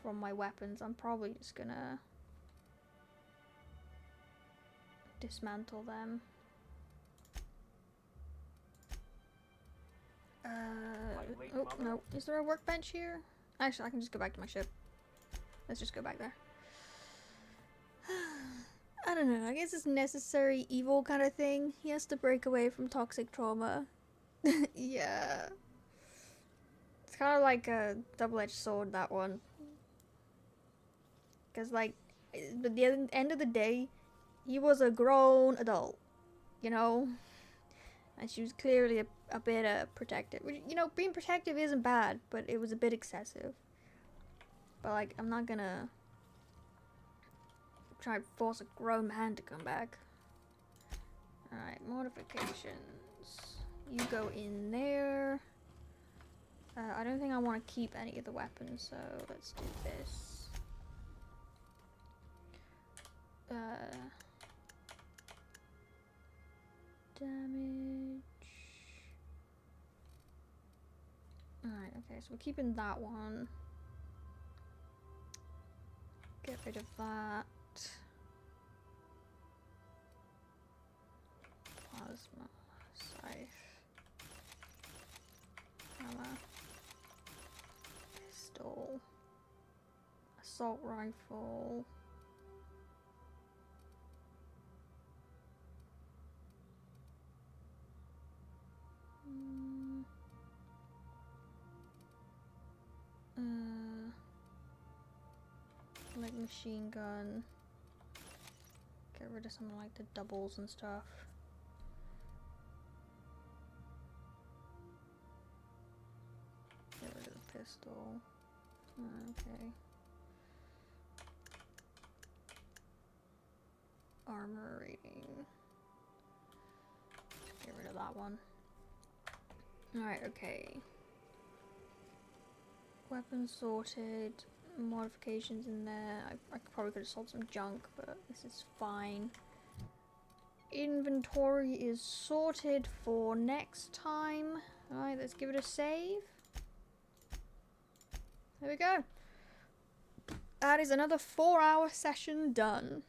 from my weapons. I'm probably just gonna dismantle them. Oh, no. Is there a workbench here? Actually, I can just go back to my ship. Let's just go back there. I don't know. I guess it's necessary evil kind of thing. He has to break away from toxic trauma. Yeah. It's kind of like a double-edged sword, that one. Because, like, at the end of the day, he was a grown adult. You know? And she was clearly a bit protective. You know, being protective isn't bad, but it was a bit excessive. But, like, I'm not gonna try to force a grown man to come back. Alright, modifications. You go in there. I don't think I want to keep any of the weapons, so let's do this. Damage. Alright, okay, so we're keeping that one. Get rid of that. Plasma. Scythe. Hammer. Pistol. Assault rifle. Like machine gun. Get rid of some of like the doubles and stuff. Get rid of the pistol. Okay. Armor rating. Get rid of that one. Alright, okay. Weapons sorted. Modifications in there. I probably could have sold some junk, but this is fine. Inventory is sorted for next time. Alright, let's give it a save. There we go. That is another 4-hour session done.